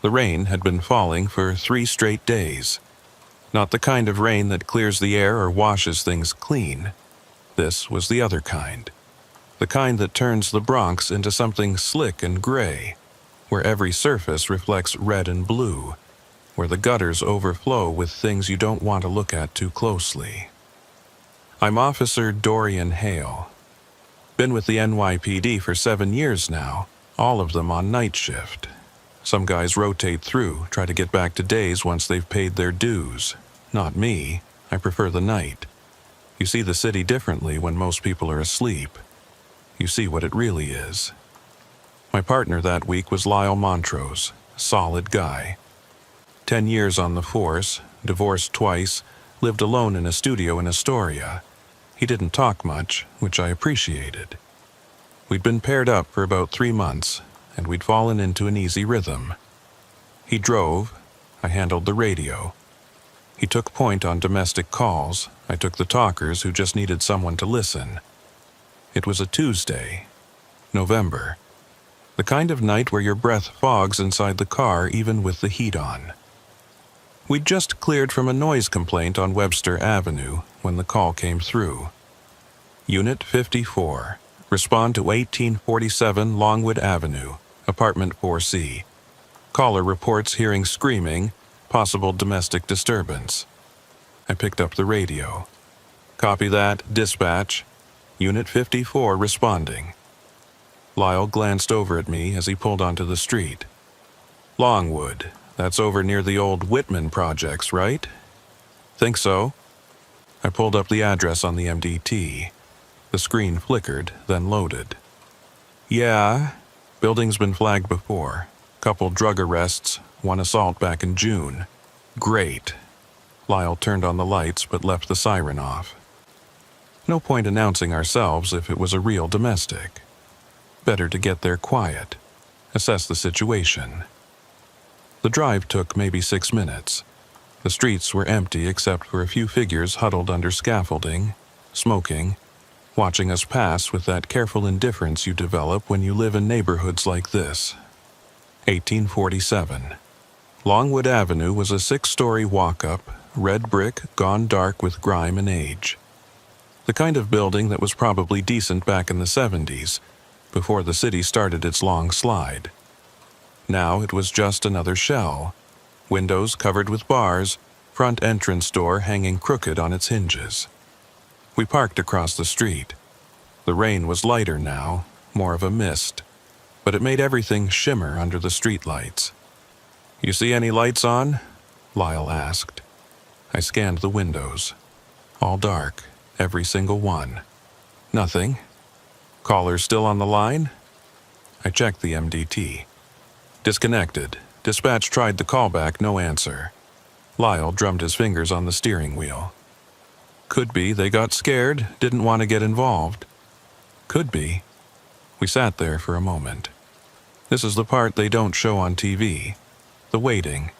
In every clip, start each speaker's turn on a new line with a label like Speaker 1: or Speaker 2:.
Speaker 1: The rain had been falling for 3 straight days. Not the kind of rain that clears the air or washes things clean. This was the other kind. The kind that turns the Bronx into something slick and gray, where every surface reflects red and blue, where the gutters overflow with things you don't want to look at too closely. I'm Officer Dorian Hale. Been with the NYPD for 7 years now, all of them on night shift. Some guys rotate through, try to get back to days once they've paid their dues. Not me. I prefer the night. You see the city differently when most people are asleep. You see what it really is. My partner that week was Lyle Montrose, a solid guy. 10 years on the force, divorced twice, lived alone in a studio in Astoria. He didn't talk much, which I appreciated. We'd been paired up for about 3 months, and we'd fallen into an easy rhythm. He drove, I handled the radio. He took point on domestic calls, I took the talkers who just needed someone to listen. It was a Tuesday, November, the kind of night where your breath fogs inside the car even with the heat on. We'd just cleared from a noise complaint on Webster Avenue when the call came through. Unit 54, respond to 1847 Longwood Avenue, apartment 4C. Caller reports hearing screaming, possible domestic disturbance. I picked up the radio. Copy that, dispatch. Unit 54 responding. Lyle glanced over at me as he pulled onto the street. Longwood, that's over near the old Whitman projects, right? Think so. I pulled up the address on the MDT. The screen flickered, then loaded. Yeah, building's been flagged before. Couple drug arrests, 1 assault back in June. Great. Lyle turned on the lights but left the siren off. No point announcing ourselves if it was a real domestic. Better to get there quiet. Assess the situation. The drive took maybe 6 minutes. The streets were empty except for a few figures huddled under scaffolding, smoking, watching us pass with that careful indifference you develop when you live in neighborhoods like this. 1847. Longwood Avenue was a 6-story walk-up, red brick gone dark with grime and age. The kind of building that was probably decent back in the 70s, before the city started its long slide. Now it was just another shell. Windows covered with bars, front entrance door hanging crooked on its hinges. We parked across the street. The rain was lighter now, more of a mist, but it made everything shimmer under the streetlights. You see any lights on? Lyle asked. I scanned the windows. All dark, every single one. Nothing. Caller still on the line? I checked the MDT. Disconnected. Dispatch tried the callback, no answer. Lyle drummed his fingers on the steering wheel. Could be they got scared, didn't want to get involved. Could be. We sat there for a moment. This is the part they don't show on TV. The waiting.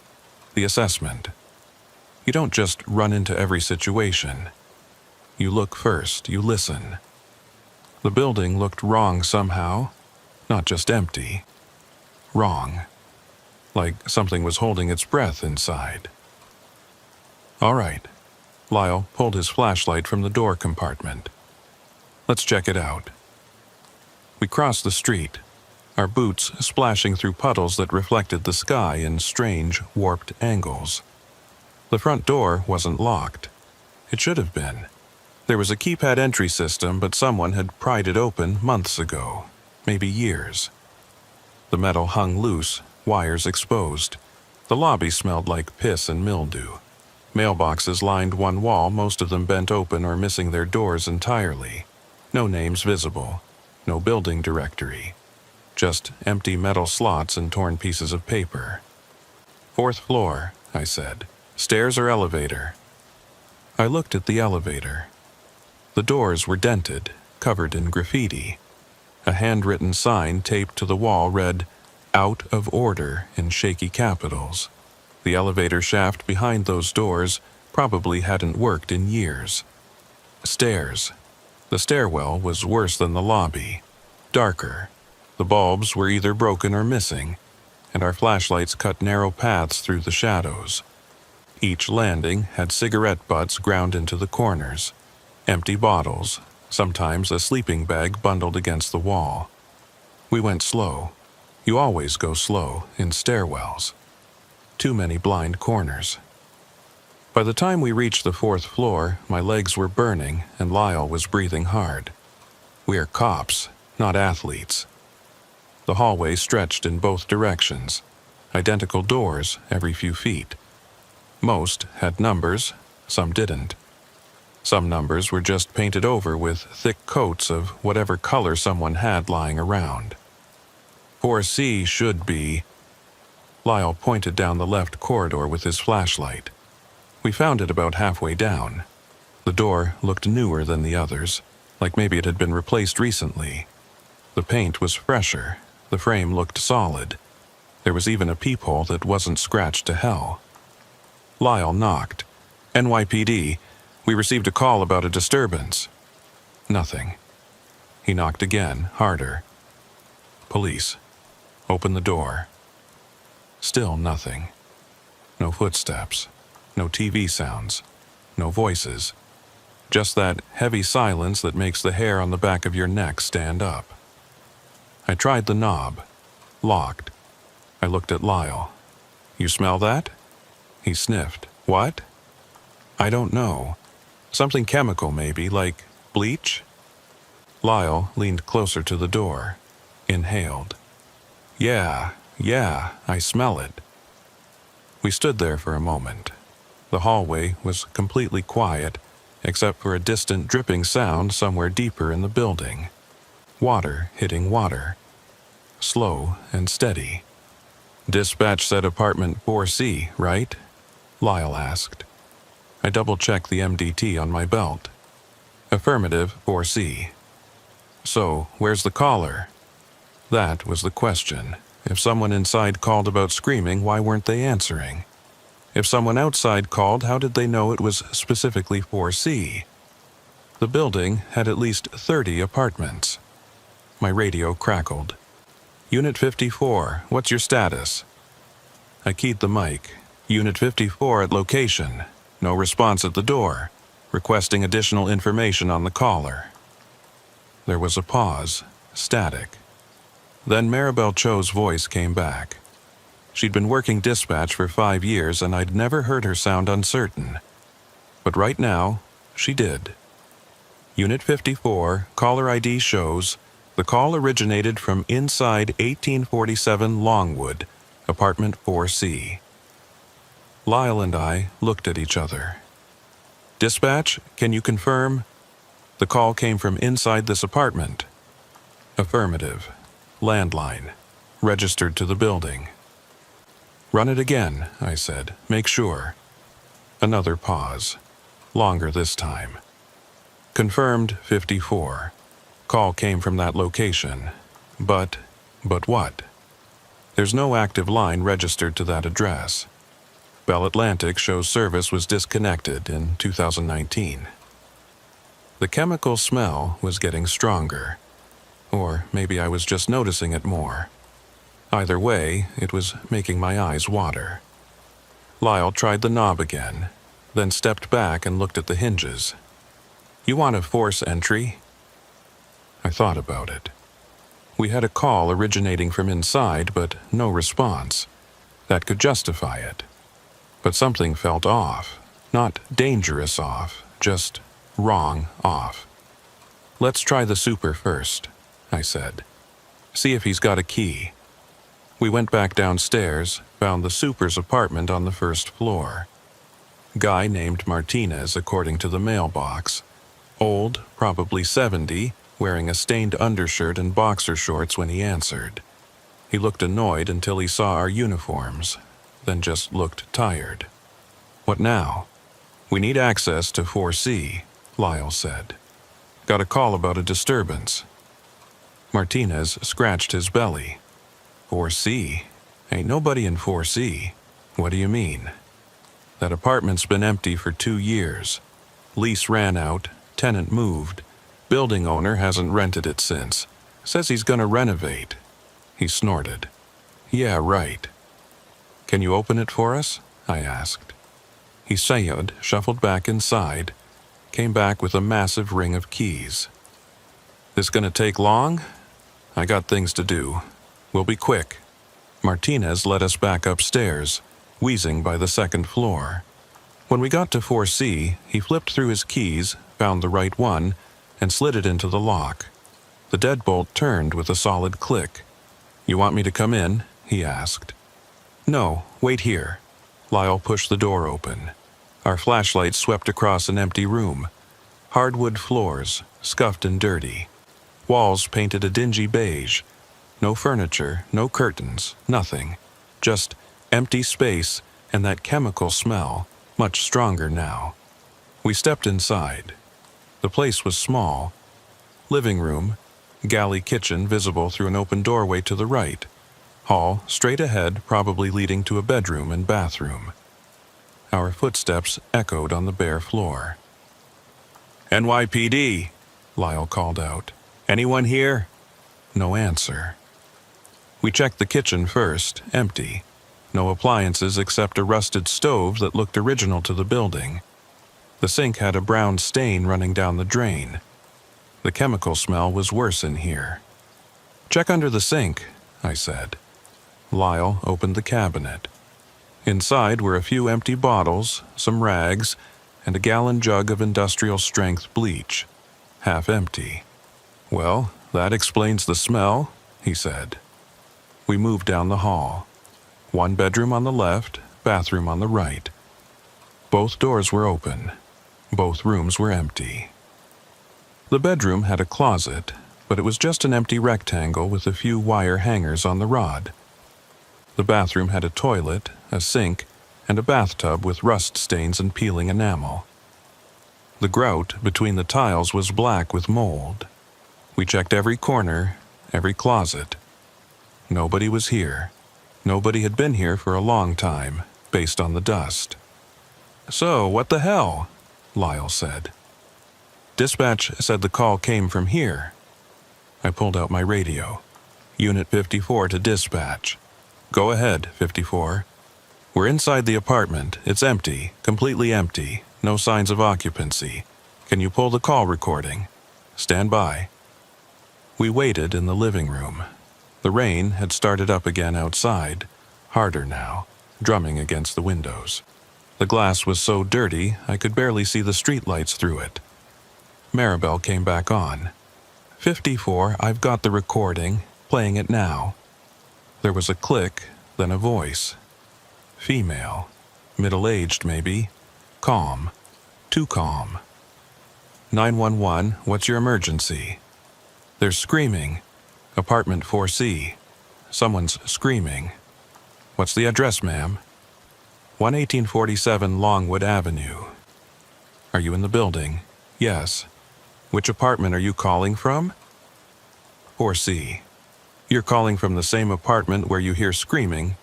Speaker 1: The assessment. You don't just run into every situation. You look first, you listen. The building looked wrong somehow, not just empty. Wrong. Like something was holding its breath inside. All right. Lyle pulled his flashlight from the door compartment. Let's check it out. We crossed the street, our boots splashing through puddles that reflected the sky in strange, warped angles. The front door wasn't locked. It should have been. There was a keypad entry system, but someone had pried it open months ago, maybe years. The metal hung loose, wires exposed. The lobby smelled like piss and mildew. Mailboxes lined one wall, most of them bent open or missing their doors entirely. No names visible. No building directory. Just empty metal slots and torn pieces of paper. 4th floor, I said. Stairs or elevator? I looked at the elevator. The doors were dented, covered in graffiti. A handwritten sign taped to the wall read, "Out of order," in shaky capitals. The elevator shaft behind those doors probably hadn't worked in years. Stairs. The stairwell was worse than the lobby. Darker. The bulbs were either broken or missing, and our flashlights cut narrow paths through the shadows. Each landing had cigarette butts ground into the corners, empty bottles, sometimes a sleeping bag bundled against the wall. We went slow. You always go slow in stairwells. Too many blind corners. By the time we reached the 4th floor, my legs were burning and Lyle was breathing hard. We are cops, not athletes. The hallway stretched in both directions, identical doors every few feet. Most had numbers, some didn't. Some numbers were just painted over with thick coats of whatever color someone had lying around. 4C should be... Lyle pointed down the left corridor with his flashlight. We found it about halfway down. The door looked newer than the others, like maybe it had been replaced recently. The paint was fresher. The frame looked solid. There was even a peephole that wasn't scratched to hell. Lyle knocked. NYPD, we received a call about a disturbance. Nothing. He knocked again, harder. Police. Open the door. Still nothing. No footsteps. No TV sounds. No voices. Just that heavy silence that makes the hair on the back of your neck stand up. I tried the knob. Locked. I looked at Lyle. You smell that? He sniffed. What? I don't know. Something chemical maybe, like bleach? Lyle leaned closer to the door. Inhaled. Yeah, I smell it. We stood there for a moment. The hallway was completely quiet, except for a distant dripping sound somewhere deeper in the building. Water hitting water. Slow and steady. Dispatch said apartment 4C, right? Lyle asked. I double-checked the MDT on my belt. Affirmative, 4C. So, where's the caller? That was the question. If someone inside called about screaming, why weren't they answering? If someone outside called, how did they know it was specifically 4C? The building had at least 30 apartments. My radio crackled. Unit 54, what's your status? I keyed the mic. Unit 54 at location. No response at the door. Requesting additional information on the caller. There was a pause. Static. Then Maribel Cho's voice came back. She'd been working dispatch for 5 years and I'd never heard her sound uncertain. But right now, she did. Unit 54, caller ID shows, the call originated from inside 1847 Longwood, apartment 4C. Lyle and I looked at each other. Dispatch, can you confirm? The call came from inside this apartment. Affirmative. Landline. Registered to the building. Run it again, I said. Make sure. Another pause. Longer this time. Confirmed 54. Call came from that location. But what? There's no active line registered to that address. Bell Atlantic shows service was disconnected in 2019. The chemical smell was getting stronger. Or maybe I was just noticing it more. Either way, it was making my eyes water. Lyle tried the knob again, then stepped back and looked at the hinges. You want a force entry? I thought about it. We had a call originating from inside, but no response. That could justify it. But something felt off. Not dangerous off, just wrong off. Let's try the super first, I said. See if he's got a key. We went back downstairs, found the super's apartment on the 1st floor. Guy named Martinez, according to the mailbox. Old, probably 70, wearing a stained undershirt and boxer shorts when he answered. He looked annoyed until he saw our uniforms, then just looked tired. What now? We need access to 4C, Lyle said. Got a call about a disturbance. Martinez scratched his belly. 4C? Ain't nobody in 4C. What do you mean? That apartment's been empty for 2 years. Lease ran out, tenant moved. Building owner hasn't rented it since. Says he's gonna renovate. He snorted. Yeah, right. Can you open it for us? I asked. He sighed, shuffled back inside, came back with a massive ring of keys. This gonna take long? I got things to do. We'll be quick. Martinez led us back upstairs, wheezing by the second floor. When we got to 4C, he flipped through his keys, found the right one, and slid it into the lock. The deadbolt turned with a solid click. You want me to come in? He asked. No, wait here. Lyle pushed the door open. Our flashlight swept across an empty room. Hardwood floors, scuffed and dirty. Walls painted a dingy beige. No furniture, no curtains, nothing. Just empty space and that chemical smell, much stronger now. We stepped inside. The place was small. Living room, galley kitchen visible through an open doorway to the right. Hall straight ahead, probably leading to a bedroom and bathroom. Our footsteps echoed on the bare floor. NYPD, Lyle called out. Anyone here? No answer. We checked the kitchen first, empty. No appliances except a rusted stove that looked original to the building. The sink had a brown stain running down the drain. The chemical smell was worse in here. Check under the sink, I said. Lyle opened the cabinet. Inside were a few empty bottles, some rags, and a gallon jug of industrial-strength bleach, half empty. Well, that explains the smell, he said. We moved down the hall. One bedroom on the left, bathroom on the right. Both doors were open. Both rooms were empty. The bedroom had a closet, but it was just an empty rectangle with a few wire hangers on the rod. The bathroom had a toilet, a sink, and a bathtub with rust stains and peeling enamel. The grout between the tiles was black with mold. We checked every corner, every closet. Nobody was here. Nobody had been here for a long time, based on the dust. So, what the hell? Lyle said. Dispatch said the call came from here. I pulled out my radio. Unit 54 to dispatch. Go ahead, 54. We're inside the apartment. It's empty, completely empty. No signs of occupancy. Can you pull the call recording? Stand by. We waited in the living room. The rain had started up again outside, harder now, drumming against the windows. The glass was so dirty I could barely see the streetlights through it. Maribel came back on. 54, I've got the recording, playing it now. There was a click, then a voice. Female, middle-aged maybe, calm, too calm. 911, what's your emergency? They're screaming. Apartment 4C. Someone's screaming. What's the address, ma'am? 11847 Longwood Avenue. Are you in the building? Yes. Which apartment are you calling from? 4C. You're calling from the same apartment where you hear screaming?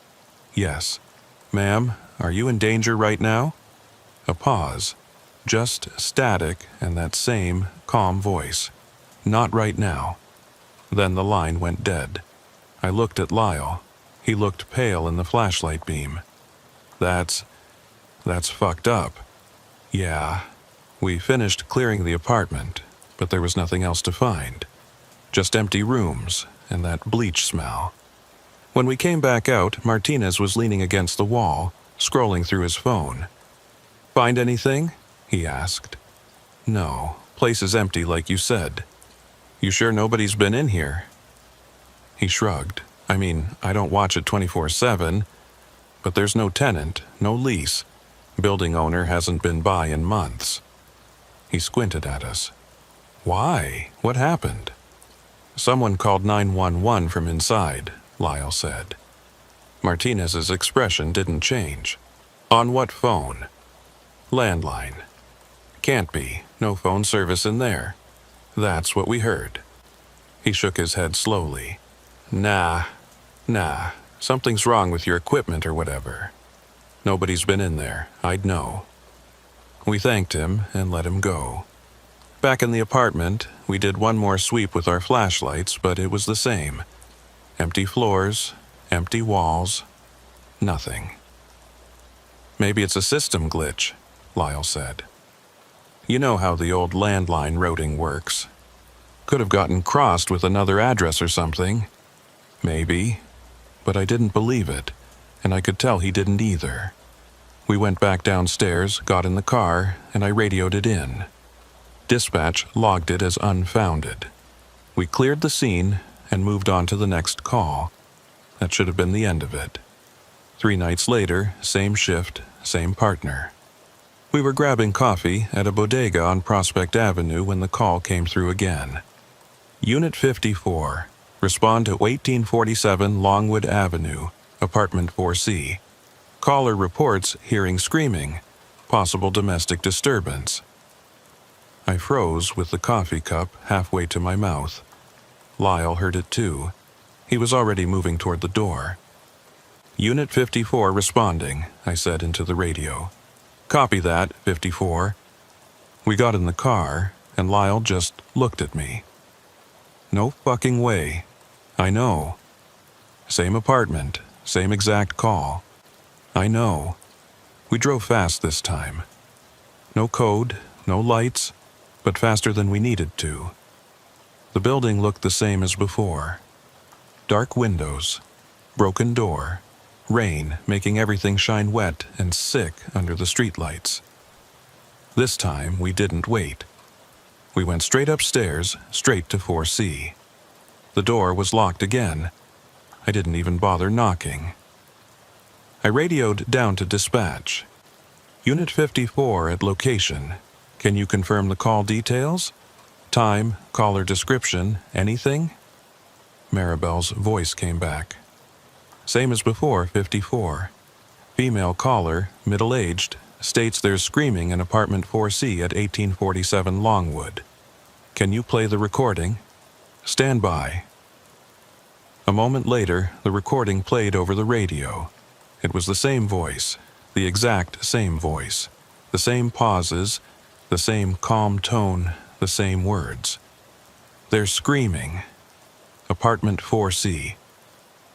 Speaker 1: Yes. Ma'am, are you in danger right now? A pause. Just static and that same calm voice. Not right now. Then the line went dead. I looked at Lyle. He looked pale in the flashlight beam. That's fucked up. Yeah. We finished clearing the apartment, but there was nothing else to find. Just empty rooms and that bleach smell. When we came back out, Martinez was leaning against the wall, scrolling through his phone. Find anything? He asked. No, place is empty like you said. You sure nobody's been in here? He shrugged. I mean, I don't watch it 24/7, but there's no tenant, no lease. Building owner hasn't been by in months. He squinted at us. Why? What happened? Someone called 911 from inside, Lyle said. Martinez's expression didn't change. On what phone? Landline. Can't be. No phone service in there. That's what we heard. He shook his head slowly. Nah. Something's wrong with your equipment or whatever. Nobody's been in there. I'd know. We thanked him and let him go. Back in the apartment, we did one more sweep with our flashlights, but it was the same. Empty floors, Empty walls. Nothing. Maybe it's a system glitch, Lyle said. You know how the old landline routing works. Could have gotten crossed with another address or something. Maybe. But I didn't believe it, and I could tell he didn't either. We went back downstairs, got in the car, and I radioed it in. Dispatch logged it as unfounded. We cleared the scene and moved on to the next call. That should have been the end of it. 3 nights later, same shift, same partner. We were grabbing coffee at a bodega on Prospect Avenue when the call came through again. Unit 54. Respond to 1847 Longwood Avenue, apartment 4C. Caller reports hearing screaming, possible domestic disturbance. I froze with the coffee cup halfway to my mouth. Lyle heard it too. He was already moving toward the door. Unit 54 responding, I said into the radio. Copy that, 54. We got in the car, and Lyle just looked at me. No fucking way. I know. Same apartment, same exact call. I know. We drove fast this time. No code, no lights, but faster than we needed to. The building looked the same as before. Dark windows, broken door, rain making everything shine wet and sick under the streetlights. This time we didn't wait. We went straight upstairs, straight to 4C. The door was locked again. I didn't even bother knocking. I radioed down to dispatch. Unit 54 at location. Can you confirm the call details? Time, caller description, anything? Maribel's voice came back. Same as before, 54. Female caller, middle-aged, states there's screaming in apartment 4C at 1847 Longwood. Can you play the recording? Stand by. A moment later, the recording played over the radio. It was the same voice, the exact same voice, the same pauses, the same calm tone, the same words. They're screaming. Apartment 4C.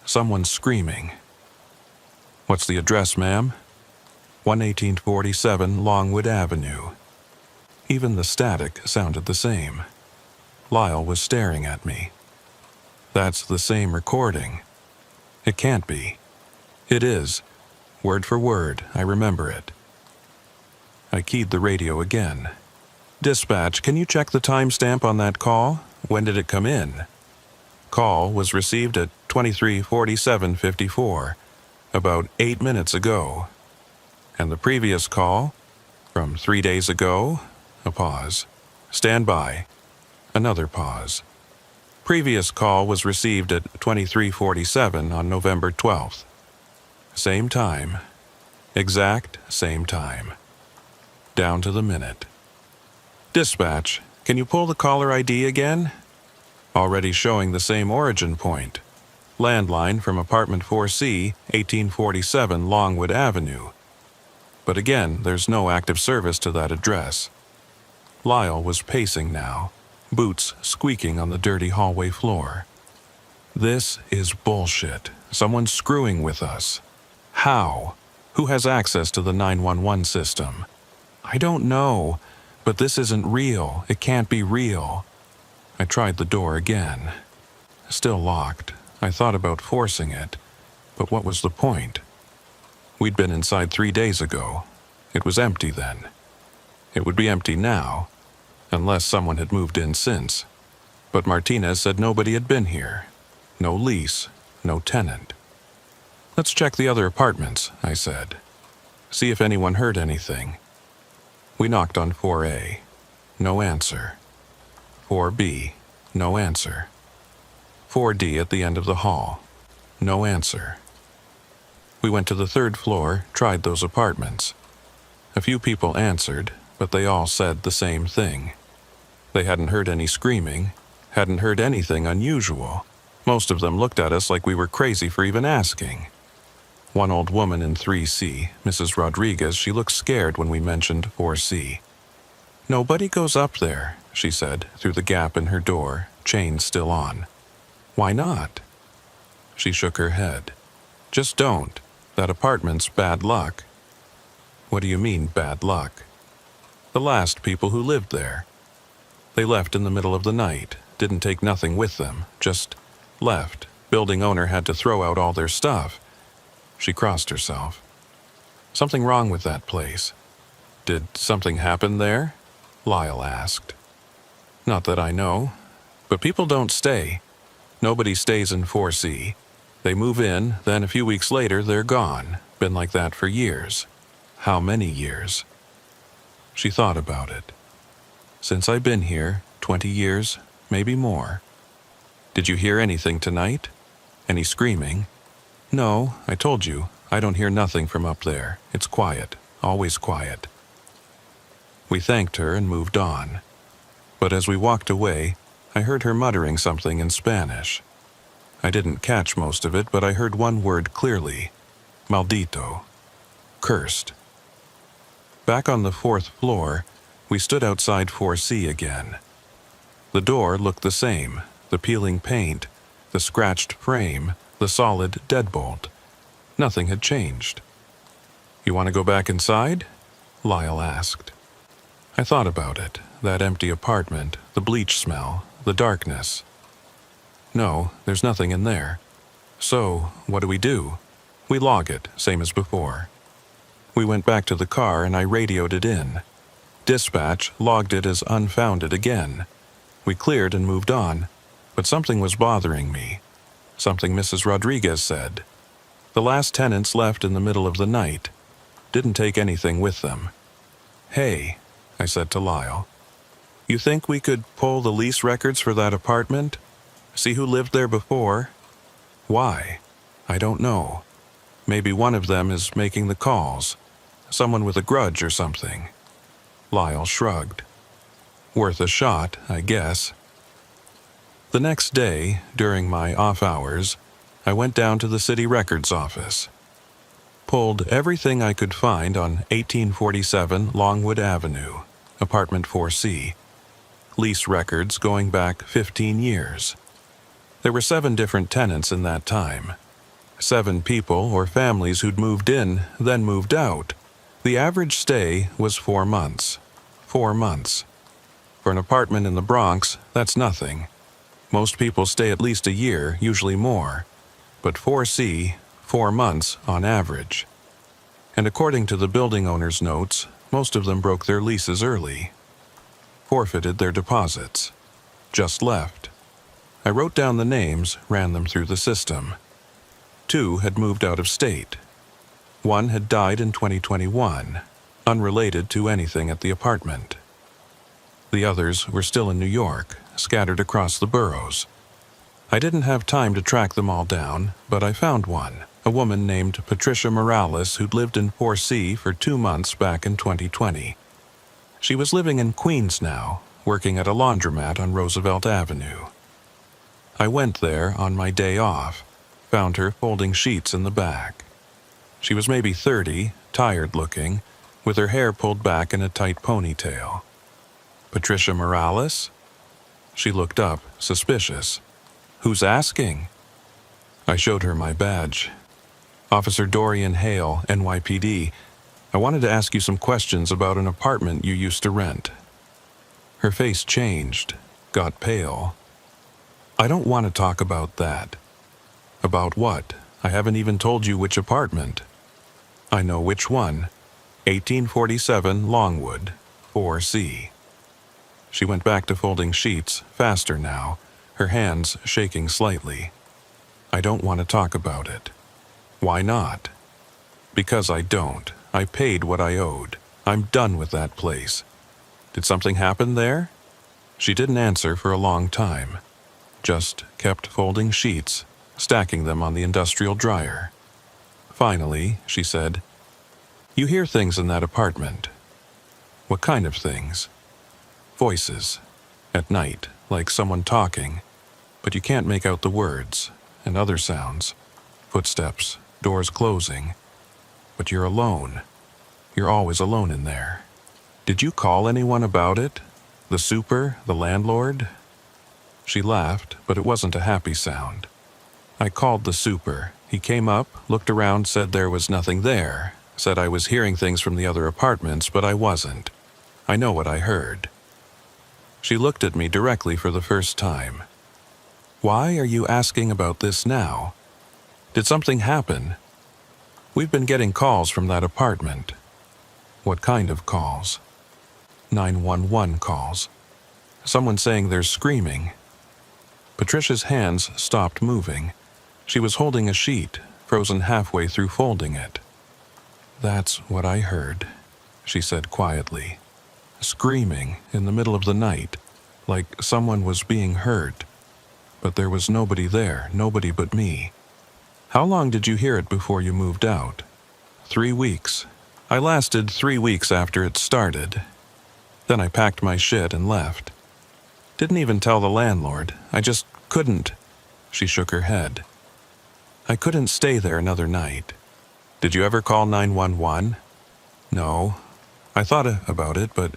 Speaker 1: Someone's screaming. What's the address, ma'am? 1847 Longwood Avenue. Even the static sounded the same. Lyle was staring at me. That's the same recording. It can't be. It is. Word for word, I remember it. I keyed the radio again. Dispatch, can you check the timestamp on that call? When did it come in? Call was received at 23:47:54, about 8 minutes ago. And the previous call? From 3 days ago? A pause. Stand by. Another pause. Previous call was received at 23:47 on November 12th. Same time. Exact same time. Down to the minute. Dispatch, can you pull the caller ID again? Already showing the same origin point. Landline from apartment 4C, 1847 Longwood Avenue. But again, there's no active service to that address. Lyle was pacing now, boots squeaking on the dirty hallway floor. This is bullshit. Someone's screwing with us. How? Who has access to the 911 system? I don't know, but this isn't real. It can't be real. I tried the door again. Still locked. I thought about forcing it, but what was the point? We'd been inside 3 days ago. It was empty then. It would be empty now, unless someone had moved in since. But Martinez said nobody had been here. No lease, no tenant. Let's check the other apartments, I said. See if anyone heard anything. We knocked on 4A. No answer. 4B. No answer. 4D at the end of the hall. No answer. We went to the 3rd floor, tried those apartments. A few people answered, but they all said the same thing. They hadn't heard any screaming, hadn't heard anything unusual. Most of them looked at us like we were crazy for even asking. One old woman in 3C, Mrs. Rodriguez, she looked scared when we mentioned 4C. Nobody goes up there, she said, through the gap in her door, chain still on. Why not? She shook her head. Just don't. That apartment's bad luck." "What do you mean, bad luck?" "The last people who lived there. They left in the middle of the night, didn't take nothing with them, just left. Building owner had to throw out all their stuff." She crossed herself. "Something wrong with that place." "Did something happen there?" Lyle asked. "Not that I know. But people don't stay. Nobody stays in 4C. They move in, then a few weeks later they're gone. Been like that for years." "How many years?" She thought about it. "Since I've been here, 20 years, maybe more." "Did you hear anything tonight? Any screaming?" "No, I told you, I don't hear nothing from up there. It's quiet, always quiet." We thanked her and moved on. But as we walked away, I heard her muttering something in Spanish. I didn't catch most of it, but I heard one word clearly: maldito. Cursed. Back on the 4th floor, we stood outside 4C again. The door looked the same, the peeling paint, the scratched frame, the solid deadbolt. Nothing had changed. "You want to go back inside?" Lyle asked. I thought about it, that empty apartment, the bleach smell, the darkness. "No, there's nothing in there." "So, what do? We log it, same as before." We went back to the car and I radioed it in. Dispatch logged it as unfounded again. We cleared and moved on, but something was bothering me. Something Mrs. Rodriguez said. The last tenants left in the middle of the night. Didn't take anything with them. "Hey," I said to Lyle, "you think we could pull the lease records for that apartment? See who lived there before?" "Why?" "I don't know. Maybe one of them is making the calls. Someone with a grudge or something." Lyle shrugged. "Worth a shot, I guess." The next day, during my off hours, I went down to the city records office. Pulled everything I could find on 1847 Longwood Avenue, apartment 4C. Lease records going back 15 years. There were 7 different tenants in that time. 7 people or families who'd moved in, then moved out. The average stay was 4 months. 4 months. For an apartment in the Bronx, that's nothing. Most people stay at least a year, usually more. But 4C, 4 months on average. And according to the building owner's notes, most of them broke their leases early. Forfeited their deposits. Just left. I wrote down the names, ran them through the system. 2 had moved out of state. 1 had died in 2021, unrelated to anything at the apartment. The others were still in New York, scattered across the boroughs. I didn't have time to track them all down, but I found one, a woman named Patricia Morales who'd lived in 4C for 2 months back in 2020. She was living in Queens now, working at a laundromat on Roosevelt Avenue. I went there on my day off, found her folding sheets in the back. She was maybe 30, tired-looking, with her hair pulled back in a tight ponytail. "Patricia Morales?" She looked up, suspicious. "Who's asking?" I showed her my badge. "Officer Dorian Hale, NYPD. I wanted to ask you some questions about an apartment you used to rent." Her face changed, got pale. "I don't want to talk about that." "About what? I haven't even told you which apartment." "I know which one. 1847 Longwood, 4C." She went back to folding sheets, faster now, her hands shaking slightly. "I don't want to talk about it." "Why not?" "Because I don't. I paid what I owed. I'm done with that place." "Did something happen there?" She didn't answer for a long time. Just kept folding sheets, stacking them on the industrial dryer. Finally, she said, "You hear things in that apartment." "What kind of things?" "Voices. At night, like someone talking. But you can't make out the words, and other sounds. Footsteps, doors closing. But you're alone. You're always alone in there." "Did you call anyone about it? The super, the landlord?" She laughed, but it wasn't a happy sound. "I called the super. He came up, looked around, said there was nothing there, said I was hearing things from the other apartments, but I wasn't. I know what I heard. She looked at me directly for the first time. Why are you asking about this now? Did something happen? We've been getting calls from that apartment. What kind of calls? 911 calls. Someone saying there's screaming. Patricia's hands stopped moving. She was holding a sheet, frozen halfway through folding it. That's what I heard, she said quietly. Screaming in the middle of the night, like someone was being hurt. But there was nobody there, nobody but me. How long did you hear it before you moved out? 3 weeks. I lasted 3 weeks after it started. Then I packed my shit and left. Didn't even tell the landlord. I just couldn't. She shook her head. I couldn't stay there another night. Did you ever call 911? No. I thought about it, but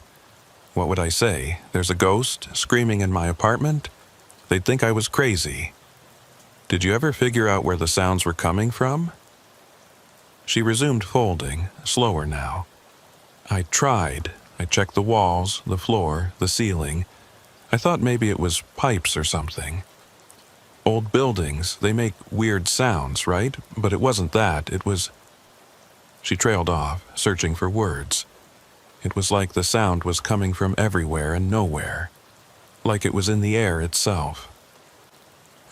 Speaker 1: what would I say? There's a ghost screaming in my apartment? They'd think I was crazy. Did you ever figure out where the sounds were coming from? She resumed folding, slower now. I tried. I checked the walls, the floor, the ceiling. I thought maybe it was pipes or something. Old buildings, they make weird sounds, right? But it wasn't that, it was... She trailed off, searching for words. It was like the sound was coming from everywhere and nowhere. Like it was in the air itself.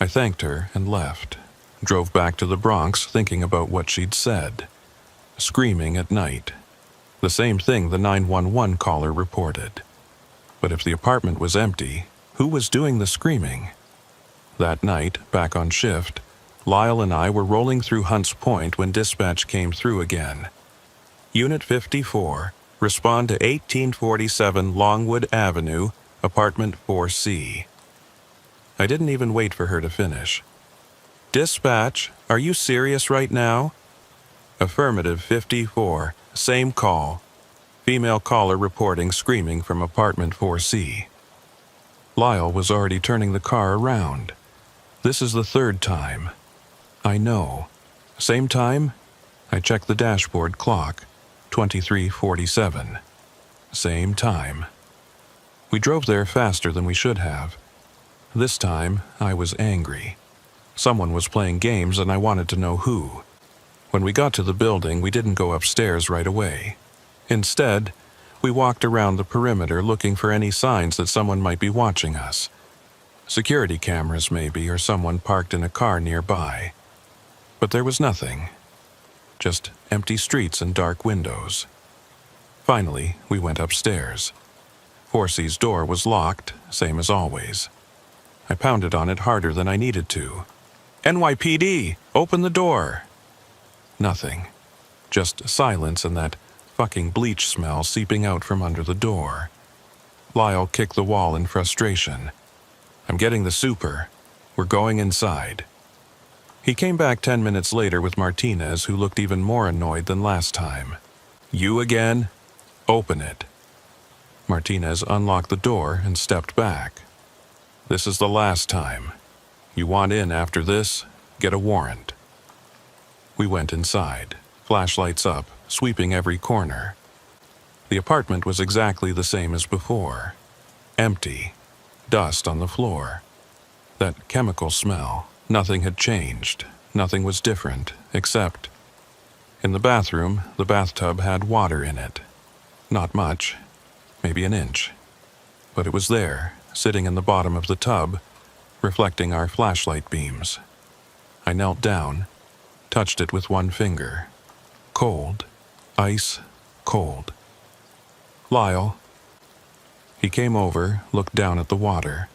Speaker 1: I thanked her and left. Drove back to the Bronx thinking about what she'd said. Screaming at night. The same thing the 911 caller reported. But if the apartment was empty, who was doing the screaming? That night, back on shift, Lyle and I were rolling through Hunts Point when dispatch came through again. Unit 54, respond to 1847 Longwood Avenue, apartment 4C. I didn't even wait for her to finish. Dispatch, are you serious right now? Affirmative 54, same call. Female caller reporting screaming from apartment 4C. Lyle was already turning the car around. This is the third time. I know. Same time? I checked the dashboard clock. 23:47. Same time. We drove there faster than we should have. This time, I was angry. Someone was playing games and I wanted to know who. When we got to the building, we didn't go upstairs right away. Instead, we walked around the perimeter looking for any signs that someone might be watching us. Security cameras maybe, or someone parked in a car nearby. But there was nothing. Just empty streets and dark windows. Finally, we went upstairs. 4C's door was locked, same as always. I pounded on it harder than I needed to. NYPD, open the door! Nothing. Just silence and that fucking bleach smell seeping out from under the door. Lyle kicked the wall in frustration. I'm getting the super. We're going inside. He came back 10 minutes later with Martinez, who looked even more annoyed than last time. You again? Open it. Martinez unlocked the door and stepped back. This is the last time. You want in after this? Get a warrant. We went inside, flashlights up, sweeping every corner. The apartment was exactly the same as before. Empty. Dust on the floor. That chemical smell. Nothing had changed. Nothing was different, except... In the bathroom, the bathtub had water in it. Not much. Maybe an inch. But it was there, sitting in the bottom of the tub, reflecting our flashlight beams. I knelt down, touched it with one finger. Cold. Ice cold. Lyle. He came over, looked down at the water.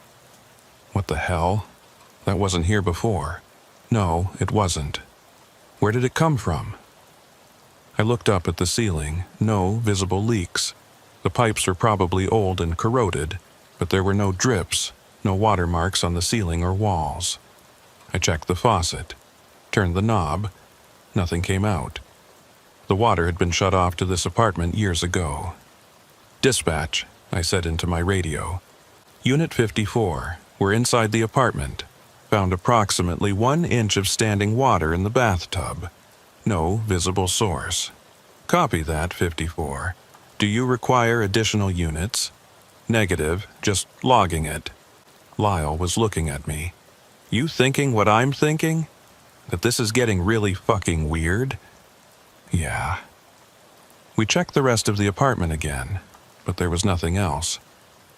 Speaker 1: What the hell? That wasn't here before. No, it wasn't. Where did it come from? I looked up at the ceiling. No visible leaks. The pipes were probably old and corroded, but there were no drips, no watermarks on the ceiling or walls. I checked the faucet, turned the knob. Nothing came out. The water had been shut off to this apartment years ago. Dispatch, I said into my radio. Unit 54, we're inside the apartment. found approximately 1 inch of standing water in the bathtub. No visible source. Copy that, 54. Do you require additional units? Negative, just logging it. Lyle was looking at me. You thinking what I'm thinking? That this is getting really fucking weird? Yeah. We checked the rest of the apartment again, but there was nothing else.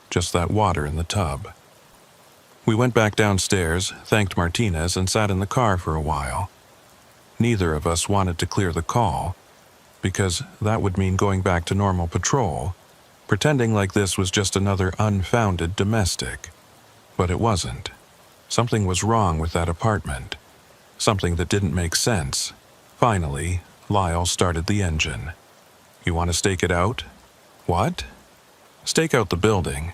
Speaker 1: Just that water in the tub. We went back downstairs, thanked Martinez, and sat in the car for a while. Neither of us wanted to clear the call, because that would mean going back to normal patrol, pretending like this was just another unfounded domestic. But it wasn't. Something was wrong with that apartment. Something that didn't make sense. Finally, Lyle started the engine. You want to stake it out? What? Stake out the building.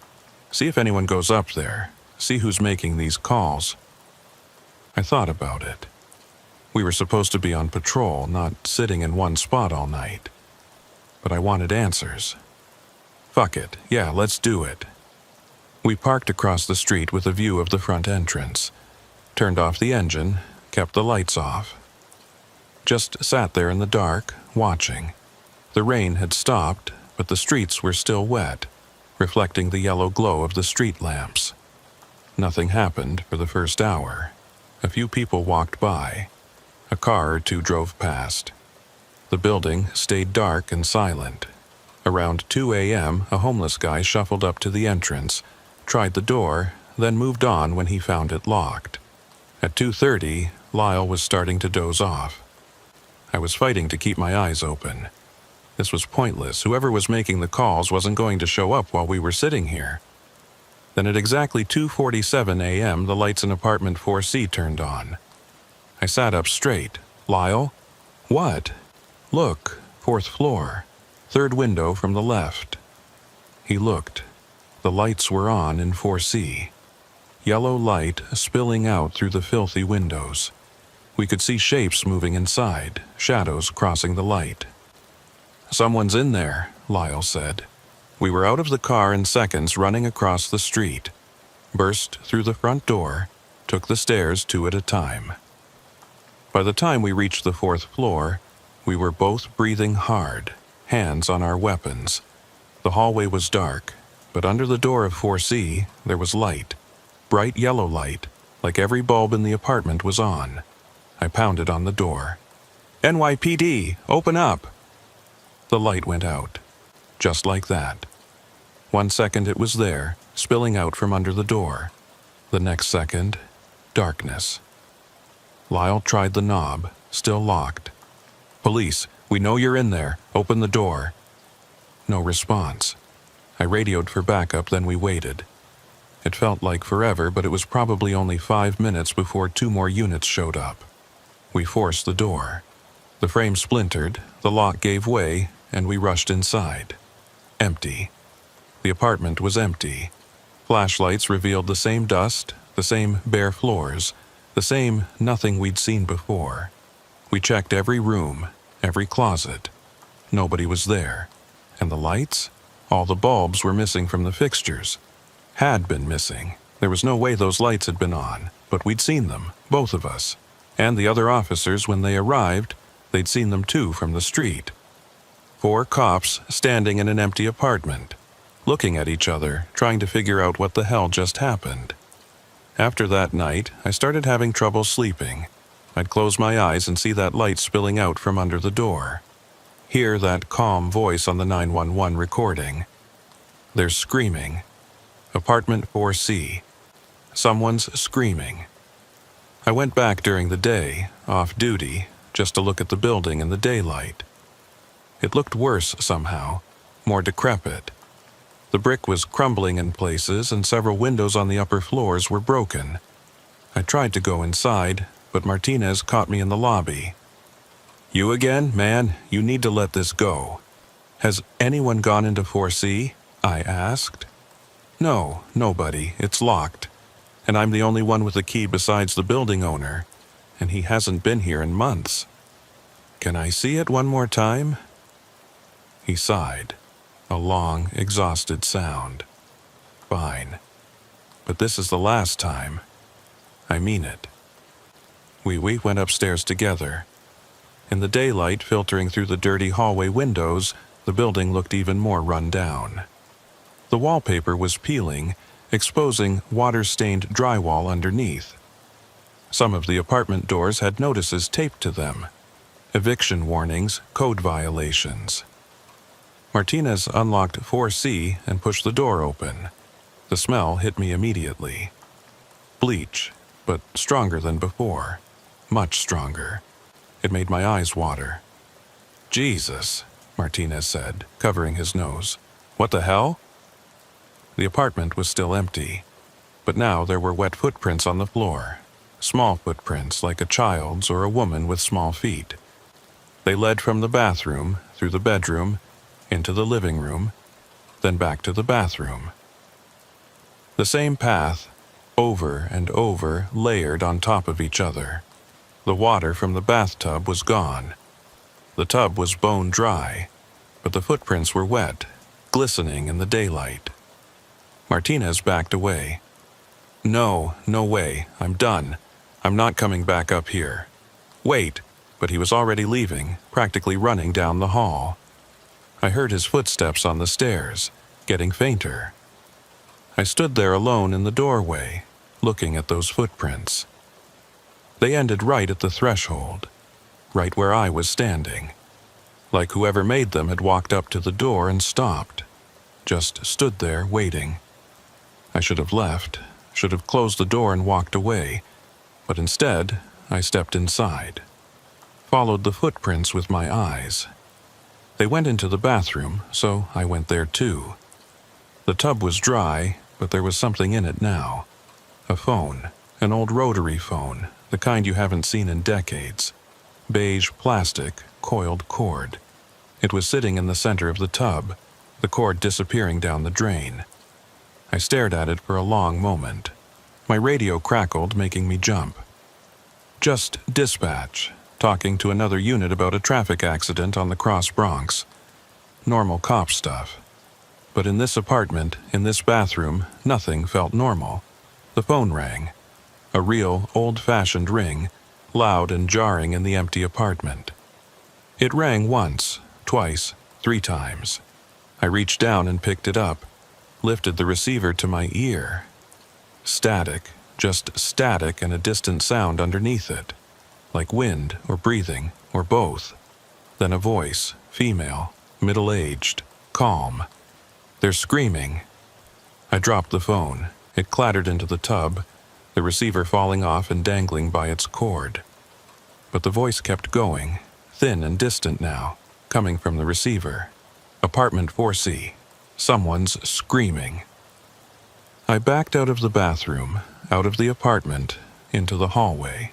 Speaker 1: See if anyone goes up there. See who's making these calls. I thought about it. We were supposed to be on patrol, not sitting in one spot all night. But I wanted answers. Fuck it, yeah, let's do it. We parked across the street with a view of the front entrance, turned off the engine, kept the lights off. Just sat there in the dark, watching. The rain had stopped, but the streets were still wet, reflecting the yellow glow of the street lamps. Nothing happened for the first hour. A few people walked by. A car or two drove past. The building stayed dark and silent. Around 2 a.m., a homeless guy shuffled up to the entrance, tried the door, then moved on when he found it locked. At 2:30, Lyle was starting to doze off. I was fighting to keep my eyes open. This was pointless. Whoever was making the calls wasn't going to show up while we were sitting here. Then at exactly 2:47 a.m., the lights in apartment 4C turned on. I sat up straight. Lyle? What? Look, 4th floor. 3rd window from the left. He looked. The lights were on in 4C. Yellow light spilling out through the filthy windows. We could see shapes moving inside, shadows crossing the light. Someone's in there, Lyle said. We were out of the car in seconds, running across the street. Burst through the front door, took the stairs 2 at a time. By the time we reached the 4th floor, we were both breathing hard, hands on our weapons. The hallway was dark, but under the door of 4C, there was light. Bright yellow light, like every bulb in the apartment was on. I pounded on the door. NYPD, open up! The light went out. Just like that. 1 second it was there, spilling out from under the door. The next second, darkness. Lyle tried the knob, still locked. Police, we know you're in there. Open the door. No response. I radioed for backup, then we waited. It felt like forever, but it was probably only 5 minutes before 2 more units showed up. We forced the door. The frame splintered, the lock gave way, and we rushed inside. Empty. The apartment was empty. Flashlights revealed the same dust, the same bare floors, the same nothing we'd seen before. We checked every room, every closet. Nobody was there. And the lights? All the bulbs were missing from the fixtures. Had been missing. There was no way those lights had been on, but we'd seen them, both of us. And the other officers, when they arrived, they'd seen them too from the street. 4 cops standing in an empty apartment, looking at each other, trying to figure out what the hell just happened. After that night, I started having trouble sleeping. I'd close my eyes and see that light spilling out from under the door. Hear that calm voice on the 911 recording. They're screaming. Apartment 4C. Someone's screaming. I went back during the day, off duty, just to look at the building in the daylight. It looked worse somehow, more decrepit. The brick was crumbling in places, and several windows on the upper floors were broken. I tried to go inside, but Martinez caught me in the lobby. You again, man? You need to let this go. Has anyone gone into 4C? I asked. No, nobody. It's locked. And I'm the only one with a key besides the building owner, and he hasn't been here in months. Can I see it one more time? He sighed. A long, exhausted sound. Fine. But this is the last time. I mean it. We went upstairs together. In the daylight filtering through the dirty hallway windows, the building looked even more run down. The wallpaper was peeling, exposing water-stained drywall underneath. Some of the apartment doors had notices taped to them. Eviction warnings, code violations. Martinez unlocked 4C and pushed the door open. The smell hit me immediately. Bleach, but stronger than before. Much stronger. It made my eyes water. "Jesus," Martinez said, covering his nose. "What the hell?" The apartment was still empty, but now there were wet footprints on the floor. Small footprints like a child's or a woman with small feet. They led from the bathroom, through the bedroom, into the living room, then back to the bathroom. The same path, over and over, layered on top of each other. The water from the bathtub was gone. The tub was bone dry, but the footprints were wet, glistening in the daylight. Martinez backed away. No way, I'm done. I'm not coming back up here." "Wait," but he was already leaving, practically running down the hall. I heard his footsteps on the stairs, getting fainter. I stood there alone in the doorway, looking at those footprints. They ended right at the threshold, right where I was standing. Like whoever made them had walked up to the door and stopped. Just stood there waiting. I should have left, should have closed the door and walked away, but instead I stepped inside. Followed the footprints with my eyes. They went into the bathroom, so I went there too. The tub was dry, but there was something in it now. A phone, an old rotary phone, the kind you haven't seen in decades. Beige plastic, coiled cord. It was sitting in the center of the tub, the cord disappearing down the drain. I stared at it for a long moment. My radio crackled, making me jump. Just dispatch, talking to another unit about a traffic accident on the Cross Bronx. Normal cop stuff. But in this apartment, in this bathroom, nothing felt normal. The phone rang. A real, old-fashioned ring, loud and jarring in the empty apartment. It rang once, twice, 3 times. I reached down and picked it up, lifted the receiver to my ear. Static, just static and a distant sound underneath it, like wind or breathing or both. Then a voice, female, middle-aged, calm. "They're screaming." I dropped the phone. It clattered into the tub, the receiver falling off and dangling by its cord. But the voice kept going, thin and distant now, coming from the receiver. Apartment 4C. Someone's screaming. I backed out of the bathroom, out of the apartment, into the hallway.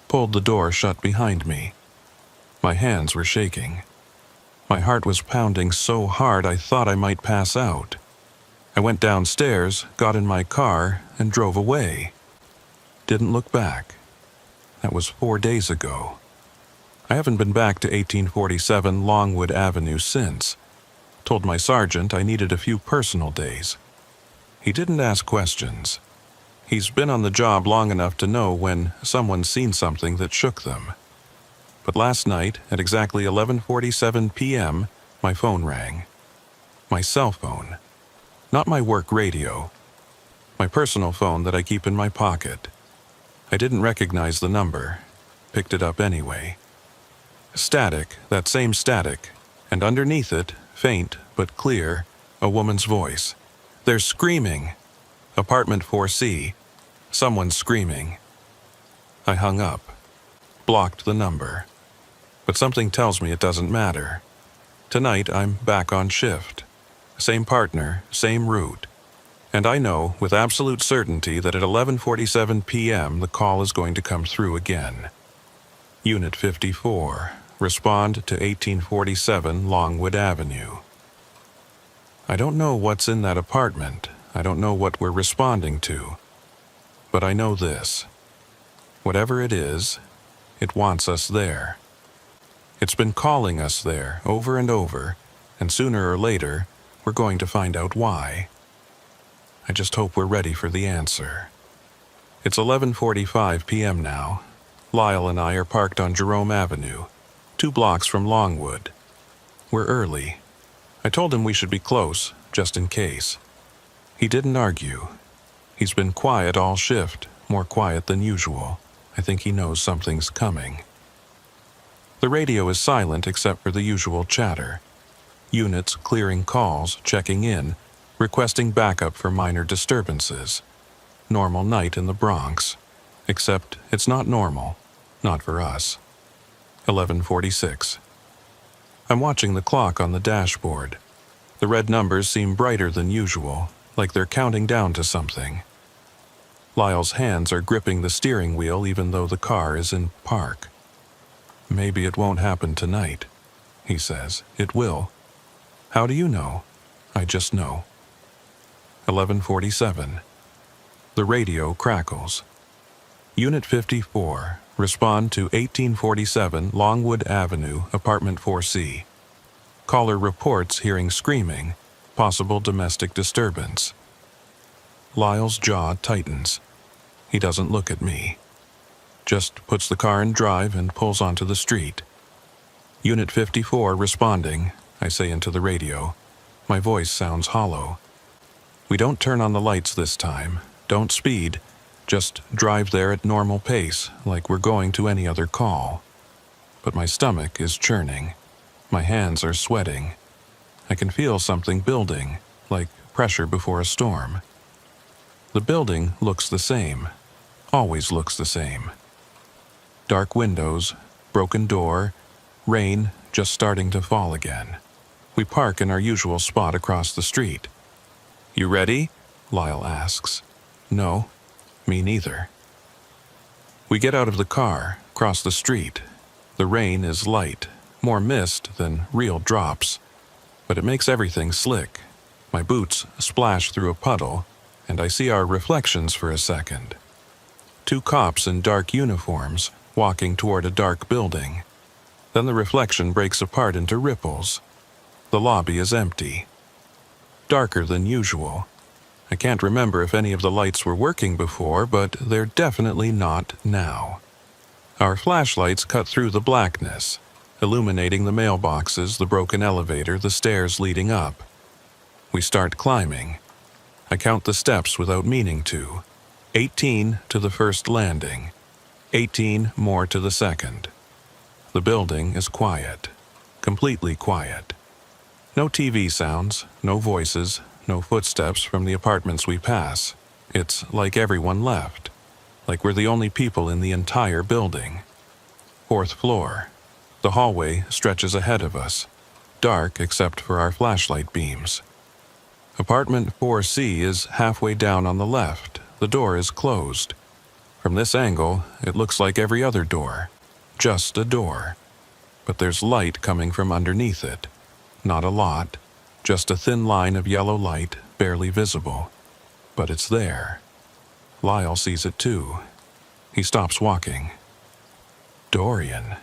Speaker 1: Pulled the door shut behind me. My hands were shaking. My heart was pounding so hard I thought I might pass out. I went downstairs, got in my car, and drove away. Didn't look back. That was 4 days ago. I haven't been back to 1847 Longwood Avenue since. Told my sergeant I needed a few personal days. He didn't ask questions. He's been on the job long enough to know when someone's seen something that shook them. But last night, at exactly 11:47 p.m., my phone rang. My cell phone. Not my work radio. My personal phone that I keep in my pocket. I didn't recognize the number. Picked it up anyway. Static, that same static, and underneath it, faint but clear, a woman's voice. "They're screaming. Apartment 4C. Someone's screaming." I hung up. Blocked the number. But something tells me it doesn't matter. Tonight I'm back on shift. Same partner, same route. And I know with absolute certainty that at 11:47 p.m. the call is going to come through again. Unit 54. Respond to 1847 Longwood Avenue. I don't know what's in that apartment. I don't know what we're responding to. But I know this. Whatever it is, it wants us there. It's been calling us there over and over, and sooner or later, we're going to find out why. I just hope we're ready for the answer. It's 11:45 p.m. now. Lyle and I are parked on Jerome Avenue, 2 blocks from Longwood. We're early. I told him we should be close, just in case. He didn't argue. He's been quiet all shift, more quiet than usual. I think he knows something's coming. The radio is silent except for the usual chatter. Units clearing calls, checking in, requesting backup for minor disturbances. Normal night in the Bronx. Except it's not normal. Not for us. 11:46. I'm watching the clock on the dashboard. The red numbers seem brighter than usual, like they're counting down to something. Lyle's hands are gripping the steering wheel even though the car is in park. Maybe it won't happen tonight, he says. It will. How do you know? I just know. 11:47. The radio crackles. Unit 54, respond to 1847 Longwood Avenue, apartment 4C. Caller reports hearing screaming, possible domestic disturbance. Lyle's jaw tightens. He doesn't look at me. Just puts the car in drive and pulls onto the street. Unit 54 responding, I say into the radio. My voice sounds hollow. We don't turn on the lights this time. Don't speed. Just drive there at normal pace, like we're going to any other call. But my stomach is churning. My hands are sweating. I can feel something building, like pressure before a storm. The building looks the same. Always looks the same. Dark windows, broken door, rain just starting to fall again. We park in our usual spot across the street. You ready? Lyle asks. No, me neither. We get out of the car, cross the street. The rain is light, more mist than real drops, but it makes everything slick. My boots splash through a puddle, and I see our reflections for a second. 2 cops in dark uniforms walking toward a dark building. Then the reflection breaks apart into ripples. The lobby is empty. Darker than usual. I can't remember if any of the lights were working before, but they're definitely not now. Our flashlights cut through the blackness, illuminating the mailboxes, the broken elevator, the stairs leading up. We start climbing. I count the steps without meaning to. 18 to the first landing. 18 more to the second. The building is quiet. Completely quiet. No TV sounds, no voices, no footsteps from the apartments we pass. It's like everyone left. Like we're the only people in the entire building. 4th floor. The hallway stretches ahead of us. Dark except for our flashlight beams. Apartment 4C is halfway down on the left. The door is closed. From this angle, it looks like every other door. Just a door. But there's light coming from underneath it. Not a lot. Just a thin line of yellow light, barely visible. But it's there. Lyle sees it too. He stops walking. Dorian.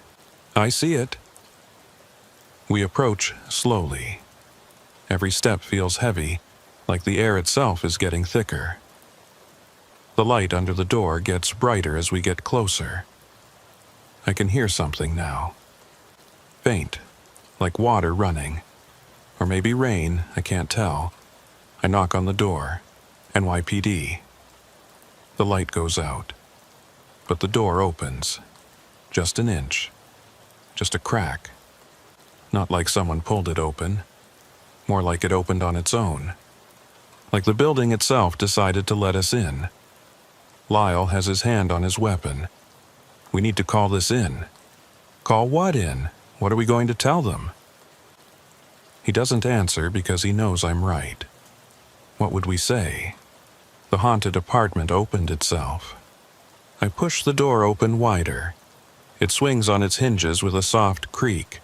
Speaker 1: I see it. We approach slowly. Every step feels heavy, like the air itself is getting thicker. The light under the door gets brighter as we get closer. I can hear something now. Faint, like water running. Or maybe rain, I can't tell. I knock on the door. NYPD. The light goes out. But the door opens. Just an inch. Just a crack. Not like someone pulled it open. More like it opened on its own. Like the building itself decided to let us in. Lyle has his hand on his weapon. We need to call this in. Call what in? What are we going to tell them? He doesn't answer because he knows I'm right. What would we say? The haunted apartment opened itself. I push the door open wider. It swings on its hinges with a soft creak.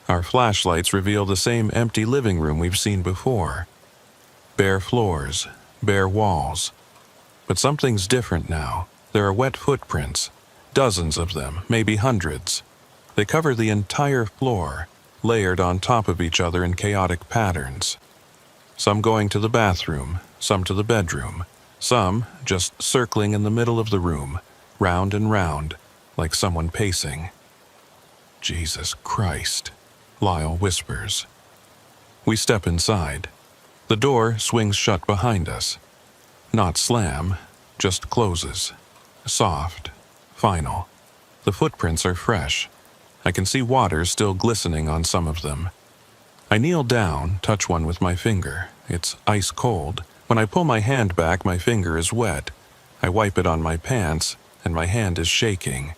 Speaker 1: Our flashlights reveal the same empty living room we've seen before. Bare floors, bare walls. But something's different now. There are wet footprints. Dozens of them, maybe hundreds. They cover the entire floor, layered on top of each other in chaotic patterns. Some going to the bathroom, some to the bedroom, Some just circling in the middle of the room, round and round, like someone pacing. Jesus Christ, Lyle whispers. We step inside. The door swings shut behind us. Not slam, just closes. Soft, final. The footprints are fresh. I can see water still glistening on some of them. I kneel down, touch one with my finger. It's ice cold. When I pull my hand back, my finger is wet. I wipe it on my pants, and my hand is shaking.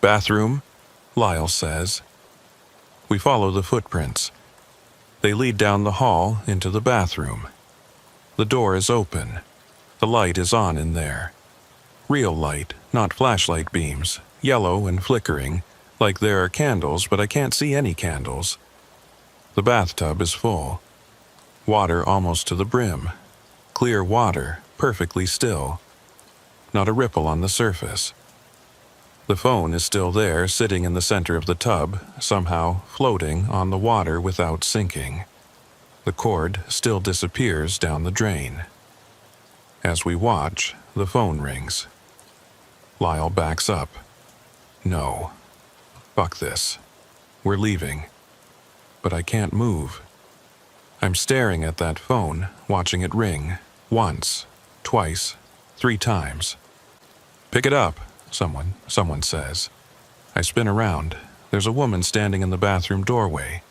Speaker 1: Bathroom? Lyle says. We follow the footprints. They lead down the hall into the bathroom. The door is open. The light is on in there. Real light, not flashlight beams, yellow and flickering, like there are candles, but I can't see any candles. The bathtub is full. Water almost to the brim. Clear water, perfectly still. Not a ripple on the surface. The phone is still there, sitting in the center of the tub, somehow floating on the water without sinking. The cord still disappears down the drain. As we watch, the phone rings. Lyle backs up. No. Fuck this. We're leaving. But I can't move. I'm staring at that phone, watching it ring. Once, twice, 3 times. Pick it up, someone says. I spin around. There's a woman standing in the bathroom doorway.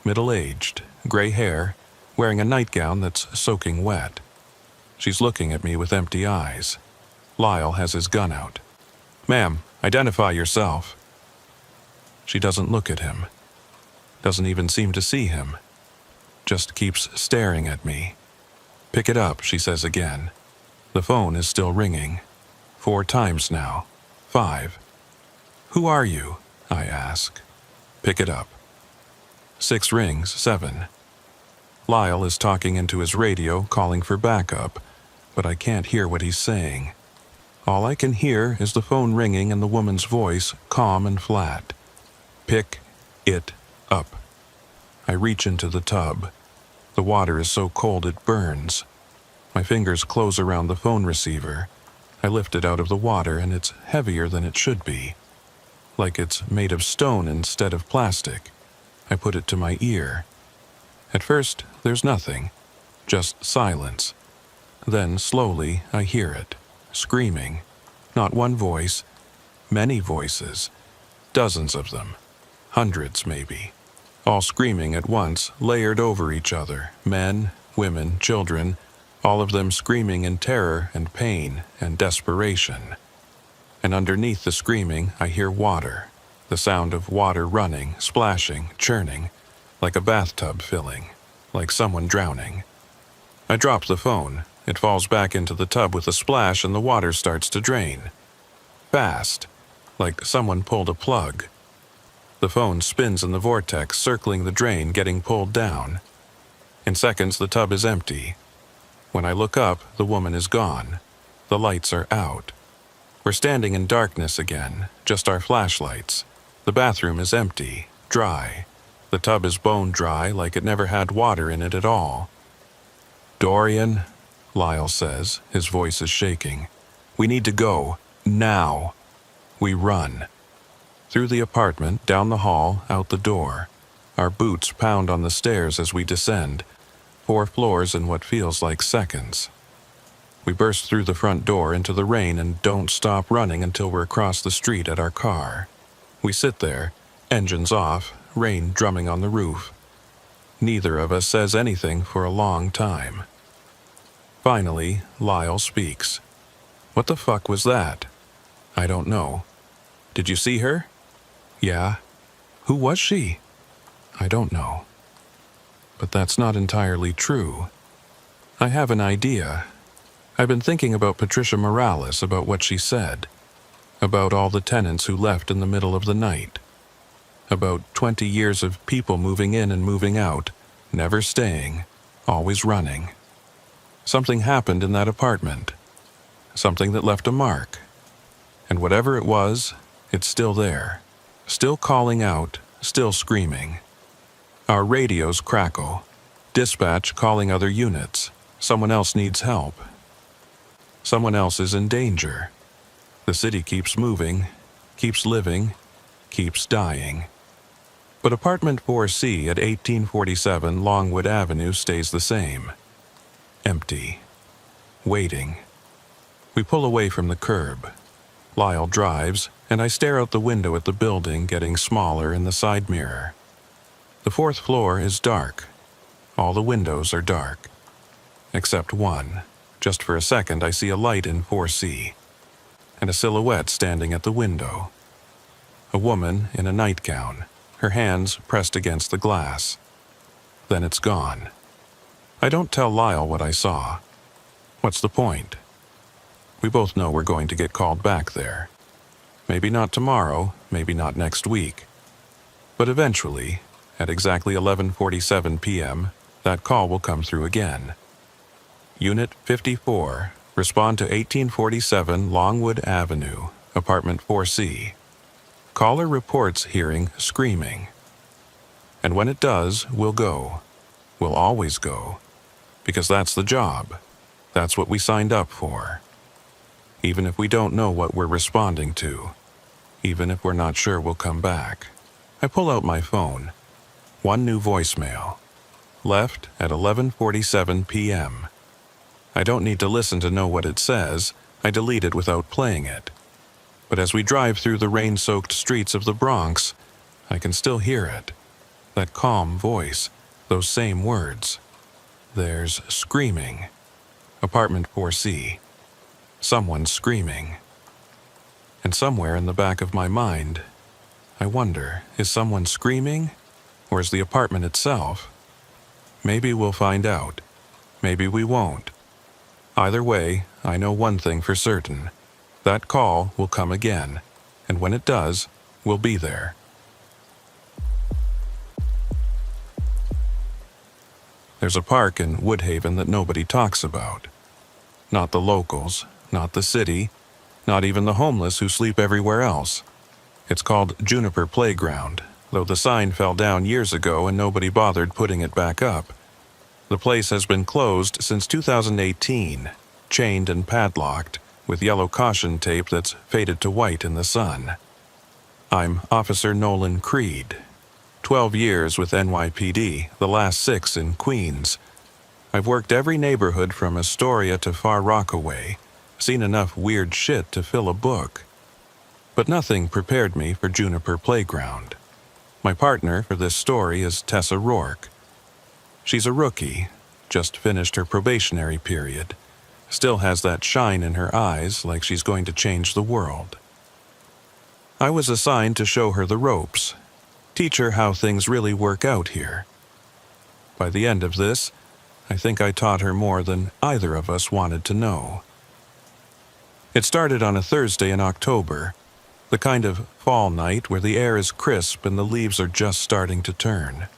Speaker 1: Middle-aged, gray hair, wearing a nightgown that's soaking wet. She's looking at me with empty eyes. Lyle has his gun out. Ma'am, identify yourself. She doesn't look at him. Doesn't even seem to see him. Just keeps staring at me. Pick it up, she says again. The phone is still ringing. 4 times now. 5. Who are you? I ask. Pick it up. 6 rings, 7. Lyle is talking into his radio, calling for backup, but I can't hear what he's saying. All I can hear is the phone ringing and the woman's voice, calm and flat. Pick it up. I reach into the tub. The water is so cold it burns. My fingers close around the phone receiver. I lift it out of the water and it's heavier than it should be. Like it's made of stone instead of plastic. I put it to my ear. At first, there's nothing. Just silence. Then, slowly, I hear it. Screaming. Not one voice. Many voices. Dozens of them. Hundreds, maybe. All screaming at once, layered over each other. Men, women, children. All of them screaming in terror and pain and desperation. And underneath the screaming, I hear water. The sound of water running, splashing, churning. Like a bathtub filling. Like someone drowning. I drop the phone. It falls back into the tub with a splash and the water starts to drain. Fast. Like someone pulled a plug. The phone spins in the vortex, circling the drain, getting pulled down. In seconds, the tub is empty. When I look up, the woman is gone. The lights are out. We're standing in darkness again, just our flashlights. The bathroom is empty, dry. The tub is bone dry, like it never had water in it at all. Dorian, Lyle says, his voice is shaking. We need to go, now. We run. Through the apartment, down the hall, out the door. Our boots pound on the stairs as we descend. 4 floors in what feels like seconds. We burst through the front door into the rain and don't stop running until we're across the street at our car. We sit there, engines off, rain drumming on the roof. Neither of us says anything for a long time. Finally, Lyle speaks. What the fuck was that? I don't know. Did you see her? Yeah. Who was she? I don't know. But that's not entirely true. I have an idea. I've been thinking about Patricia Morales, about what she said. About all the tenants who left in the middle of the night. About 20 years of people moving in and moving out, never staying, always running. Something happened in that apartment. Something that left a mark. And whatever it was, it's still there. Still calling out, still screaming. Our radios crackle. Dispatch calling other units. Someone else needs help. Someone else is in danger. The city keeps moving, keeps living, keeps dying. But apartment 4C at 1847 Longwood Avenue stays the same. Empty. Waiting. We pull away from the curb. Lyle drives, and I stare out the window at the building getting smaller in the side mirror. The fourth floor is dark. All the windows are dark. Except one. Just for a second I see a light in 4C, and a silhouette standing at the window. A woman in a nightgown, her hands pressed against the glass. Then it's gone. I don't tell Lyle what I saw. What's the point? We both know we're going to get called back there. Maybe not tomorrow, maybe not next week. But eventually, at exactly 11:47 p.m., that call will come through again. Unit 54, respond to 1847 Longwood Avenue, apartment 4C. Caller reports hearing screaming. And when it does, we'll go. We'll always go. Because that's the job. That's what we signed up for. Even if we don't know what we're responding to. Even if we're not sure we'll come back. I pull out my phone. One new voicemail. Left at 11:47 p.m. I don't need to listen to know what it says. I delete it without playing it. But as we drive through the rain-soaked streets of the Bronx, I can still hear it. That calm voice, those same words. There's screaming. Apartment 4C. Someone screaming. And somewhere in the back of my mind, I wonder, is someone screaming? Or is the apartment itself? Maybe we'll find out. Maybe we won't. Either way, I know one thing for certain. That call will come again, and when it does, we'll be there. There's a park in Woodhaven that nobody talks about. Not the locals, not the city, not even the homeless who sleep everywhere else. It's called Juniper Playground, though the sign fell down years ago and nobody bothered putting it back up. The place has been closed since 2018, chained and padlocked, with yellow caution tape that's faded to white in the sun. I'm Officer Nolan Creed. 12 years with NYPD, the last 6 in Queens. I've worked every neighborhood from Astoria to Far Rockaway, seen enough weird shit to fill a book. But nothing prepared me for Juniper Playground. My partner for this story is Tessa Rourke. She's a rookie, just finished her probationary period, still has that shine in her eyes like she's going to change the world. I was assigned to show her the ropes, teach her how things really work out here. By the end of this, I think I taught her more than either of us wanted to know. It started on a Thursday in October, the kind of fall night where the air is crisp and the leaves are just starting to turn.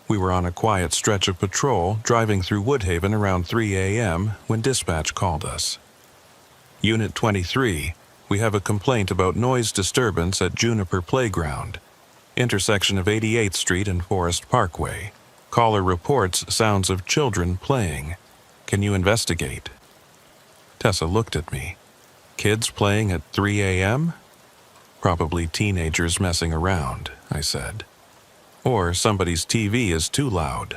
Speaker 1: We were on a quiet stretch of patrol, driving through Woodhaven around 3 a.m. when dispatch called us. Unit 23, we have a complaint about noise disturbance at Juniper Playground, intersection of 88th Street and Forest Parkway. Caller reports sounds of children playing. Can you investigate? Tessa looked at me. Kids playing at 3 a.m.? Probably teenagers messing around, I said. Or somebody's TV is too loud.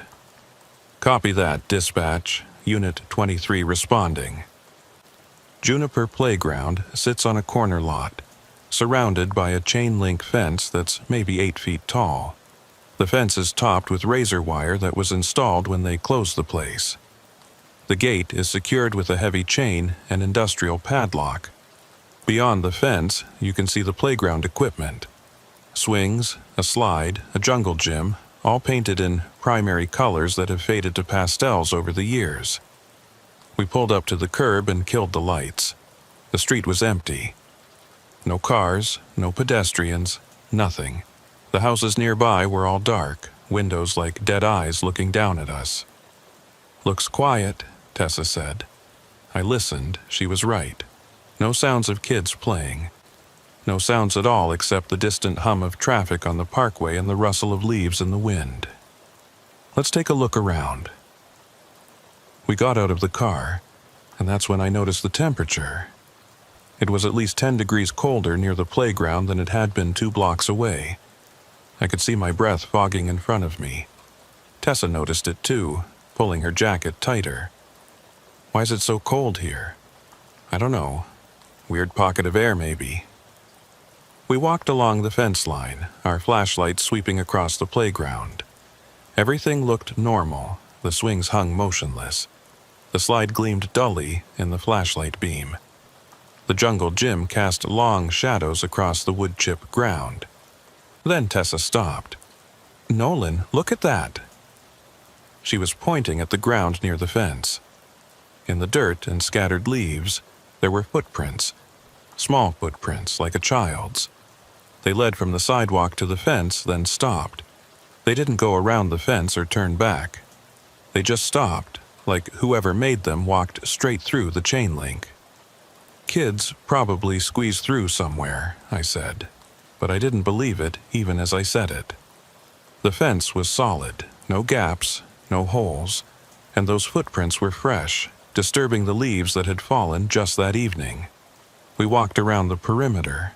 Speaker 1: Copy that, dispatch. Unit 23 responding. Juniper Playground sits on a corner lot, surrounded by a chain-link fence that's maybe 8 feet tall. The fence is topped with razor wire that was installed when they closed the place. The gate is secured with a heavy chain and industrial padlock. Beyond the fence, you can see the playground equipment. Swings, a slide, a jungle gym, all painted in primary colors that have faded to pastels over the years. We pulled up to the curb and killed the lights. The street was empty. No cars, no pedestrians, nothing. The houses nearby were all dark, windows like dead eyes looking down at us. Looks quiet, Tessa said. I listened, she was right. No sounds of kids playing. No sounds at all except the distant hum of traffic on the parkway and the rustle of leaves in the wind. Let's take a look around. We got out of the car, and that's when I noticed the temperature. It was at least 10 degrees colder near the playground than it had been 2 blocks away. I could see my breath fogging in front of me. Tessa noticed it too, pulling her jacket tighter. Why is it so cold here? I don't know. Weird pocket of air, maybe. We walked along the fence line, our flashlights sweeping across the playground. Everything looked normal. The swings hung motionless. The slide gleamed dully in the flashlight beam. The jungle gym cast long shadows across the wood-chip ground. Then Tessa stopped. "Nolan, look at that." She was pointing at the ground near the fence. In the dirt and scattered leaves, there were footprints. Small footprints, like a child's. They led from the sidewalk to the fence, then stopped. They didn't go around the fence or turn back. They just stopped, like whoever made them walked straight through the chain link. "Kids probably squeezed through somewhere," I said, but I didn't believe it even as I said it. The fence was solid, no gaps, no holes, and those footprints were fresh, disturbing the leaves that had fallen just that evening. We walked around the perimeter,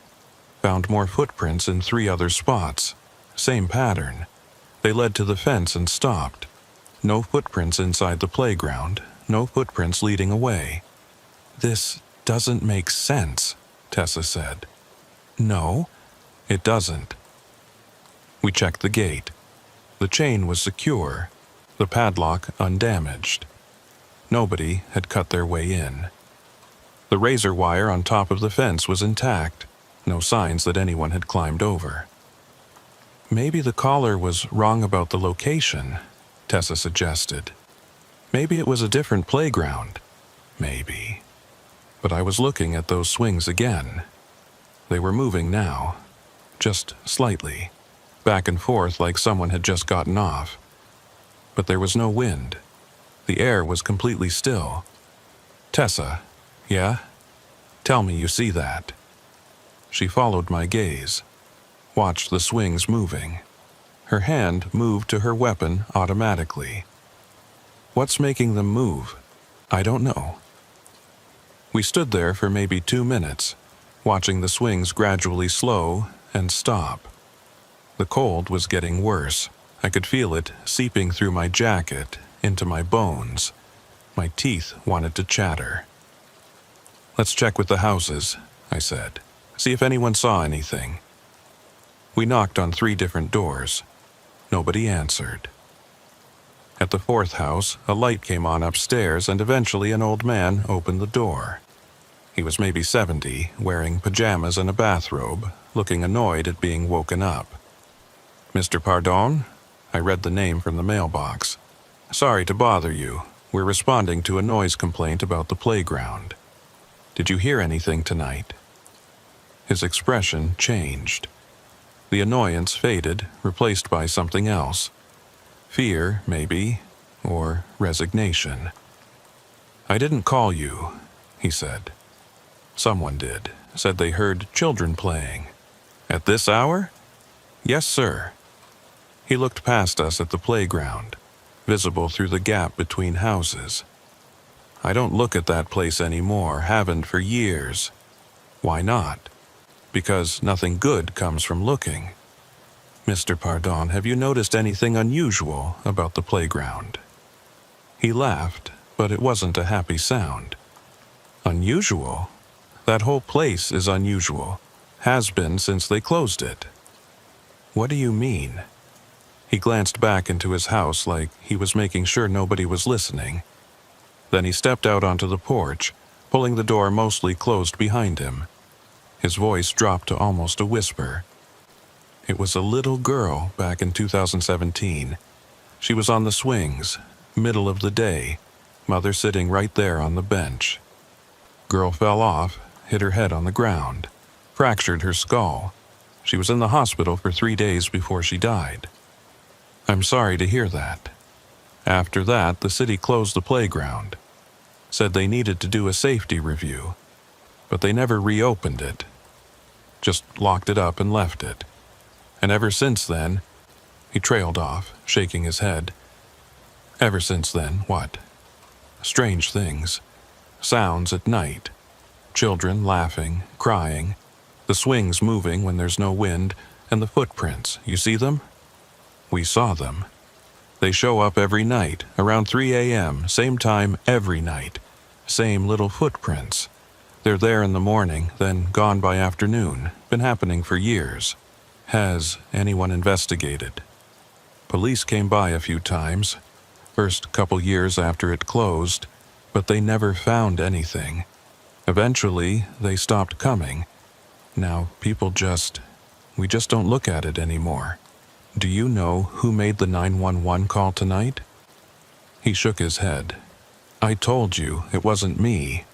Speaker 1: found more footprints in 3 other spots. Same pattern. They led to the fence and stopped. No footprints inside the playground, no footprints leading away. "This doesn't make sense," Tessa said. "No, it doesn't." We checked the gate. The chain was secure, the padlock undamaged. Nobody had cut their way in. The razor wire on top of the fence was intact, no signs that anyone had climbed over. "Maybe the caller was wrong about the location," Tessa suggested. "Maybe it was a different playground. Maybe." But I was looking at those swings again. They were moving now, just slightly, back and forth like someone had just gotten off. But there was no wind. The air was completely still. "Tessa, yeah? Tell me you see that." She followed my gaze, watched the swings moving. Her hand moved to her weapon automatically. "What's making them move? I don't know." We stood there for maybe 2 minutes, watching the swings gradually slow and stop. The cold was getting worse. I could feel it seeping through my jacket, into my bones. My teeth wanted to chatter. "Let's check with the houses," I said. "See if anyone saw anything." We knocked on 3 different doors. Nobody answered. At the 4th house, a light came on upstairs, and eventually an old man opened the door. He was maybe 70, wearing pajamas and a bathrobe, looking annoyed at being woken up. "Mr. Pardon?" I read the name from the mailbox. "Sorry to bother you. We're responding to a noise complaint about the playground. Did you hear anything tonight?" His expression changed. The annoyance faded, replaced by something else. Fear, maybe, or resignation. "I didn't call you," he said. "Someone did. Said they heard children playing." "At this hour?" "Yes, sir." He looked past us at the playground, visible through the gap between houses. "I don't look at that place anymore, haven't for years." "Why not?" "Because nothing good comes from looking." "Mr. Pardon, have you noticed anything unusual about the playground?" He laughed, but it wasn't a happy sound. "Unusual? That whole place is unusual. Has been since they closed it." "What do you mean?" He glanced back into his house like he was making sure nobody was listening. Then he stepped out onto the porch, pulling the door mostly closed behind him. His voice dropped to almost a whisper. "It was a little girl back in 2017. She was on the swings, middle of the day, mother sitting right there on the bench. Girl fell off, hit her head on the ground, fractured her skull. She was in the hospital for 3 days before she died." "I'm sorry to hear that." After that, the city closed the playground. Said they needed to do a safety review, but they never reopened it. Just locked it up and left it. And ever since then, he trailed off, shaking his head. "Ever since then, what?" "Strange things. sounds at night. Children laughing, crying, the swings moving when there's no wind, and the footprints. You see them? We saw them. They show up every night, around 3 a.m., same time every night. Same little footprints. They're there in the morning, then gone by afternoon. Been happening for years. Has anyone investigated? Police came by a few times, first couple years after it closed, but they never found anything. Eventually, they stopped coming. Now, we just don't look at it anymore. Do you know who made the 911 call tonight? He shook his head. I told you it wasn't me.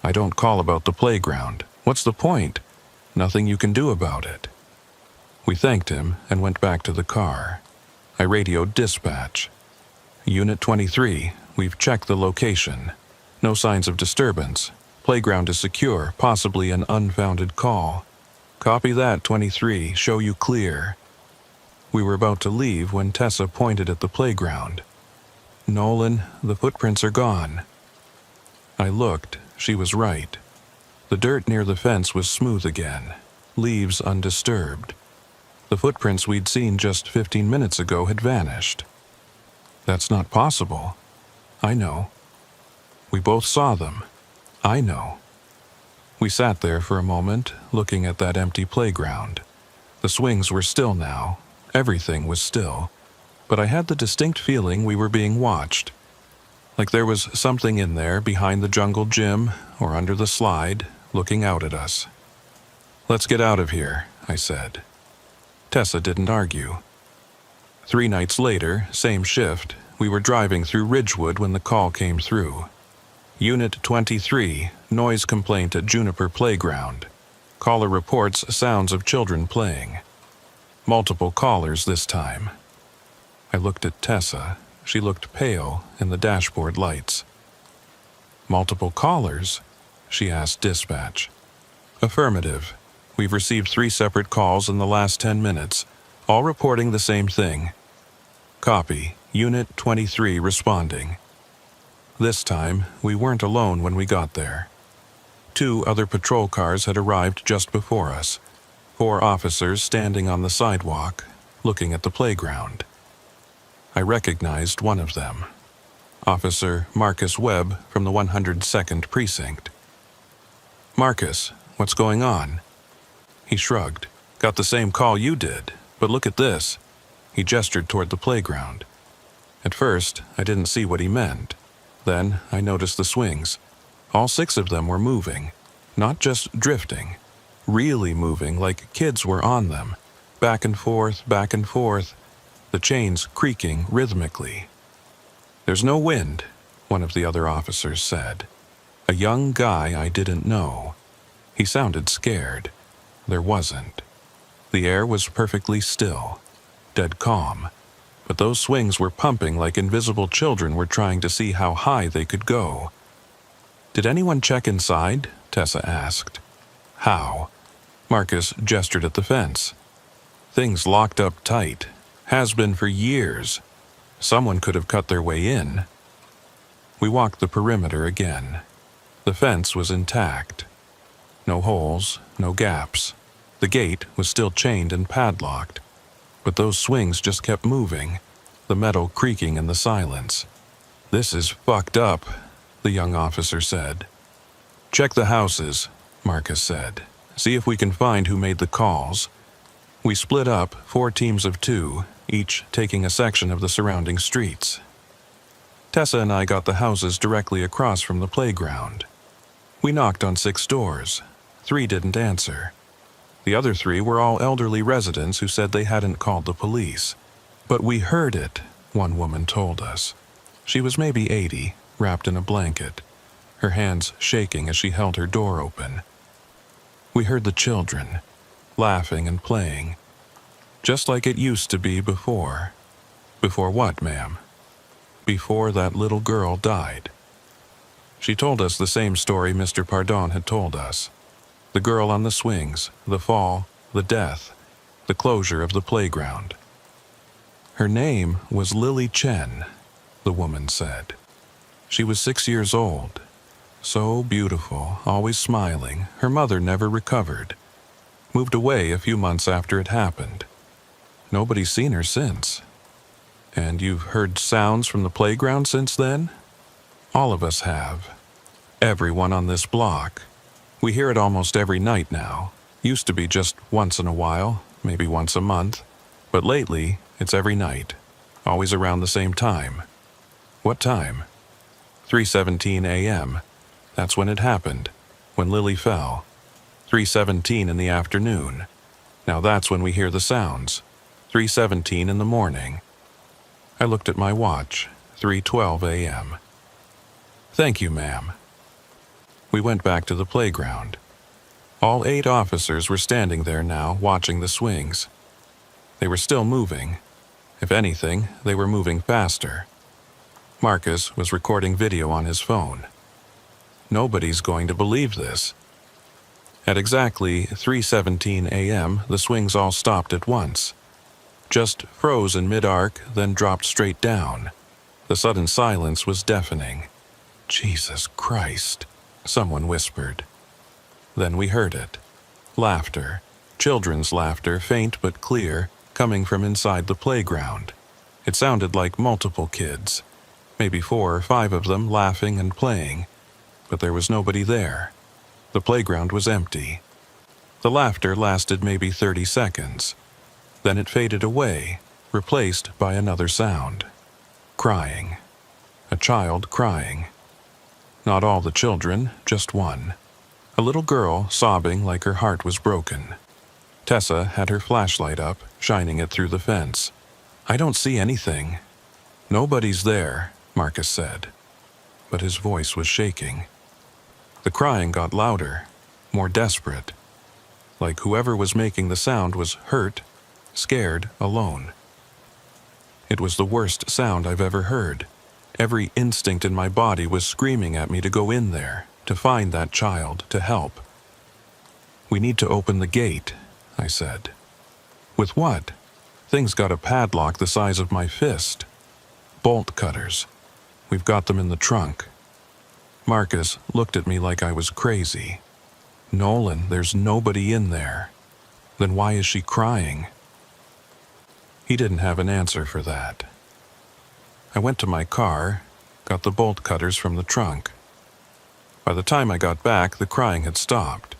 Speaker 1: I don't call about the playground. What's the point? Nothing you can do about it. We thanked him and went back to the car. I radioed dispatch. Unit 23, we've checked the location. No signs of disturbance. Playground is secure, possibly an unfounded call. Copy that, 23. Show you clear. We were about to leave when Tessa pointed at the playground. Nolan, the footprints are gone. I looked. She was right. The dirt near the fence was smooth again, leaves undisturbed. The footprints we'd seen just 15 minutes ago had vanished. That's not possible. I know. We both saw them. I know. We sat there for a moment, looking at that empty playground. The swings were still now. Everything was still. But I had the distinct feeling we were being watched. Like there was something in there behind the jungle gym or under the slide, looking out at us. Let's get out of here, I said. Tessa didn't argue. 3 nights later, same shift, we were driving through Ridgewood when the call came through. Unit 23, noise complaint at Juniper Playground. Caller reports sounds of children playing. Multiple callers this time. I looked at Tessa. She looked pale in the dashboard lights. Multiple callers? She asked dispatch. Affirmative. We've received 3 separate calls in the last 10 minutes, all reporting the same thing. Copy. Unit 23 responding. This time, we weren't alone when we got there. 2 other patrol cars had arrived just before us. 4 officers standing on the sidewalk, looking at the playground. I recognized one of them. Officer Marcus Webb from the 102nd Precinct. Marcus, what's going on? He shrugged. Got the same call you did, but look at this. He gestured toward the playground. At first, I didn't see what he meant. Then, I noticed the swings. All 6 of them were moving, not just drifting. Really moving like kids were on them. Back and forth, the chains creaking rhythmically. There's no wind, one of the other officers said. A young guy I didn't know. He sounded scared. There wasn't. The air was perfectly still, dead calm, but those swings were pumping like invisible children were trying to see how high they could go. Did anyone check inside? Tessa asked. How? Marcus gestured at the fence. Things locked up tight. Has been for years. Someone could have cut their way in. We walked the perimeter again. The fence was intact. No holes, no gaps. The gate was still chained and padlocked. But those swings just kept moving, the metal creaking in the silence. This is fucked up, the young officer said. Check the houses, Marcus said. See if we can find who made the calls. We split up, 4 teams of 2, each taking a section of the surrounding streets. Tessa and I got the houses directly across from the playground. We knocked on 6 doors. 3 didn't answer. The other 3 were all elderly residents who said they hadn't called the police. But we heard it, one woman told us. She was maybe 80, wrapped in a blanket, her hands shaking as she held her door open. We heard the children, laughing and playing, just like it used to be before. Before what, ma'am? Before that little girl died. She told us the same story Mr. Pardon had told us. The girl on the swings, the fall, the death, the closure of the playground. Her name was Lily Chen, the woman said. She was 6 years old. So beautiful, always smiling, her mother never recovered. Moved away a few months after it happened. Nobody's seen her since. And you've heard sounds from the playground since then? All of us have. Everyone on this block. We hear it almost every night now. Used to be just once in a while, maybe once a month. But lately, it's every night. Always around the same time. What time? 3:17 a.m. That's when it happened, when Lily fell. 3:17 in the afternoon. Now that's when we hear the sounds. 3:17 in the morning. I looked at my watch. 3:12 a.m. Thank you, ma'am. We went back to the playground. All 8 officers were standing there now, watching the swings. They were still moving. If anything, they were moving faster. Marcus was recording video on his phone. Nobody's going to believe this. At exactly 3:17 a.m., the swings all stopped at once. Just froze in mid-arc, then dropped straight down. The sudden silence was deafening. Jesus Christ, someone whispered. Then we heard it. Laughter. Children's laughter, faint but clear, coming from inside the playground. It sounded like multiple kids. Maybe 4 or 5 of them laughing and playing. But there was nobody there. The playground was empty. The laughter lasted maybe 30 seconds. Then it faded away, replaced by another sound. Crying. A child crying. Not all the children, just one. A little girl sobbing like her heart was broken. Tessa had her flashlight up, shining it through the fence. I don't see anything. Nobody's there, Marcus said. But his voice was shaking. The crying got louder, more desperate. Like whoever was making the sound was hurt, scared, alone. It was the worst sound I've ever heard. Every instinct in my body was screaming at me to go in there, to find that child, to help. We need to open the gate, I said. With what? Thing's got a padlock the size of my fist. Bolt cutters. We've got them in the trunk. Marcus looked at me like I was crazy. Nolan, there's nobody in there. Then why is she crying? He didn't have an answer for that. I went to my car, got the bolt cutters from the trunk. By the time I got back, the crying had stopped.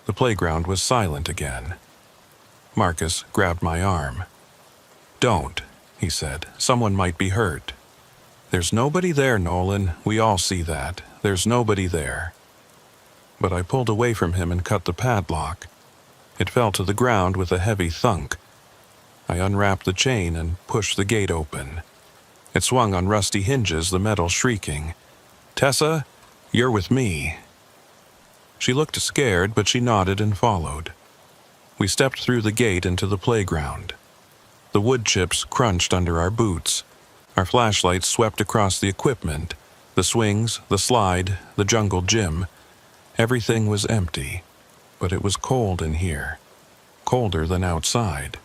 Speaker 1: The playground was silent again. Marcus grabbed my arm. Don't, he said. Someone might be hurt. There's nobody there, Nolan. We all see that. There's nobody there. But I pulled away from him and cut the padlock. It fell to the ground with a heavy thunk. I unwrapped the chain and pushed the gate open. It swung on rusty hinges, the metal shrieking. Tessa, you're with me. She looked scared, but she nodded and followed. We stepped through the gate into the playground. The wood chips crunched under our boots. Our flashlights swept across the equipment, the swings, the slide, the jungle gym. Everything was empty, but it was cold in here, colder than outside.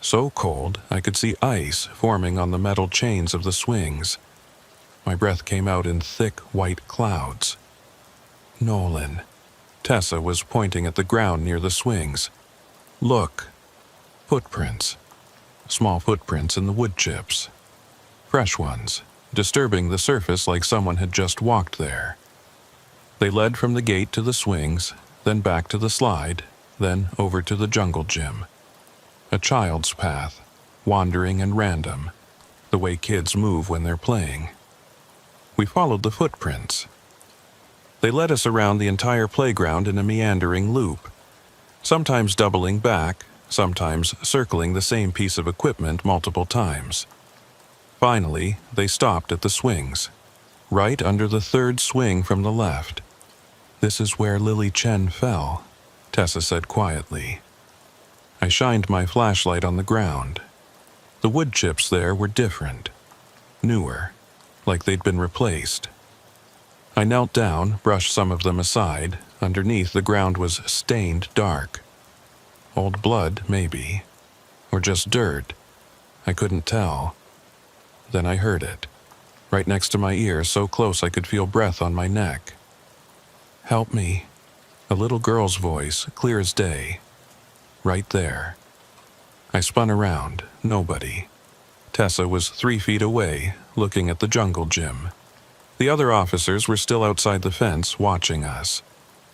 Speaker 1: So cold I could see ice forming on the metal chains of the swings. My breath came out in thick white clouds. Nolan. Tessa was pointing at the ground near the swings. Look. Footprints. Small footprints in the wood chips. Fresh ones, disturbing the surface like someone had just walked there. They led from the gate to the swings, then back to the slide, then over to the jungle gym. A child's path, wandering and random, the way kids move when they're playing. We followed the footprints. They led us around the entire playground in a meandering loop, sometimes doubling back, sometimes circling the same piece of equipment multiple times. Finally, they stopped at the swings, right under the third swing from the left. This is where Lily Chen fell, Tessa said quietly. I shined my flashlight on the ground. The wood chips there were different, newer, like they'd been replaced. I knelt down, brushed some of them aside. Underneath, the ground was stained dark. Old blood, maybe, or just dirt. I couldn't tell. Then I heard it. right next to my ear, so close I could feel breath on my neck. "Help me," a little girl's voice, clear as day. Right there. I spun around. Nobody. Tessa was 3 feet away, looking at the jungle gym. The other officers were still outside the fence, watching us.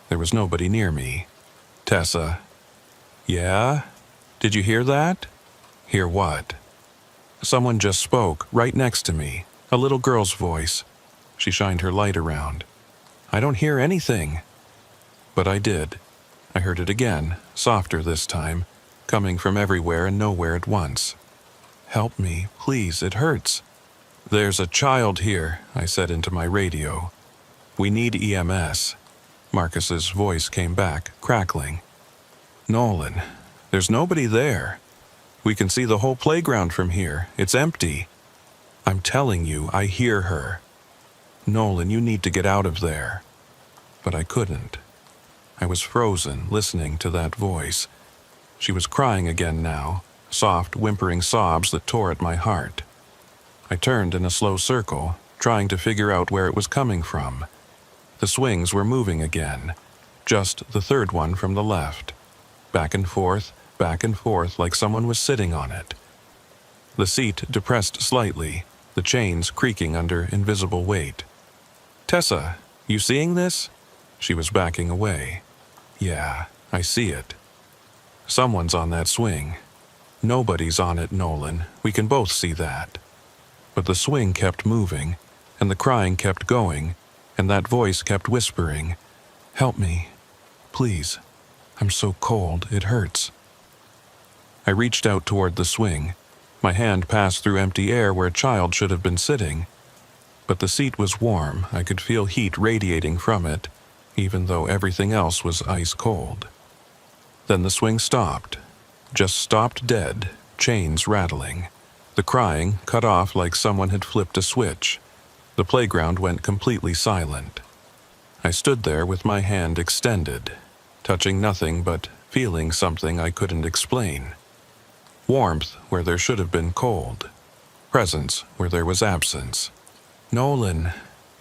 Speaker 1: There was nobody near me. Tessa. "Yeah? Did you hear that?" "Hear what?" Someone just spoke, right next to me. A little girl's voice. She shined her light around. "I don't hear anything." But I did. I heard it again, softer this time, coming from everywhere and nowhere at once. "Help me, please, it hurts." "There's a child here," I said into my radio. "We need EMS." Marcus's voice came back, crackling. "Nolan, there's nobody there. We can see the whole playground from here. It's empty." "I'm telling you, I hear her." "Nolan, you need to get out of there." But I couldn't. I was frozen, listening to that voice. She was crying again now, soft, whimpering sobs that tore at my heart. I turned in a slow circle, trying to figure out where it was coming from. The swings were moving again, just the third one from the left. Back and forth, like someone was sitting on it. The seat depressed slightly, the chains creaking under invisible weight. "Tessa, you seeing this?" She was backing away. "Yeah, I see it. Someone's on that swing. Nobody's on it, Nolan. We can both see that." But the swing kept moving, and the crying kept going, and that voice kept whispering, "Help me. Please. I'm so cold, it hurts." I reached out toward the swing. My hand passed through empty air where a child should have been sitting. But the seat was warm. I could feel heat radiating from it, even though everything else was ice cold. Then the swing stopped. Just stopped dead, chains rattling. The crying cut off like someone had flipped a switch. The playground went completely silent. I stood there with my hand extended, touching nothing but feeling something I couldn't explain. Warmth where there should have been cold. Presence where there was absence. "Nolan,"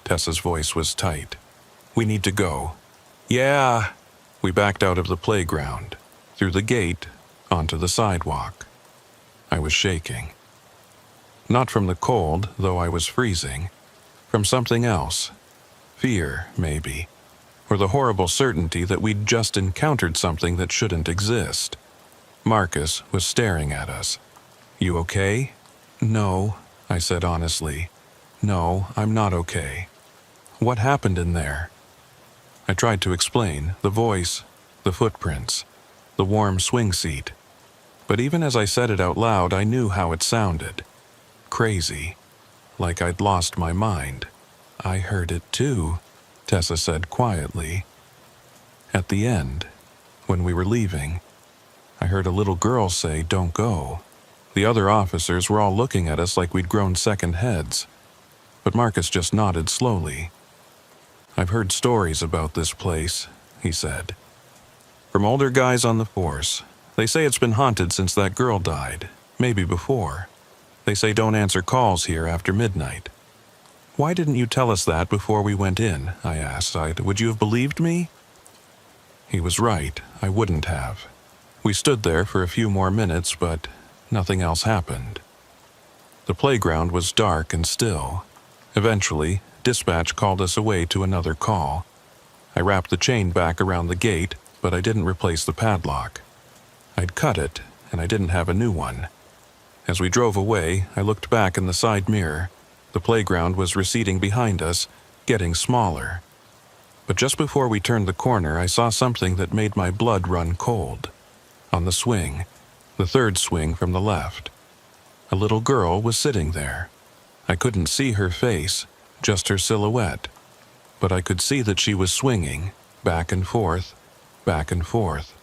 Speaker 1: Tessa's voice was tight. "We need to go." "Yeah." We backed out of the playground, through the gate, onto the sidewalk. I was shaking. Not from the cold, though I was freezing. From something else. Fear, maybe. Or the horrible certainty that we'd just encountered something that shouldn't exist. Marcus was staring at us. "You okay?" "No," I said honestly. "No, I'm not okay." "What happened in there?" I tried to explain, the voice, the footprints, the warm swing seat. But even as I said it out loud, I knew how it sounded. Crazy. Like I'd lost my mind. "I heard it too," Tessa said quietly. At the end, when we were leaving, I heard a little girl say, "Don't go." The other officers were all looking at us like we'd grown second heads. But Marcus just nodded slowly. "I've heard stories about this place," he said. "From older guys on the force. They say it's been haunted since that girl died, maybe before. They say don't answer calls here after midnight." "Why didn't you tell us that before we went in?" I asked. "Would you have believed me?" He was right. I wouldn't have. We stood there for a few more minutes, but nothing else happened. The playground was dark and still. Eventually, dispatch called us away to another call. I wrapped the chain back around the gate, but I didn't replace the padlock. I'd cut it, and I didn't have a new one. As we drove away, I looked back in the side mirror. The playground was receding behind us, getting smaller. But just before we turned the corner, I saw something that made my blood run cold. On the swing, the third swing from the left. A little girl was sitting there. I couldn't see her face, just her silhouette. But I could see that she was swinging, back and forth, back and forth.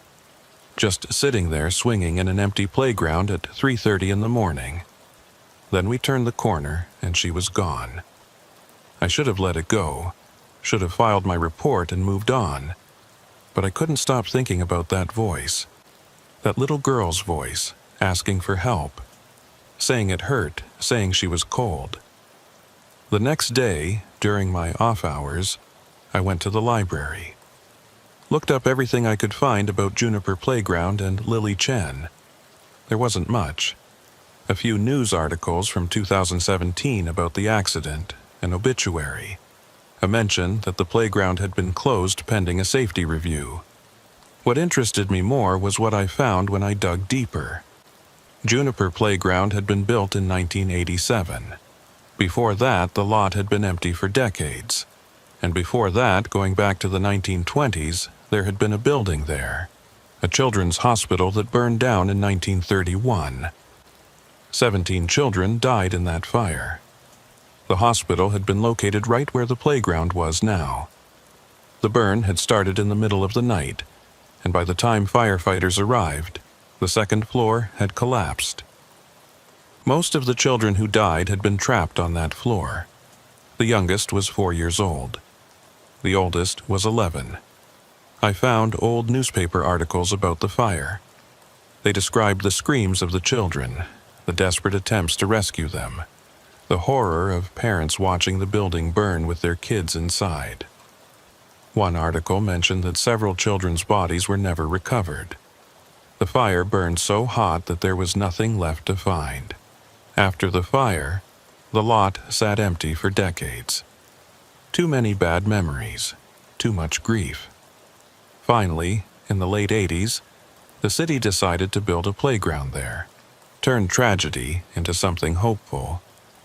Speaker 1: Just sitting there swinging in an empty playground at 3:30 in the morning. Then we turned the corner, and she was gone. I should have let it go, should have filed my report and moved on. But I couldn't stop thinking about that voice. That little girl's voice, asking for help. Saying it hurt, saying she was cold. The next day, during my off hours, I went to the library. Looked up everything I could find about Juniper Playground and Lily Chen. There wasn't much. A few news articles from 2017 about the accident, an obituary, a mention that the playground had been closed pending a safety review. What interested me more was what I found when I dug deeper. Juniper Playground had been built in 1987. Before that, the lot had been empty for decades. And before that, going back to the 1920s, there had been a building there, a children's hospital that burned down in 1931. 17 children died in that fire. The hospital had been located right where the playground was now. The burn had started in the middle of the night, and by the time firefighters arrived, the second floor had collapsed. Most of the children who died had been trapped on that floor. The youngest was 4 years old. The oldest was 11. I found old newspaper articles about the fire. They described the screams of the children, the desperate attempts to rescue them, the horror of parents watching the building burn with their kids inside. One article mentioned that several children's bodies were never recovered. The fire burned so hot that there was nothing left to find. After the fire, the lot sat empty for decades. Too many bad memories, too much grief. Finally, in the late 80s, the city decided to build a playground there, turn tragedy into something hopeful,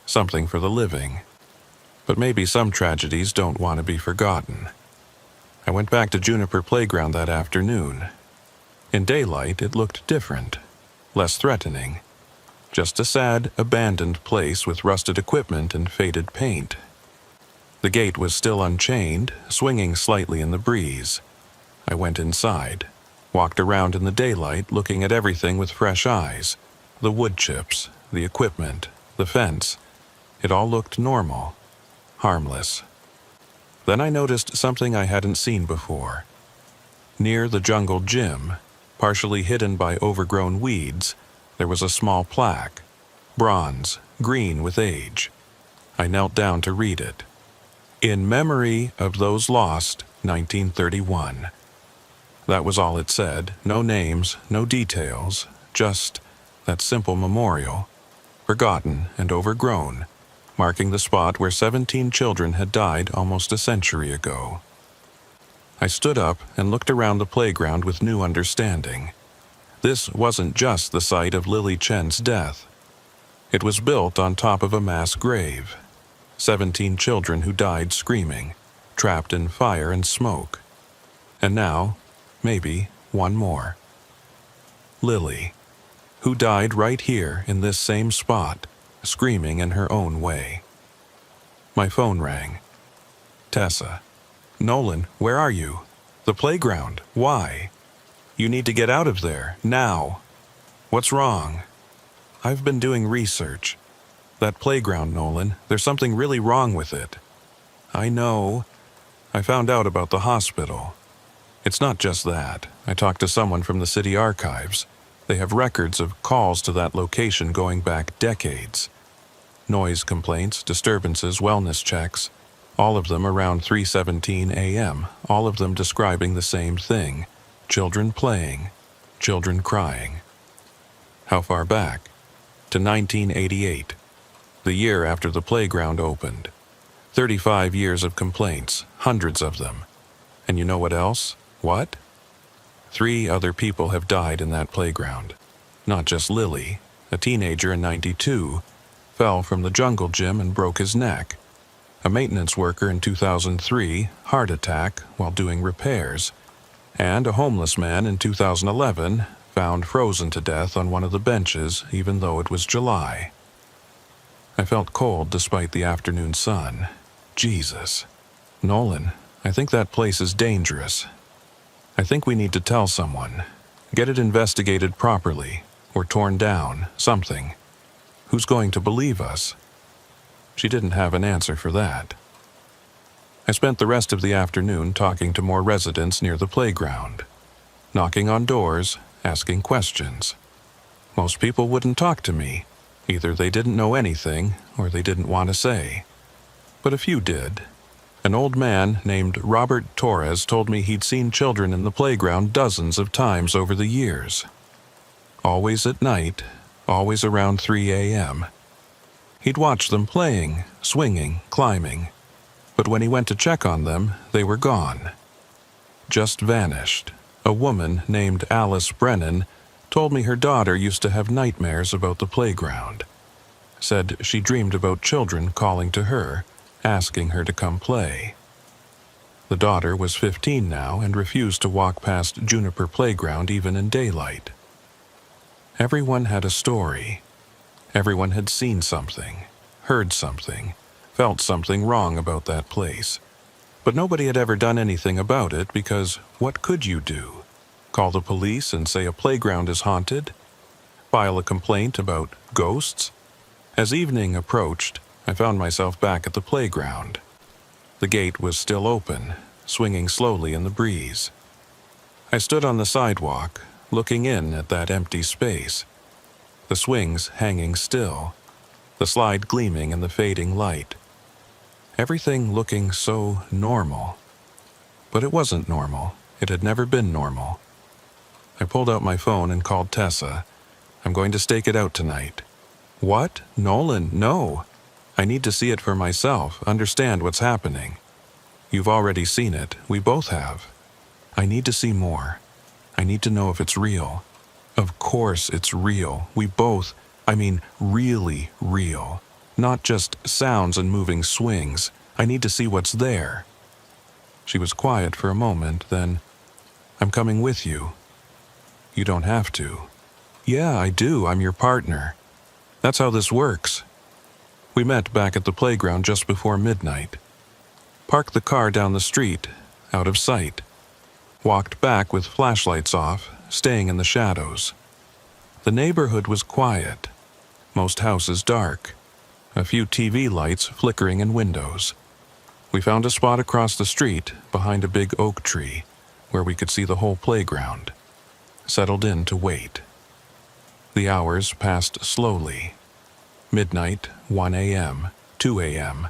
Speaker 1: something for the living. But maybe some tragedies don't want to be forgotten. I went back to Juniper Playground that afternoon. In daylight, it looked different, less threatening. Just a sad, abandoned place with rusted equipment and faded paint. The gate was still unchained, swinging slightly in the breeze. I went inside, walked around in the daylight, looking at everything with fresh eyes. The wood chips, the equipment, the fence. It all looked normal, harmless. Then I noticed something I hadn't seen before. Near the jungle gym, partially hidden by overgrown weeds, there was a small plaque, bronze, green with age. I knelt down to read it. In memory of those lost, 1931. That was all it said, no names, no details, just that simple memorial, forgotten and overgrown, marking the spot where 17 children had died almost a century ago. I stood up and looked around the playground with new understanding. This wasn't just the site of Lily Chen's death. It was built on top of a mass grave. 17 children who died screaming, trapped in fire and smoke. And now, maybe, one more. Lily, who died right here in this same spot, screaming in her own way. My phone rang. Tessa. Nolan, where are you? The playground. Why? You need to get out of there, now. What's wrong? I've been doing research. That playground, Nolan, there's something really wrong with it. I know. I found out about the hospital. It's not just that. I talked to someone from the city archives. They have records of calls to that location going back decades. Noise complaints, disturbances, wellness checks. All of them around 3:17 a.m., all of them describing the same thing. Children playing, children crying. How far back? To 1988, the year after the playground opened. 35 years of complaints, hundreds of them. And you know what else? What? 3 other people have died in that playground. Not just Lily, a teenager in '92, fell from the jungle gym and broke his neck. A maintenance worker in 2003, heart attack while doing repairs. And a homeless man in 2011 found frozen to death on one of the benches even though it was July. I felt cold despite the afternoon sun. Jesus. Nolan, I think that place is dangerous. I think we need to tell someone. Get it investigated properly, or torn down, something. Who's going to believe us? She didn't have an answer for that. I spent the rest of the afternoon talking to more residents near the playground, knocking on doors, asking questions. Most people wouldn't talk to me. Either they didn't know anything, or they didn't want to say. but a few did. An old man named Robert Torres told me he'd seen children in the playground dozens of times over the years. Always at night, always around 3 a.m. He'd watch them playing, swinging, climbing, but when he went to check on them, they were gone. Just vanished. A woman named Alice Brennan told me her daughter used to have nightmares about the playground. Said she dreamed about children calling to her, asking her to come play. The daughter was 15 now and refused to walk past Juniper Playground even in daylight. Everyone had a story. Everyone had seen something, heard something, felt something wrong about that place. But nobody had ever done anything about it because what could you do? Call the police and say a playground is haunted? File a complaint about ghosts? As evening approached, I found myself back at the playground. The gate was still open, swinging slowly in the breeze. I stood on the sidewalk, looking in at that empty space. The swings hanging still, the slide gleaming in the fading light. Everything looking so normal. But it wasn't normal. It had never been normal. I pulled out my phone and called Tessa. I'm going to stake it out tonight. What? Nolan, no. I need to see it for myself, understand what's happening. You've already seen it. We both have. I need to see more. I need to know if it's real. Of course it's real. We both, really real. Not just sounds and moving swings. I need to see what's there. She was quiet for a moment, then, I'm coming with you. You don't have to. Yeah, I do. I'm your partner. That's how this works. We met back at the playground just before midnight. Parked the car down the street, out of sight. Walked back with flashlights off, staying in the shadows. The neighborhood was quiet. Most houses dark. A few TV lights flickering in windows. We found a spot across the street, behind a big oak tree, where we could see the whole playground. Settled in to wait. The hours passed slowly. Midnight, 1 a.m., 2 a.m.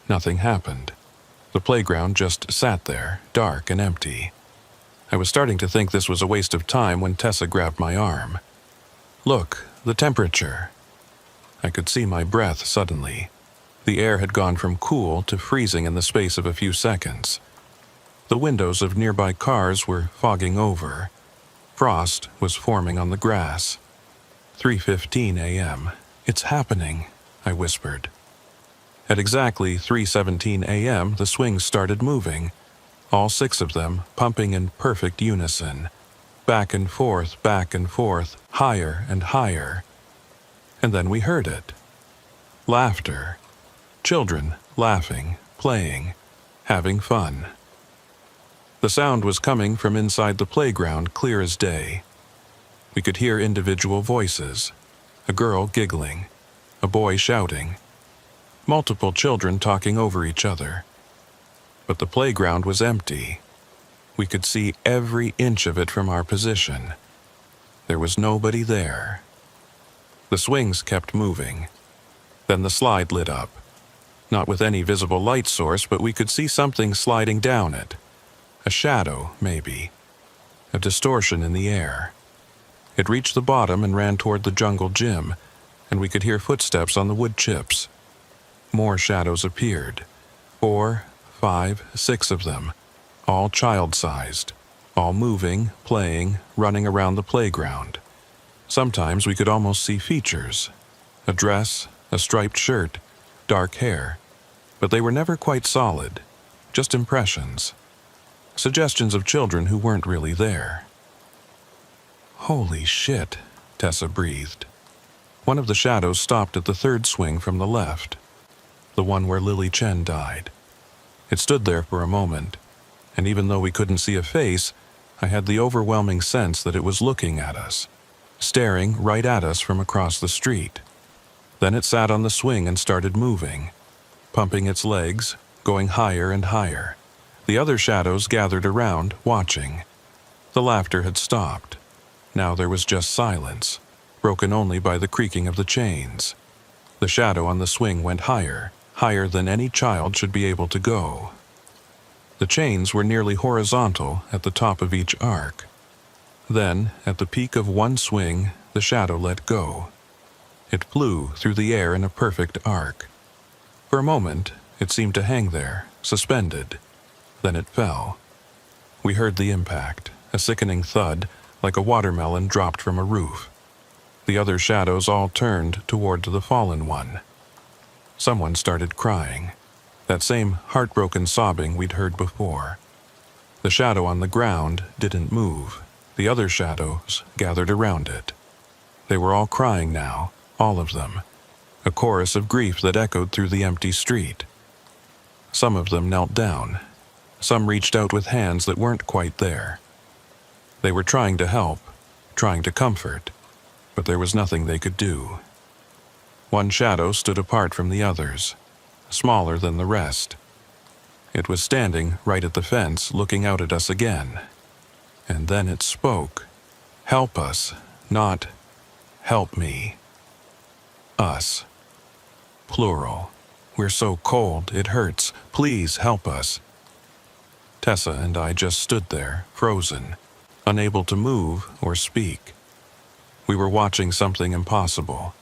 Speaker 1: Nothing happened. The playground just sat there, dark and empty. I was starting to think this was a waste of time when Tessa grabbed my arm. Look, the temperature. I could see my breath suddenly. The air had gone from cool to freezing in the space of a few seconds. The windows of nearby cars were fogging over. Frost was forming on the grass. 3:15 a.m. It's happening, I whispered. At exactly 3:17 a.m., the swings started moving, all 6 of them pumping in perfect unison. Back and forth, higher and higher. And then we heard it. Laughter. Children laughing, playing, having fun. The sound was coming from inside the playground clear as day. We could hear individual voices. A girl giggling. A boy shouting. Multiple children talking over each other. But the playground was empty. We could see every inch of it from our position. There was nobody there. The swings kept moving. Then the slide lit up. Not with any visible light source, but we could see something sliding down it. A shadow, maybe. A distortion in the air. It reached the bottom and ran toward the jungle gym, and we could hear footsteps on the wood chips. More shadows appeared. 4, 5, 6 of them, all child-sized, all moving, playing, running around the playground. Sometimes we could almost see features. A dress, a striped shirt, dark hair. But they were never quite solid, just impressions. Suggestions of children who weren't really there. Holy shit, Tessa breathed. One of the shadows stopped at the third swing from the left, the one where Lily Chen died. It stood there for a moment, and even though we couldn't see a face, I had the overwhelming sense that it was looking at us, staring right at us from across the street. Then it sat on the swing and started moving, pumping its legs, going higher and higher. The other shadows gathered around, watching. The laughter had stopped. Now there was just silence, broken only by the creaking of the chains. The shadow on the swing went higher, higher than any child should be able to go. The chains were nearly horizontal at the top of each arc. Then, at the peak of one swing, the shadow let go. It flew through the air in a perfect arc. For a moment, it seemed to hang there, suspended. Then it fell. We heard the impact, a sickening thud, like a watermelon dropped from a roof. The other shadows all turned toward the fallen one. Someone started crying, that same heartbroken sobbing we'd heard before. The shadow on the ground didn't move. The other shadows gathered around it. They were all crying now, all of them, a chorus of grief that echoed through the empty street. Some of them knelt down. Some reached out with hands that weren't quite there. They were trying to help, trying to comfort, but there was nothing they could do. One shadow stood apart from the others, smaller than the rest. It was standing right at the fence, looking out at us again. And then it spoke. Help us, not help me. Us. Plural. We're so cold, it hurts. Please help us. Tessa and I just stood there, frozen, unable to move or speak. We were watching something impossible,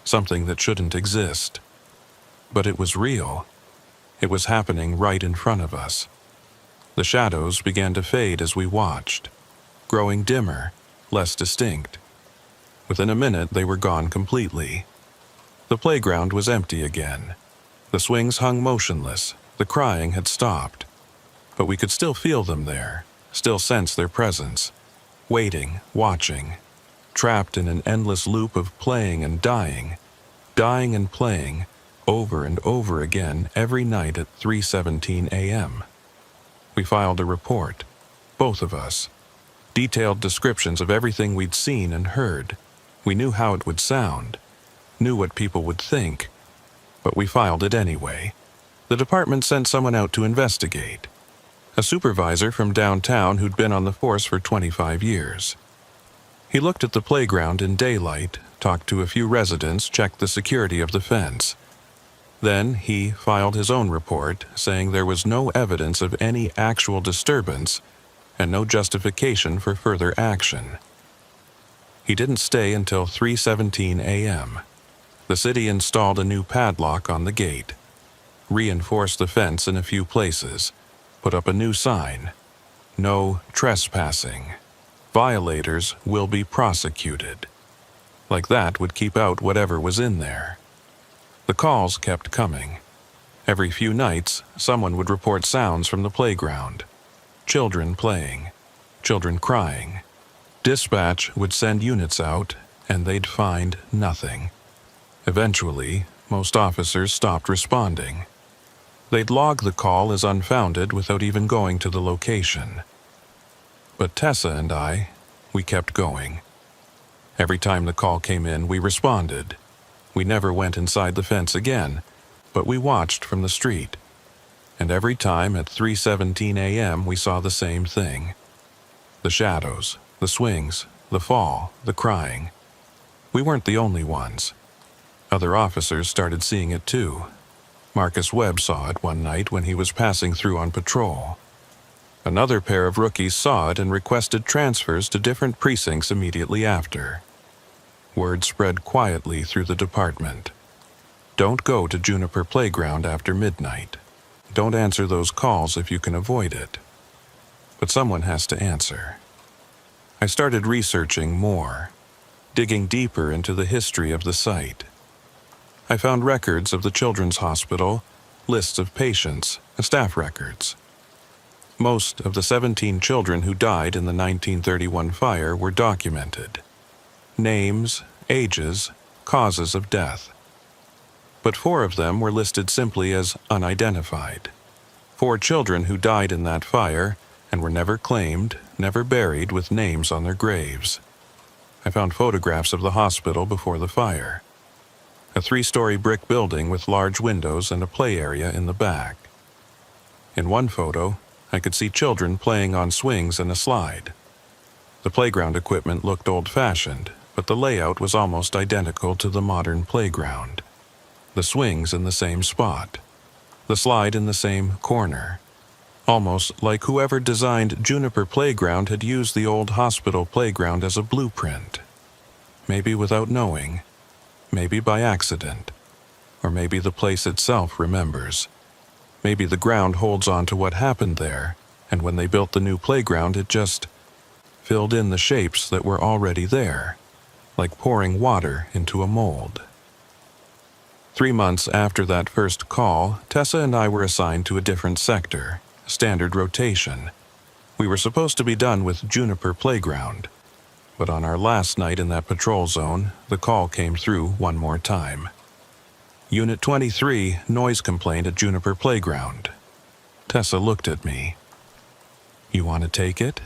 Speaker 1: something that shouldn't exist. But it was real. It was happening right in front of us. The shadows began to fade as we watched, growing dimmer, less distinct. Within a minute, they were gone completely. The playground was empty again. The swings hung motionless. The crying had stopped. But we could still feel them there, still sense their presence, waiting, watching, trapped in an endless loop of playing and dying and playing, over and over again every night at 3:17 a.m. We filed a report, both of us, detailed descriptions of everything we'd seen and heard. We knew how it would sound, knew what people would think, but we filed it anyway. The department sent someone out to investigate, a supervisor from downtown who'd been on the force for 25 years. He looked at the playground in daylight, talked to a few residents, checked the security of the fence. Then he filed his own report, saying there was no evidence of any actual disturbance and no justification for further action. He didn't stay until 3:17 a.m. The city installed a new padlock on the gate, reinforced the fence in a few places, put up a new sign, "No trespassing. Violators will be prosecuted." Like that would keep out whatever was in there. The calls kept coming. Every few nights, someone would report sounds from the playground. Children playing, children crying. Dispatch would send units out, and they'd find nothing. Eventually, most officers stopped responding. They'd log the call as unfounded without even going to the location. But Tessa and I, we kept going. Every time the call came in, we responded. We never went inside the fence again, but we watched from the street. And every time at 3:17 a.m. we saw the same thing. The shadows, the swings, the fall, the crying. We weren't the only ones. Other officers started seeing it too. Marcus Webb saw it one night when he was passing through on patrol. Another pair of rookies saw it and requested transfers to different precincts immediately after. Word spread quietly through the department. Don't go to Juniper Playground after midnight. Don't answer those calls if you can avoid it. But someone has to answer. I started researching more, digging deeper into the history of the site. I found records of the Children's Hospital, lists of patients, and staff records. Most of the 17 children who died in the 1931 fire were documented. Names, ages, causes of death. But 4 of them were listed simply as unidentified. 4 children who died in that fire and were never claimed, never buried with names on their graves. I found photographs of the hospital before the fire. A 3-story brick building with large windows and a play area in the back. In one photo, I could see children playing on swings and a slide. The playground equipment looked old-fashioned, but the layout was almost identical to the modern playground. The swings in the same spot. The slide in the same corner. Almost like whoever designed Juniper Playground had used the old hospital playground as a blueprint. Maybe without knowing. Maybe by accident. Or maybe the place itself remembers. Maybe the ground holds on to what happened there, and when they built the new playground it just filled in the shapes that were already there, like pouring water into a mold. 3 months after that first call, Tessa and I were assigned to a different sector, standard rotation. We were supposed to be done with Juniper Playground, but on our last night in that patrol zone, the call came through one more time. Unit 23, noise complaint at Juniper Playground. Tessa looked at me. You want to take it?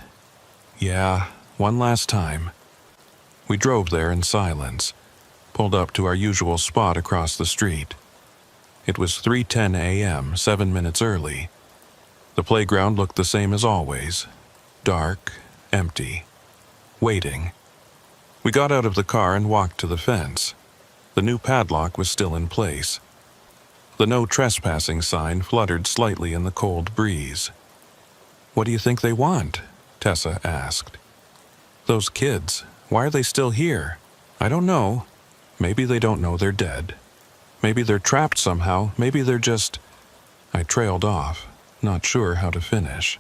Speaker 1: Yeah, one last time. We drove there in silence, pulled up to our usual spot across the street. It was 3:10 a.m., 7 minutes early. The playground looked the same as always, dark, empty, waiting. We got out of the car and walked to the fence. The new padlock was still in place. The no trespassing sign fluttered slightly in the cold breeze. What do you think they want? Tessa asked. Those kids, why are they still here? I don't know. Maybe they don't know they're dead. Maybe they're trapped somehow. Maybe they're just... I trailed off, not sure how to finish.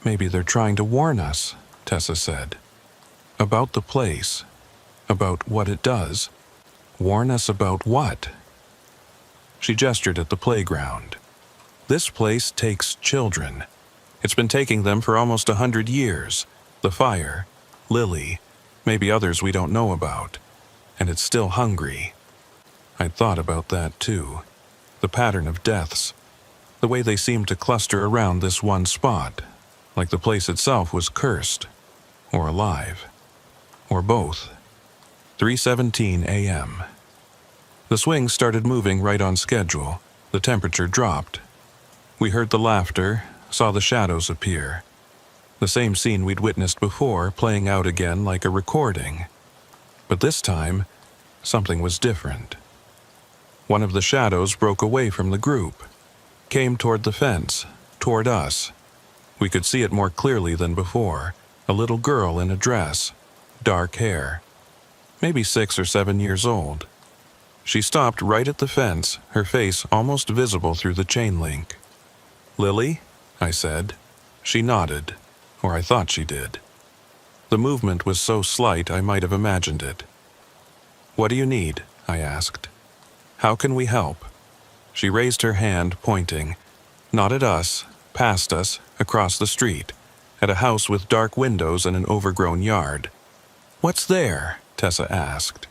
Speaker 1: Maybe they're trying to warn us, Tessa said. About the place. About what it does. Warn us about what? She gestured at the playground. This place takes children. It's been taking them for almost 100 years. The fire, Lily, maybe others we don't know about. And it's still hungry. I'd thought about that too. The pattern of deaths. The way they seemed to cluster around this one spot. Like the place itself was cursed. Or alive. Or both. 3:17 a.m. The swing started moving right on schedule. The temperature dropped. We heard the laughter, saw the shadows appear. The same scene we'd witnessed before playing out again like a recording. But this time, something was different. One of the shadows broke away from the group, came toward the fence, toward us. We could see it more clearly than before. A little girl in a dress, dark hair. Maybe 6 or 7 years old. She stopped right at the fence, her face almost visible through the chain link. Lily? I said. She nodded, or I thought she did. The movement was so slight I might have imagined it. What do you need? I asked. How can we help? She raised her hand, pointing. Not at us, past us, across the street, at a house with dark windows and an overgrown yard. What's there? Tessa asked.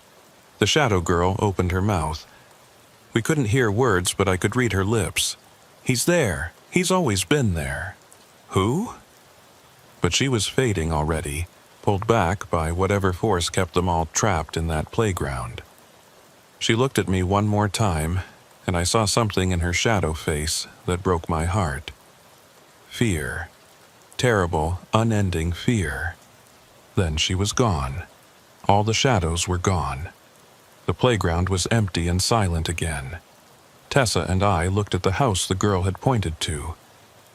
Speaker 1: The shadow girl opened her mouth. We couldn't hear words, but I could read her lips. He's there. He's always been there. Who? But she was fading already, pulled back by whatever force kept them all trapped in that playground. She looked at me one more time, and I saw something in her shadow face that broke my heart. Fear. Terrible, unending fear. Then she was gone. All the shadows were gone. The playground was empty and silent again. Tessa and I looked at the house the girl had pointed to.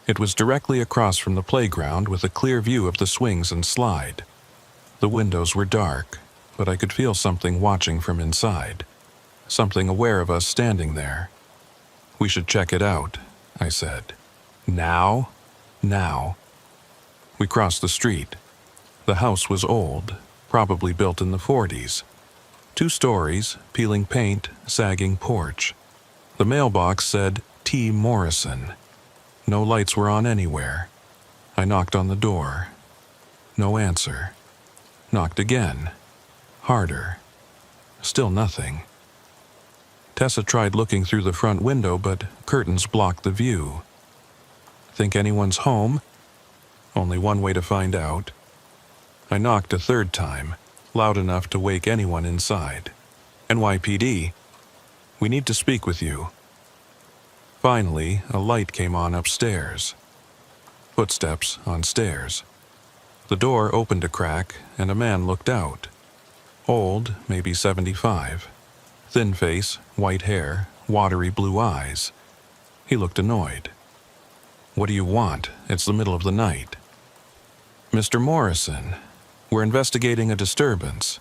Speaker 1: It was directly across from the playground with a clear view of the swings and slide. The windows were dark, but I could feel something watching from inside. Something aware of us standing there. We should check it out, I said. Now? Now. We crossed the street. The house was old, probably built in the 40s. 2 stories, peeling paint, sagging porch. The mailbox said T. Morrison. No lights were on anywhere. I knocked on the door. No answer. Knocked again. Harder. Still nothing. Tessa tried looking through the front window, but curtains blocked the view. Think anyone's home? Only one way to find out. I knocked a 3rd time, loud enough to wake anyone inside. NYPD. We need to speak with you. Finally, a light came on upstairs. Footsteps on stairs. The door opened a crack, and a man looked out. Old, maybe 75. thin face, white hair, watery blue eyes. He looked annoyed. "What do you want? It's the middle of the night." "Mr. Morrison, we're investigating a disturbance.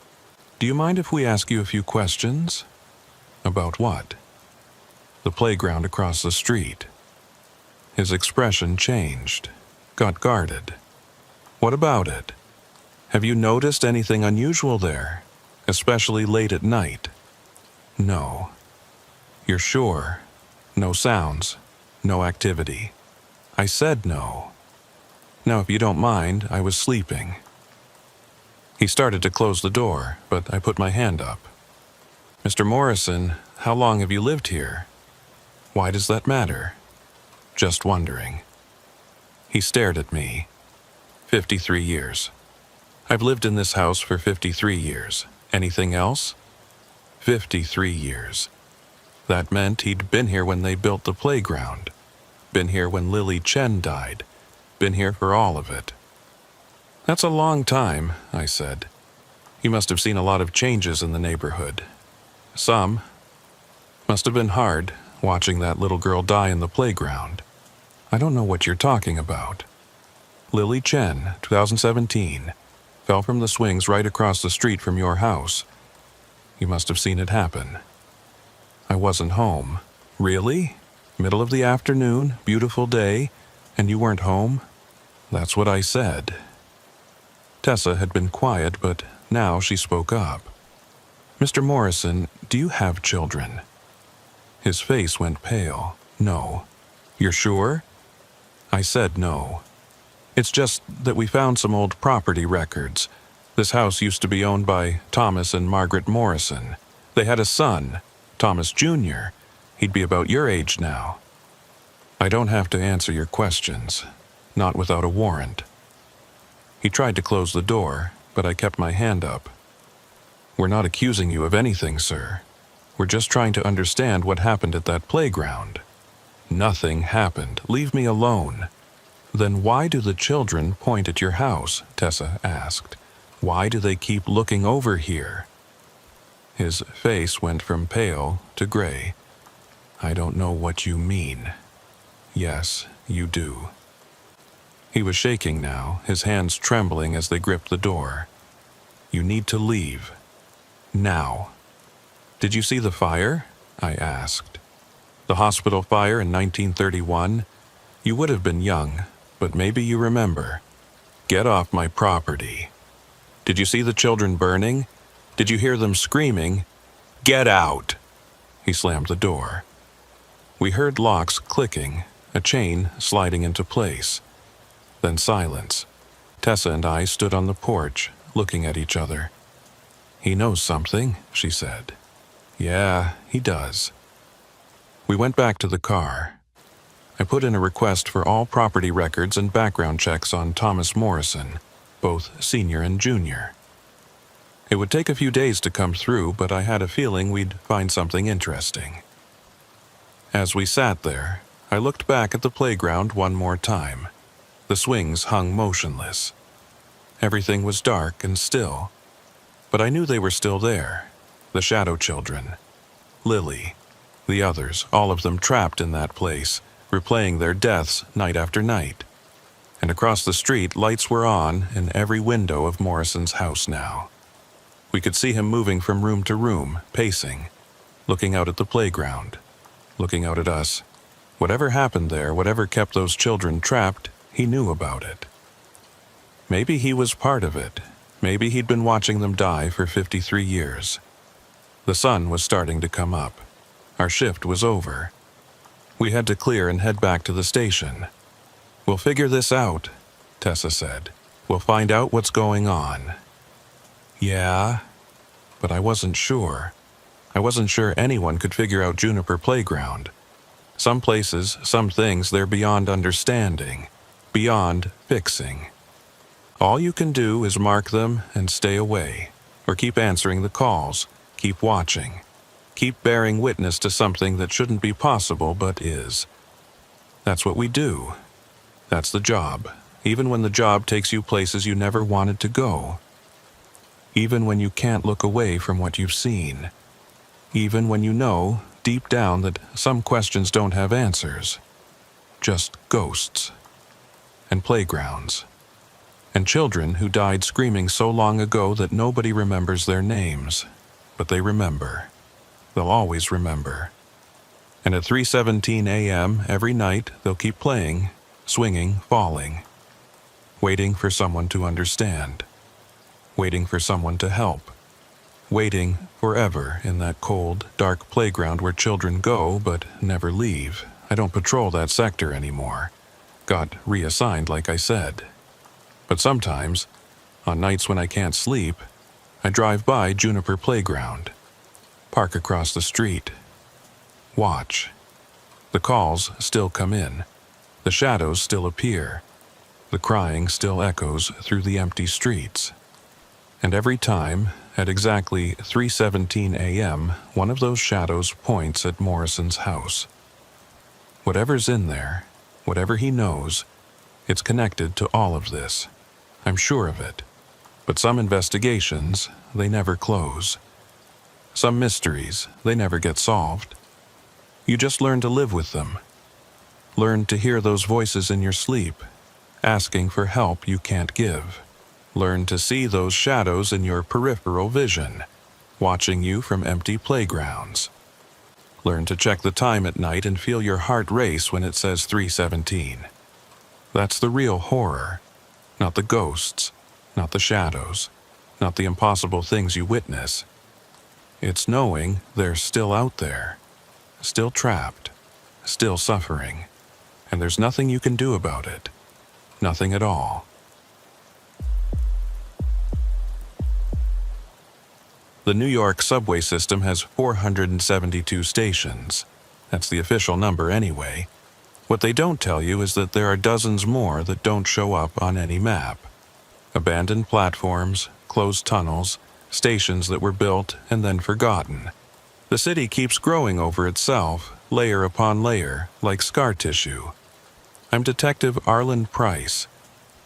Speaker 1: Do you mind if we ask you a few questions?" "About what?" "The playground across the street." His expression changed, got guarded. "What about it? Have you noticed anything unusual there, especially late at night?" "No." "You're sure? No sounds, no activity?" I said no. "Now, if you don't mind, I was sleeping." He started to close the door, but I put my hand up. "Mr. Morrison, how long have you lived here?" "Why does that matter?" "Just wondering." He stared at me. 53 years. "I've lived in this house for 53 years. Anything else?" 53 years. That meant he'd been here when they built the playground. Been here when Lily Chen died. Been here for all of it. "That's a long time," I said. "You must have seen a lot of changes in the neighborhood." "Some. Must have been hard, watching that little girl die in the playground." "I don't know what you're talking about." "Lily Chen, 2017, fell from the swings right across the street from your house. You must have seen it happen." "I wasn't home." "Really? Middle of the afternoon, beautiful day, and you weren't home?" "That's what I said." Tessa had been quiet, but now she spoke up. "Mr. Morrison, do you have children?" His face went pale. "No." "You're sure?" I said no. "It's just that we found some old property records. This house used to be owned by Thomas and Margaret Morrison. They had a son, Thomas Jr. He'd be about your age now." "I don't have to answer your questions. Not without a warrant." He tried to close the door, but I kept my hand up. "We're not accusing you of anything, sir. We're just trying to understand what happened at that playground." "Nothing happened. Leave me alone." "Then why do the children point at your house?" Tessa asked. "Why do they keep looking over here?" His face went from pale to gray. "I don't know what you mean." "Yes, you do." He was shaking now, his hands trembling as they gripped the door. "You need to leave. Now." "Did you see the fire?" I asked. "The hospital fire in 1931? You would have been young, but maybe you remember. Get off my property." "Did you see the children burning? Did you hear them screaming? Get out!" He slammed the door. We heard locks clicking, a chain sliding into place. Then silence. Tessa and I stood on the porch, looking at each other. "He knows something," she said. "Yeah, he does." We went back to the car. I put in a request for all property records and background checks on Thomas Morrison, both senior and junior. It would take a few days to come through, but I had a feeling we'd find something interesting. As we sat there, I looked back at the playground one more time. The swings hung motionless. Everything was dark and still, but I knew they were still there. The shadow children, Lily, the others, all of them trapped in that place, replaying their deaths night after night. And across the street, lights were on in every window of Morrison's house now. We could see him moving from room to room, pacing, looking out at the playground, looking out at us. Whatever happened there, whatever kept those children trapped, he knew about it. Maybe he was part of it. Maybe he'd been watching them die for 53 years. The sun was starting to come up. Our shift was over. We had to clear and head back to the station. "We'll figure this out," Tessa said. "We'll find out what's going on." "Yeah?" But I wasn't sure. I wasn't sure anyone could figure out Juniper Playground. Some places, some things, they're beyond understanding, beyond fixing. All you can do is mark them and stay away, or keep answering the calls, keep watching, keep bearing witness to something that shouldn't be possible but is. That's what we do. That's the job, even when the job takes you places you never wanted to go. Even when you can't look away from what you've seen. even when you know, deep down, that some questions don't have answers. Just ghosts. And playgrounds. And children who died screaming so long ago that nobody remembers their names. But they remember. They'll always remember. And at 3:17 a.m. every night, they'll keep playing, swinging, falling. Waiting for someone to understand. Waiting for someone to help. Waiting forever in that cold, dark playground where children go but never leave. I don't patrol that sector anymore. Got reassigned, like I said. But sometimes, on nights when I can't sleep, I drive by Juniper Playground. Park across the street. Watch. The calls still come in. The shadows still appear. The crying still echoes through the empty streets. And every time, at exactly 3:17 a.m., one of those shadows points at Morrison's house. Whatever's in there, whatever he knows, it's connected to all of this. I'm sure of it. But some investigations, they never close. Some mysteries, they never get solved. You just learn to live with them. Learn to hear those voices in your sleep, asking for help you can't give. Learn to see those shadows in your peripheral vision, watching you from empty playgrounds. Learn to check the time at night and feel your heart race when it says 3:17. That's the real horror, not the ghosts, not the shadows, not the impossible things you witness. It's knowing they're still out there, still trapped, still suffering, and there's nothing you can do about it. Nothing at all. The New York subway system has 472 stations. That's the official number anyway. What they don't tell you is that there are dozens more that don't show up on any map. Abandoned platforms, closed tunnels, stations that were built and then forgotten. The city keeps growing over itself, layer upon layer, like scar tissue. I'm Detective Arlen Price.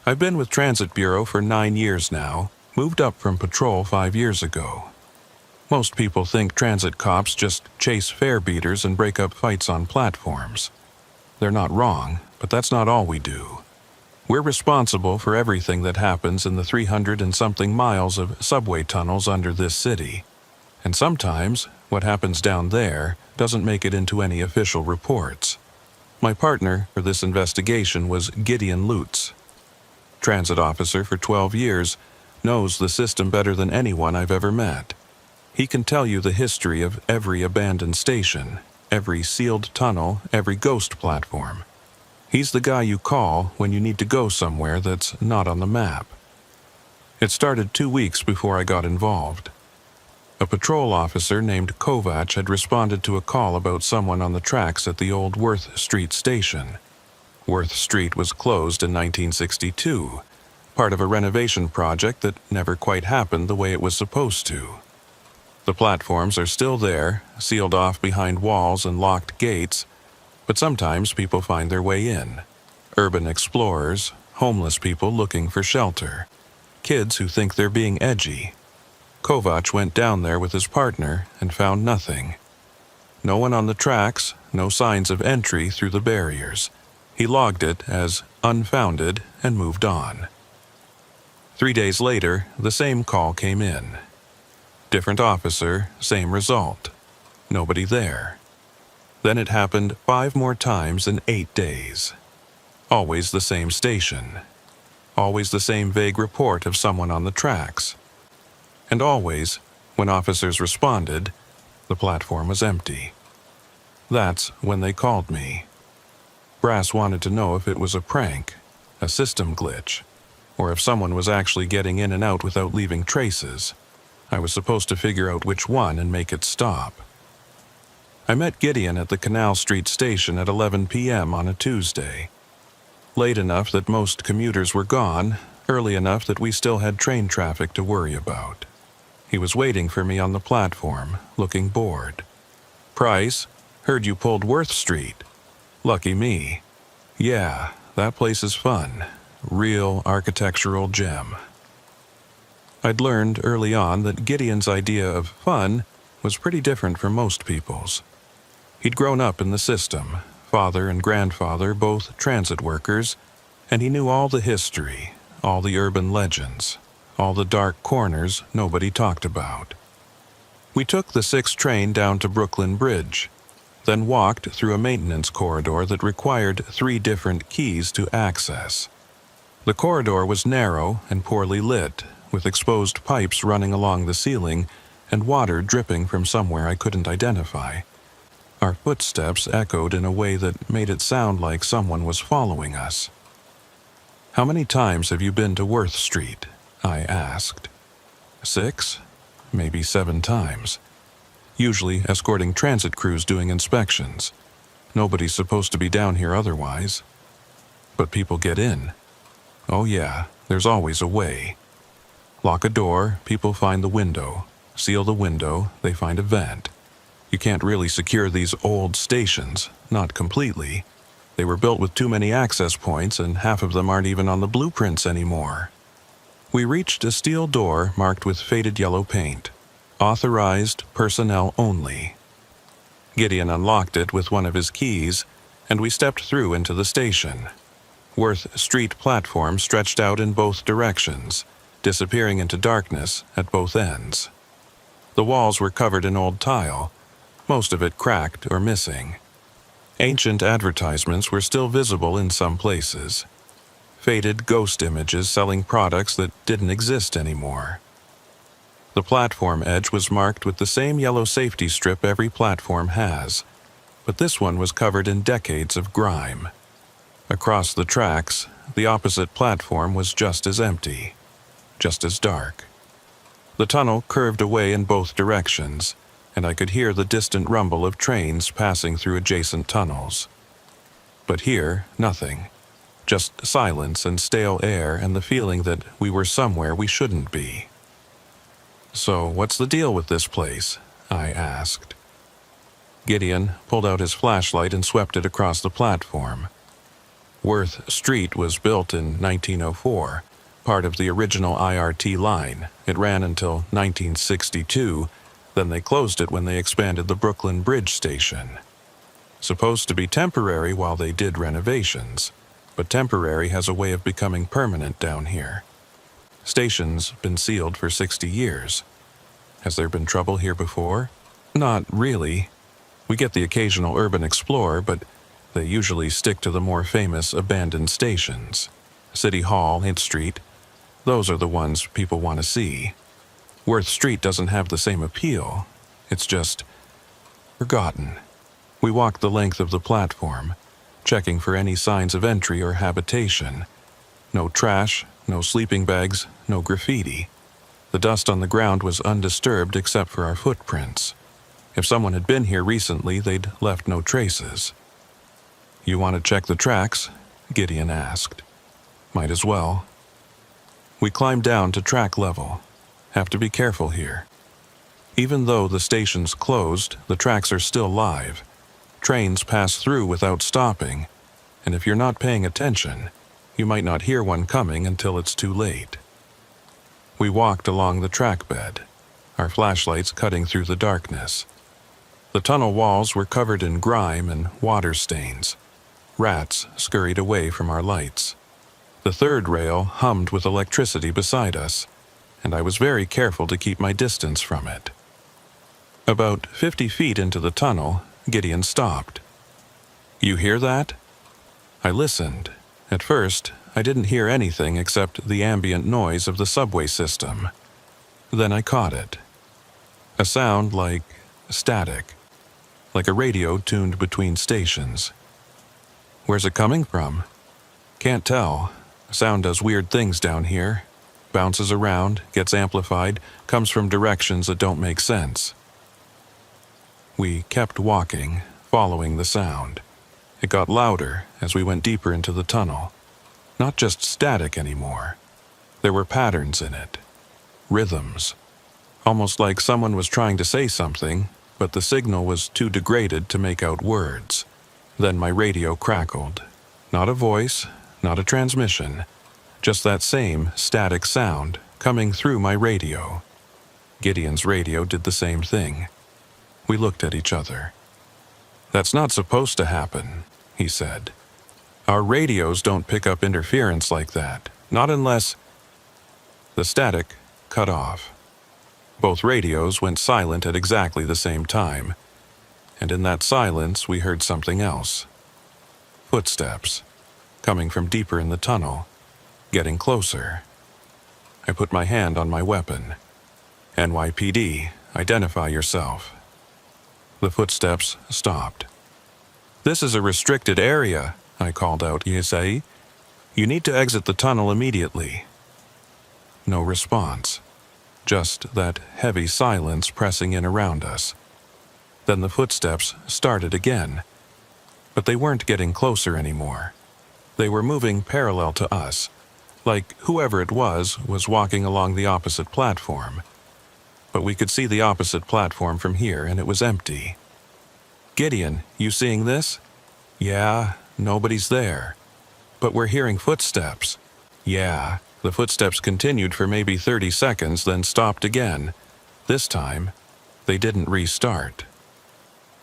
Speaker 1: I've been with Transit Bureau for 9 years now, moved up from patrol 5 years ago. Most people think transit cops just chase fare beaters and break up fights on platforms. They're not wrong, but that's not all we do. We're responsible for everything that happens in the 300 and something miles of subway tunnels under this city. And sometimes, what happens down there doesn't make it into any official reports. My partner for this investigation was Gideon Lutz. Transit officer for 12 years, knows the system better than anyone I've ever met. He can tell you the history of every abandoned station, every sealed tunnel, every ghost platform. He's the guy you call when you need to go somewhere that's not on the map. It started 2 weeks before I got involved. A patrol officer named Kovac had responded to a call about someone on the tracks at the old Worth Street station. Worth Street was closed in 1962, part of a renovation project that never quite happened the way it was supposed to. The platforms are still there, sealed off behind walls and locked gates, but sometimes people find their way in. Urban explorers, homeless people looking for shelter, kids who think they're being edgy. Kovac went down there with his partner and found nothing. No one on the tracks, no signs of entry through the barriers. He logged it as unfounded and moved on. 3 days later, the same call came in. Different officer, same result. Nobody there. Then it happened 5 more times in 8 days. Always the same station. Always the same vague report of someone on the tracks. And always, when officers responded, the platform was empty. That's when they called me. Brass wanted to know if it was a prank, a system glitch, or if someone was actually getting in and out without leaving traces. I was supposed to figure out which one and make it stop. I met Gideon at the Canal Street station at 11 p.m. on a Tuesday. Late enough that most commuters were gone, early enough that we still had train traffic to worry about. He was waiting for me on the platform, looking bored. "Price, heard you pulled Worth Street." "Lucky me." "Yeah, that place is fun. Real architectural gem." I'd learned early on that Gideon's idea of fun was pretty different from most people's. He'd grown up in the system, father and grandfather both transit workers, and he knew all the history, all the urban legends, all the dark corners nobody talked about. We took the 6 train down to Brooklyn Bridge, then walked through a maintenance corridor that required 3 different keys to access. The corridor was narrow and poorly lit, with exposed pipes running along the ceiling and water dripping from somewhere I couldn't identify. Our footsteps echoed in a way that made it sound like someone was following us. "How many times have you been to Worth Street?" I asked. 6, maybe 7 times. Usually escorting transit crews doing inspections. Nobody's supposed to be down here otherwise. But people get in. Oh yeah, there's always a way. Lock a door, people find the window. Seal the window, they find a vent. You can't really secure these old stations, not completely. They were built with too many access points, and half of them aren't even on the blueprints anymore. We reached a steel door marked with faded yellow paint. Authorized personnel only. Gideon unlocked it with one of his keys, and we stepped through into the station. Worth Street platform stretched out in both directions, disappearing into darkness at both ends. The walls were covered in old tile, most of it cracked or missing. Ancient advertisements were still visible in some places. Faded ghost images selling products that didn't exist anymore. The platform edge was marked with the same yellow safety strip every platform has, but this one was covered in decades of grime. Across the tracks, the opposite platform was just as empty, just as dark. The tunnel curved away in both directions, and I could hear the distant rumble of trains passing through adjacent tunnels. But here, nothing. Just silence and stale air and the feeling that we were somewhere we shouldn't be. "So, what's the deal with this place?" I asked. Gideon pulled out his flashlight and swept it across the platform. Worth Street was built in 1904, part of the original IRT line. It ran until 1962, then they closed it when they expanded the Brooklyn Bridge station. Supposed to be temporary while they did renovations, but temporary has a way of becoming permanent down here. Station's been sealed for 60 years. Has there been trouble here before? Not really. We get the occasional urban explorer, but they usually stick to the more famous abandoned stations. City Hall, 8th Street. Those are the ones people want to see. Worth Street doesn't have the same appeal. It's just forgotten. We walked the length of the platform, checking for any signs of entry or habitation. No trash, no sleeping bags, no graffiti. The dust on the ground was undisturbed except for our footprints. If someone had been here recently, they'd left no traces. "You want to check the tracks?" Gideon asked. "Might as well." We climbed down to track level. Have to be careful here. Even though the station's closed, the tracks are still live. Trains pass through without stopping, and if you're not paying attention, you might not hear one coming until it's too late. We walked along the track bed, our flashlights cutting through the darkness. The tunnel walls were covered in grime and water stains. Rats scurried away from our lights. The third rail hummed with electricity beside us, and I was very careful to keep my distance from it. About 50 feet into the tunnel, Gideon stopped. "You hear that?" I listened. At first, I didn't hear anything except the ambient noise of the subway system. Then I caught it. A sound like static, like a radio tuned between stations. "Where's it coming from?" "Can't tell. Sound does weird things down here. Bounces around, gets amplified, comes from directions that don't make sense." We kept walking, following the sound. It got louder as we went deeper into the tunnel. Not just static anymore. There were patterns in it. Rhythms. Almost like someone was trying to say something, but the signal was too degraded to make out words. Then my radio crackled. Not a voice, not a transmission. Just that same static sound coming through my radio. Gideon's radio did the same thing. We looked at each other. "That's not supposed to happen," he said. "Our radios don't pick up interference like that, not unless—" The static cut off. Both radios went silent at exactly the same time, and in that silence we heard something else. Footsteps, coming from deeper in the tunnel, getting closer. I put my hand on my weapon. "NYPD, identify yourself." The footsteps stopped. "This is a restricted area," I called out. "ESA, you need to exit the tunnel immediately." No response. Just that heavy silence pressing in around us. Then the footsteps started again. But they weren't getting closer anymore. They were moving parallel to us, like whoever it was walking along the opposite platform. But we could see the opposite platform from here, and it was empty. "Gideon, you seeing this?" "Yeah, nobody's there." "But we're hearing footsteps." "Yeah." The footsteps continued for maybe 30 seconds, then stopped again. This time, they didn't restart.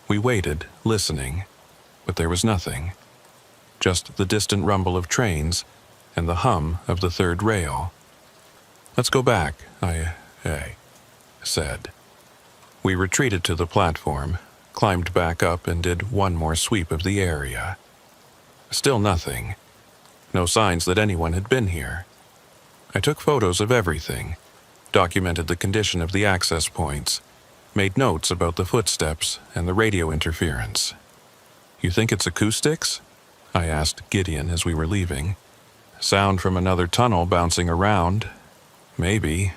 Speaker 1: We waited, listening, but there was nothing. Just the distant rumble of trains and the hum of the third rail. "Let's go back," I said. We retreated to the platform, climbed back up, and did one more sweep of the area. Still nothing. No signs that anyone had been here. I took photos of everything, documented the condition of the access points, made notes about the footsteps and the radio interference. "You think it's acoustics?" I asked Gideon as we were leaving. "Sound from another tunnel bouncing around? Maybe.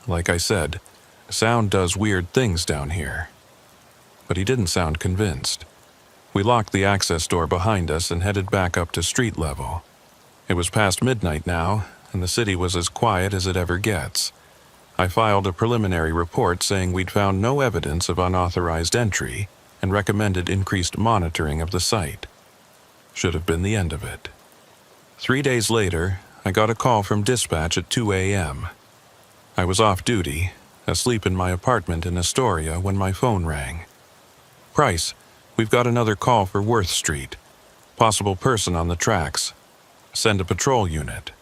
Speaker 1: Like I said, sound does weird things down here." But he didn't sound convinced. We locked the access door behind us and headed back up to street level. It was past midnight now, and the city was as quiet as it ever gets. I filed a preliminary report saying we'd found no evidence of unauthorized entry and recommended increased monitoring of the site. Should have been the end of it. 3 days later, I got a call from dispatch at 2 a.m. I was off duty, asleep in my apartment in Astoria when my phone rang. "Price, we've got another call for Worth Street. Possible person on the tracks. Send a patrol unit."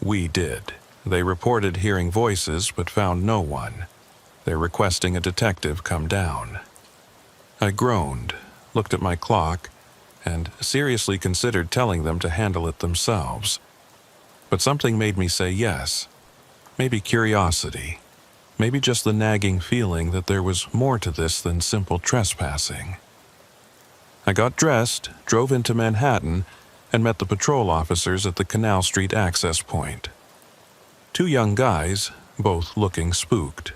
Speaker 1: We did. They reported hearing voices but found no one. They're requesting a detective come down. I groaned, looked at my clock, and seriously considered telling them to handle it themselves. But something made me say yes. Maybe curiosity. Maybe just the nagging feeling that there was more to this than simple trespassing. I got dressed, drove into Manhattan, and met the patrol officers at the Canal Street access point. 2 young guys, both looking spooked.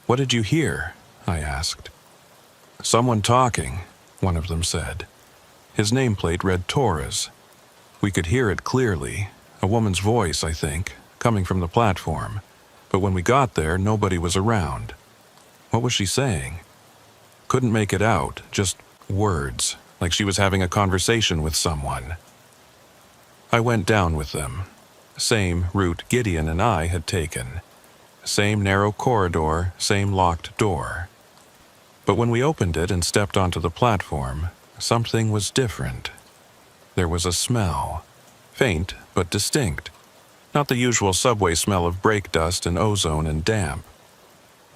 Speaker 1: "What did you hear?" I asked. "Someone talking," one of them said. His nameplate read Torres. We could hear it clearly, a woman's voice, I think, coming from the platform. But when we got there, nobody was around. What was she saying? Couldn't make it out, just words, like she was having a conversation with someone. I went down with them. Same route Gideon and I had taken. Same narrow corridor, same locked door. But when we opened it and stepped onto the platform, something was different. There was a smell. Faint, but distinct. Not the usual subway smell of brake dust and ozone and damp.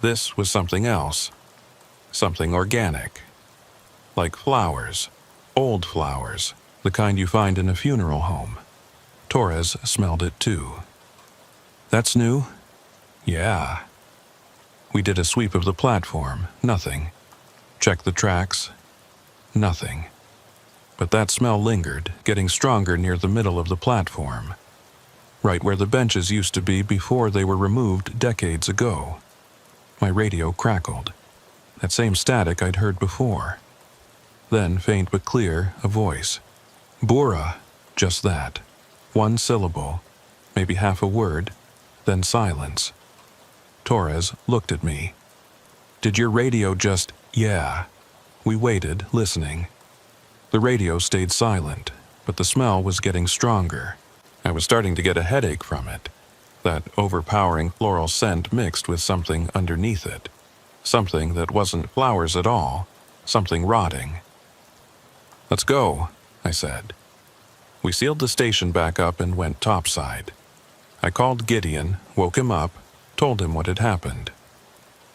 Speaker 1: This was something else. Something organic. Like flowers. Old flowers. The kind you find in a funeral home. Torres smelled it too. "That's new?" "Yeah." We did a sweep of the platform. Nothing. Checked the tracks. Nothing. But that smell lingered, getting stronger near the middle of the platform. Right where the benches used to be before they were removed decades ago. My radio crackled. That same static I'd heard before. Then, faint but clear, a voice. "Bura." Just that. 1 syllable. Maybe half a word. Then silence. Torres looked at me. "Did your radio just—" "Yeah." We waited, listening. The radio stayed silent, but the smell was getting stronger. I was starting to get a headache from it. That overpowering floral scent mixed with something underneath it. Something that wasn't flowers at all, something rotting. "Let's go," I said. We sealed the station back up and went topside. I called Gideon, woke him up, told him what had happened.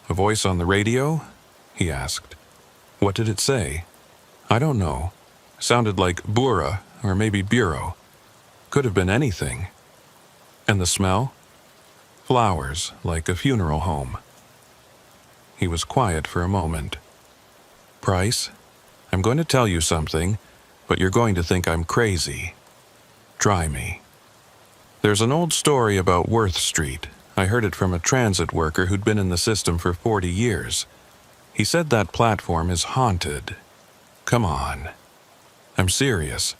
Speaker 1: "A voice on the radio?" he asked. "What did it say?" "I don't know. Sounded like Bura or maybe Bureau. Could have been anything." "And the smell?" "Flowers, like a funeral home." He was quiet for a moment. "Price, I'm going to tell you something, but you're going to think I'm crazy. Try me. There's an old story about Worth Street. I heard it from a transit worker who'd been in the system for 40 years. He said that platform is haunted. Come on. I'm serious.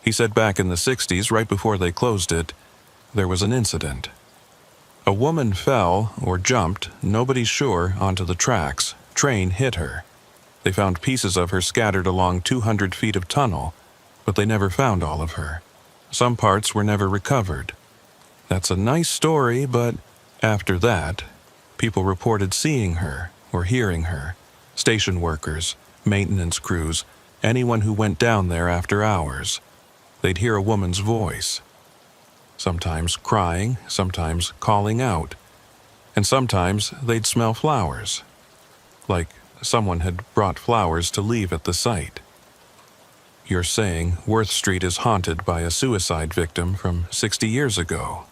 Speaker 1: He said back in the 60s, right before they closed it, there was an incident. A woman fell, or jumped, nobody's sure, onto the tracks. Train hit her. They found pieces of her scattered along 200 feet of tunnel, but they never found all of her. Some parts were never recovered. That's a nice story, but after that, people reported seeing her or hearing her. Station workers, maintenance crews, anyone who went down there after hours. They'd hear a woman's voice. Sometimes crying, sometimes calling out. And sometimes they'd smell flowers. Like someone had brought flowers to leave at the site. You're saying Worth Street is haunted by a suicide victim from 60 years ago.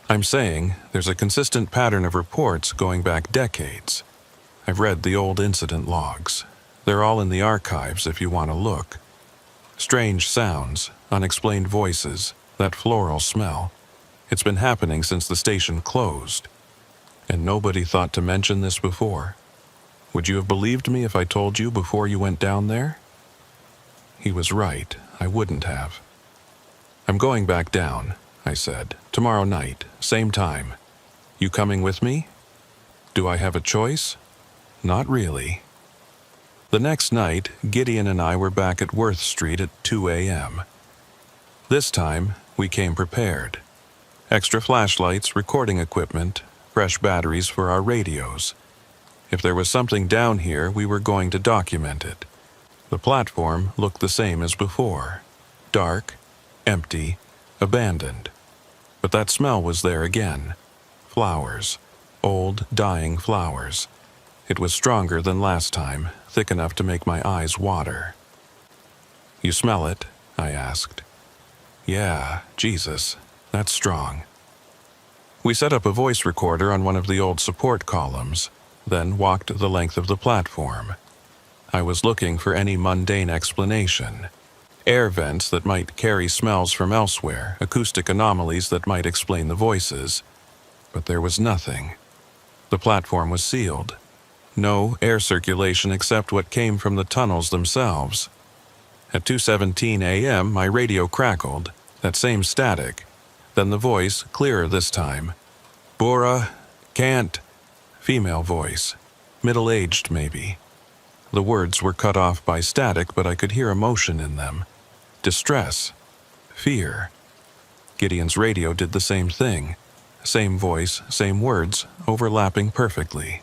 Speaker 1: I'm saying there's a consistent pattern of reports going back decades. I've read the old incident logs. They're all in the archives if you want to look. Strange sounds, unexplained voices, that floral smell. It's been happening since the station closed. And nobody thought to mention this before. Would you have believed me if I told you before you went down there? He was right. I wouldn't have. "I'm going back down," I said. "Tomorrow night, same time. You coming with me?" "Do I have a choice?" "Not really." The next night, Gideon and I were back at Worth Street at 2 a.m. This time, we came prepared. Extra flashlights, recording equipment, fresh batteries for our radios. If there was something down here, we were going to document it. The platform looked the same as before. Dark, empty, abandoned. But that smell was there again. Flowers. Old, dying flowers. It was stronger than last time, thick enough to make my eyes water. "You smell it?" I asked. "Yeah, Jesus, that's strong." We set up a voice recorder on one of the old support columns, then walked the length of the platform. I was looking for any mundane explanation. Air vents that might carry smells from elsewhere, acoustic anomalies that might explain the voices. But there was nothing. The platform was sealed. No air circulation except what came from the tunnels themselves. At 2:17 a.m., my radio crackled, that same static. Then the voice, clearer this time. "Bora, can't." Female voice. Middle-aged, maybe. The words were cut off by static, but I could hear emotion in them. Distress. Fear. Gideon's radio did the same thing. Same voice, same words, overlapping perfectly.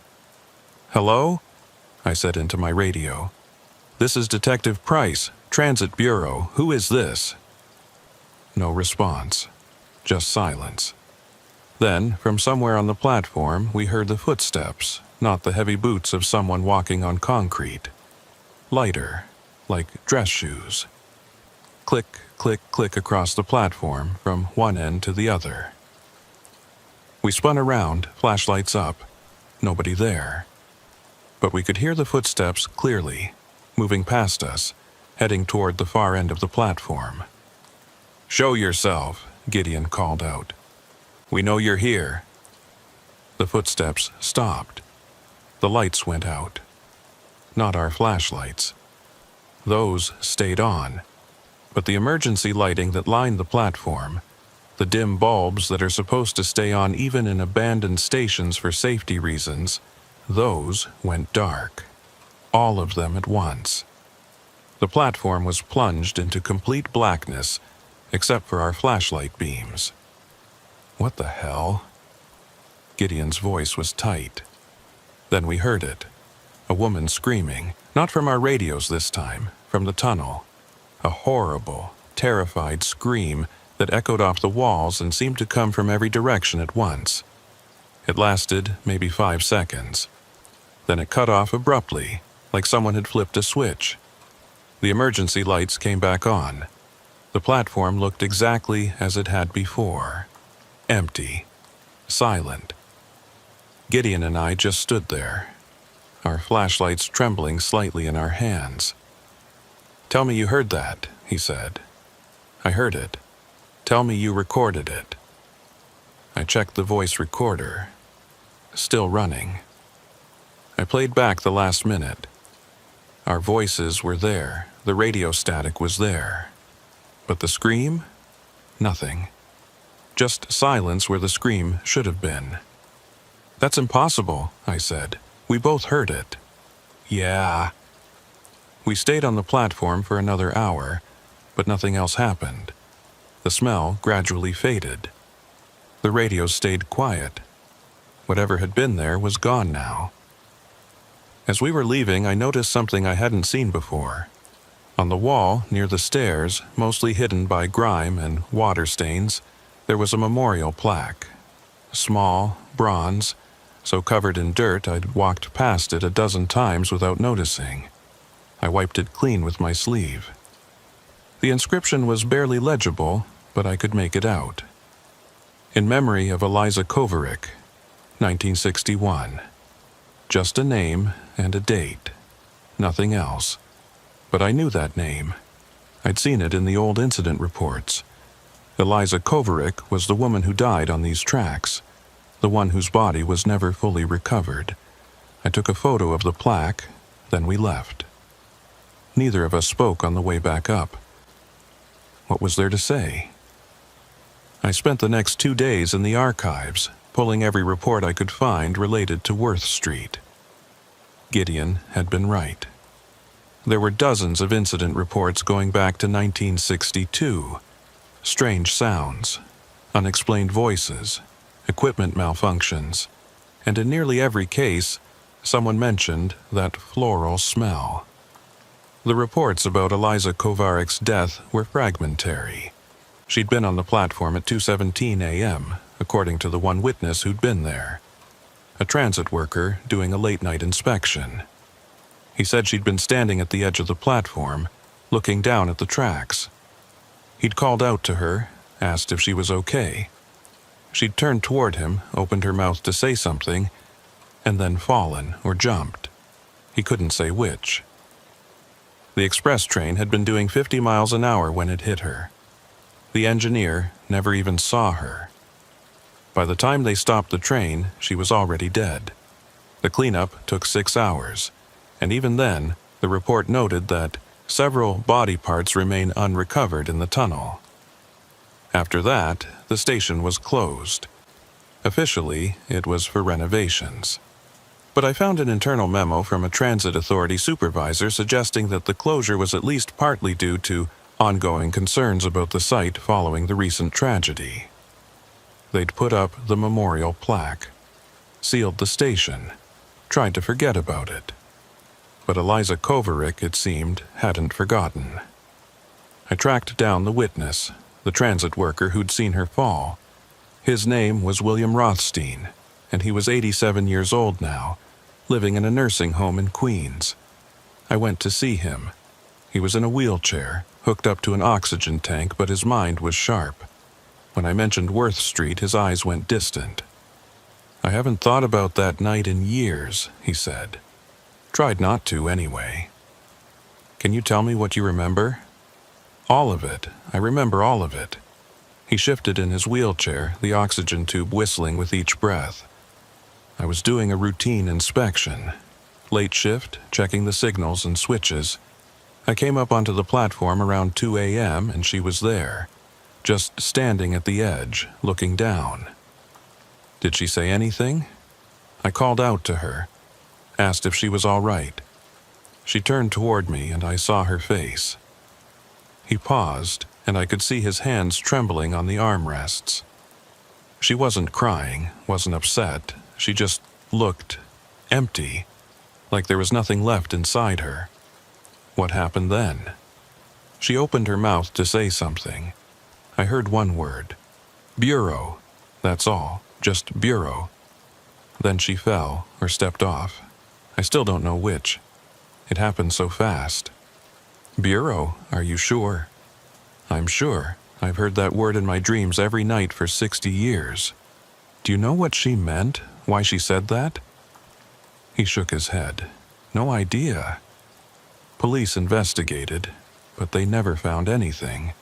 Speaker 1: "Hello?" I said into my radio. "This is Detective Price, Transit Bureau. Who is this?" No response. Just silence. Then, from somewhere on the platform, we heard the footsteps, not the heavy boots of someone walking on concrete. Lighter, like dress shoes. Click, click, click across the platform from one end to the other. We spun around, flashlights up. Nobody there. But we could hear the footsteps clearly, moving past us, heading toward the far end of the platform. "Show yourself," Gideon called out. "We know you're here." The footsteps stopped. The lights went out. Not our flashlights. Those stayed on. But the emergency lighting that lined the platform, the dim bulbs that are supposed to stay on even in abandoned stations for safety reasons, those went dark. All of them at once. The platform was plunged into complete blackness, except for our flashlight beams. "What the hell?" Gideon's voice was tight. Then we heard it. A woman screaming, not from our radios this time, from the tunnel. A horrible, terrified scream that echoed off the walls and seemed to come from every direction at once. It lasted maybe 5 seconds. Then it cut off abruptly, like someone had flipped a switch. The emergency lights came back on. The platform looked exactly as it had before. Empty. Silent. Gideon and I just stood there, our flashlights trembling slightly in our hands. "Tell me you heard that," he said. "I heard it. Tell me you recorded it." I checked the voice recorder. Still running. I played back the last minute. Our voices were there, the radio static was there. But the scream? Nothing. Just silence where the scream should have been. "That's impossible," I said. "We both heard it." "Yeah." We stayed on the platform for another hour, but nothing else happened. The smell gradually faded. The radio stayed quiet. Whatever had been there was gone now. As we were leaving, I noticed something I hadn't seen before. On the wall, near the stairs, mostly hidden by grime and water stains, there was a memorial plaque. Small, bronze, so covered in dirt I'd walked past it a dozen times without noticing. I wiped it clean with my sleeve. The inscription was barely legible, but I could make it out. "In memory of Eliza Kovaric, 1961. Just a name and a date. Nothing else. But I knew that name. I'd seen it in the old incident reports. Eliza Kovaric was the woman who died on these tracks, the one whose body was never fully recovered. I took a photo of the plaque, then we left. Neither of us spoke on the way back up. What was there to say? I spent the next 2 days in the archives, pulling every report I could find related to Worth Street. Gideon had been right. There were dozens of incident reports going back to 1962. Strange sounds, unexplained voices, equipment malfunctions, and in nearly every case, someone mentioned that floral smell. The reports about Eliza Kovaric's death were fragmentary. She'd been on the platform at 2:17 a.m., according to the one witness who'd been there. A transit worker doing a late-night inspection. He said she'd been standing at the edge of the platform, looking down at the tracks. He'd called out to her, asked if she was okay. She'd turned toward him, opened her mouth to say something, and then fallen or jumped. He couldn't say which. The express train had been doing 50 miles an hour when it hit her. The engineer never even saw her. By the time they stopped the train, she was already dead. The cleanup took 6 hours, and even then, the report noted that several body parts remain unrecovered in the tunnel. After that, the station was closed. Officially, it was for renovations. But I found an internal memo from a transit authority supervisor suggesting that the closure was at least partly due to ongoing concerns about the site following the recent tragedy. They'd put up the memorial plaque, sealed the station, tried to forget about it. But Eliza Kovaric, it seemed, hadn't forgotten. I tracked down the witness, the transit worker who'd seen her fall. His name was William Rothstein, and he was 87 years old now, living in a nursing home in Queens. I went to see him. He was in a wheelchair, hooked up to an oxygen tank, but his mind was sharp. When I mentioned Worth Street, his eyes went distant. "I haven't thought about that night in years," he said. "Tried not to, anyway." "Can you tell me what you remember?" "All of it. I remember all of it." He shifted in his wheelchair, the oxygen tube whistling with each breath. "I was doing a routine inspection. Late shift, checking the signals and switches. I came up onto the platform around 2 a.m. and she was there, just standing at the edge, looking down. Did she say anything? I called out to her, asked if she was all right. She turned toward me and I saw her face." He paused, and I could see his hands trembling on the armrests. "She wasn't crying, wasn't upset. She just looked empty, like there was nothing left inside her. What happened then? She opened her mouth to say something. I heard one word. Bureau. That's all. Just bureau. Then she fell, or stepped off. I still don't know which. It happened so fast. Bureau, are you sure? I'm sure. I've heard that word in my dreams every night for 60 years. Do you know what she meant? Why she said that? He shook his head. No idea. Police investigated, but they never found anything.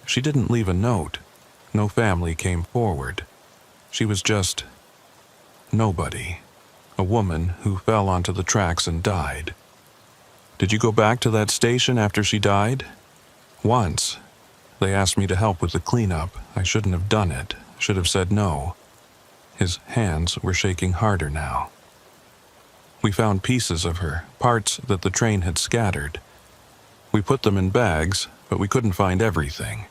Speaker 1: She didn't leave a note. No family came forward. She was just nobody. A woman who fell onto the tracks and died. Did you go back to that station after she died? Once. They asked me to help with the cleanup. I shouldn't have done it. Should have said no. His hands were shaking harder now. We found pieces of her, parts that the train had scattered. We put them in bags, but we couldn't find everything.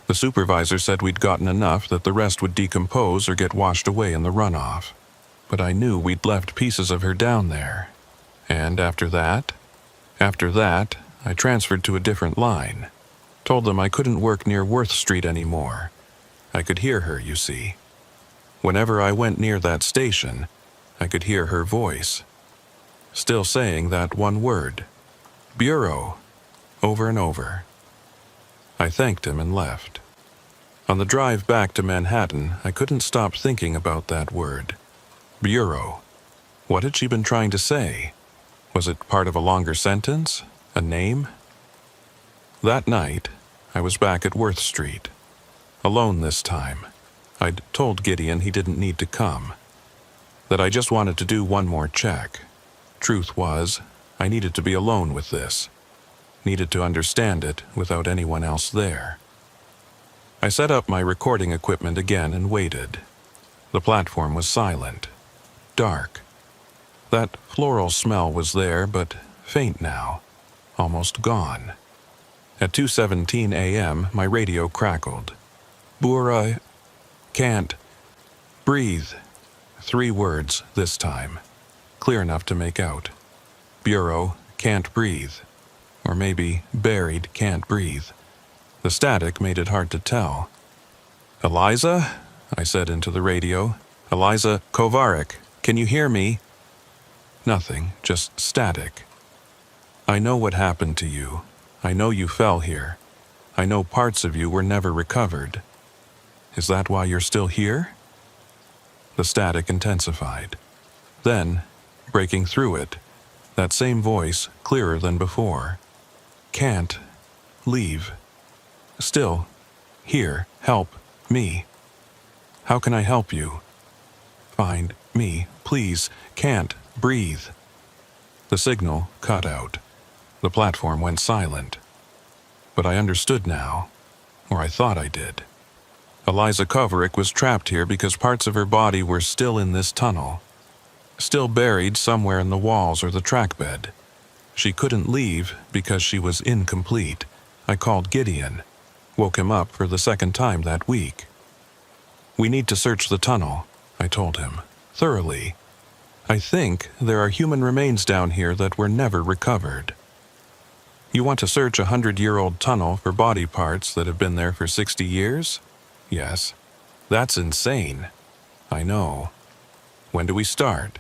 Speaker 1: The supervisor said we'd gotten enough that the rest would decompose or get washed away in the runoff. But I knew we'd left pieces of her down there. And after that, I transferred to a different line. Told them I couldn't work near Worth Street anymore. I could hear her, you see. Whenever I went near that station, I could hear her voice. Still saying that one word. Bureau. Over and over. I thanked him and left. On the drive back to Manhattan, I couldn't stop thinking about that word. Bureau. What had she been trying to say? Was it part of a longer sentence? A name? That night, I was back at Worth Street. Alone this time. I'd told Gideon he didn't need to come. That I just wanted to do one more check. Truth was, I needed to be alone with this. Needed to understand it without anyone else there. I set up my recording equipment again and waited. The platform was silent. Dark. That floral smell was there, but faint now. Almost gone. At 2:17 a.m., my radio crackled. Bura, can't breathe. 3 words this time. Clear enough to make out. Bureau, can't breathe. Or maybe buried, can't breathe. The static made it hard to tell. Eliza? I said into the radio. Eliza Kovarik, can you hear me? Nothing, just static. I know what happened to you. I know you fell here. I know parts of you were never recovered. Is that why you're still here? The static intensified. Then, breaking through it, that same voice, clearer than before. Can't leave. Still, here, help me. How can I help you? Find me, please. Can't breathe. The signal cut out. The platform went silent. But I understood now, or I thought I did. Eliza Kovarik was trapped here because parts of her body were still in this tunnel. Still buried somewhere in the walls or the track bed. She couldn't leave because she was incomplete. I called Gideon. Woke him up for the 2nd time that week. We need to search the tunnel, I told him, thoroughly. I think there are human remains down here that were never recovered. You want to search a 100-year-old tunnel for body parts that have been there for 60 years? Yes. That's insane. I know. When do we start?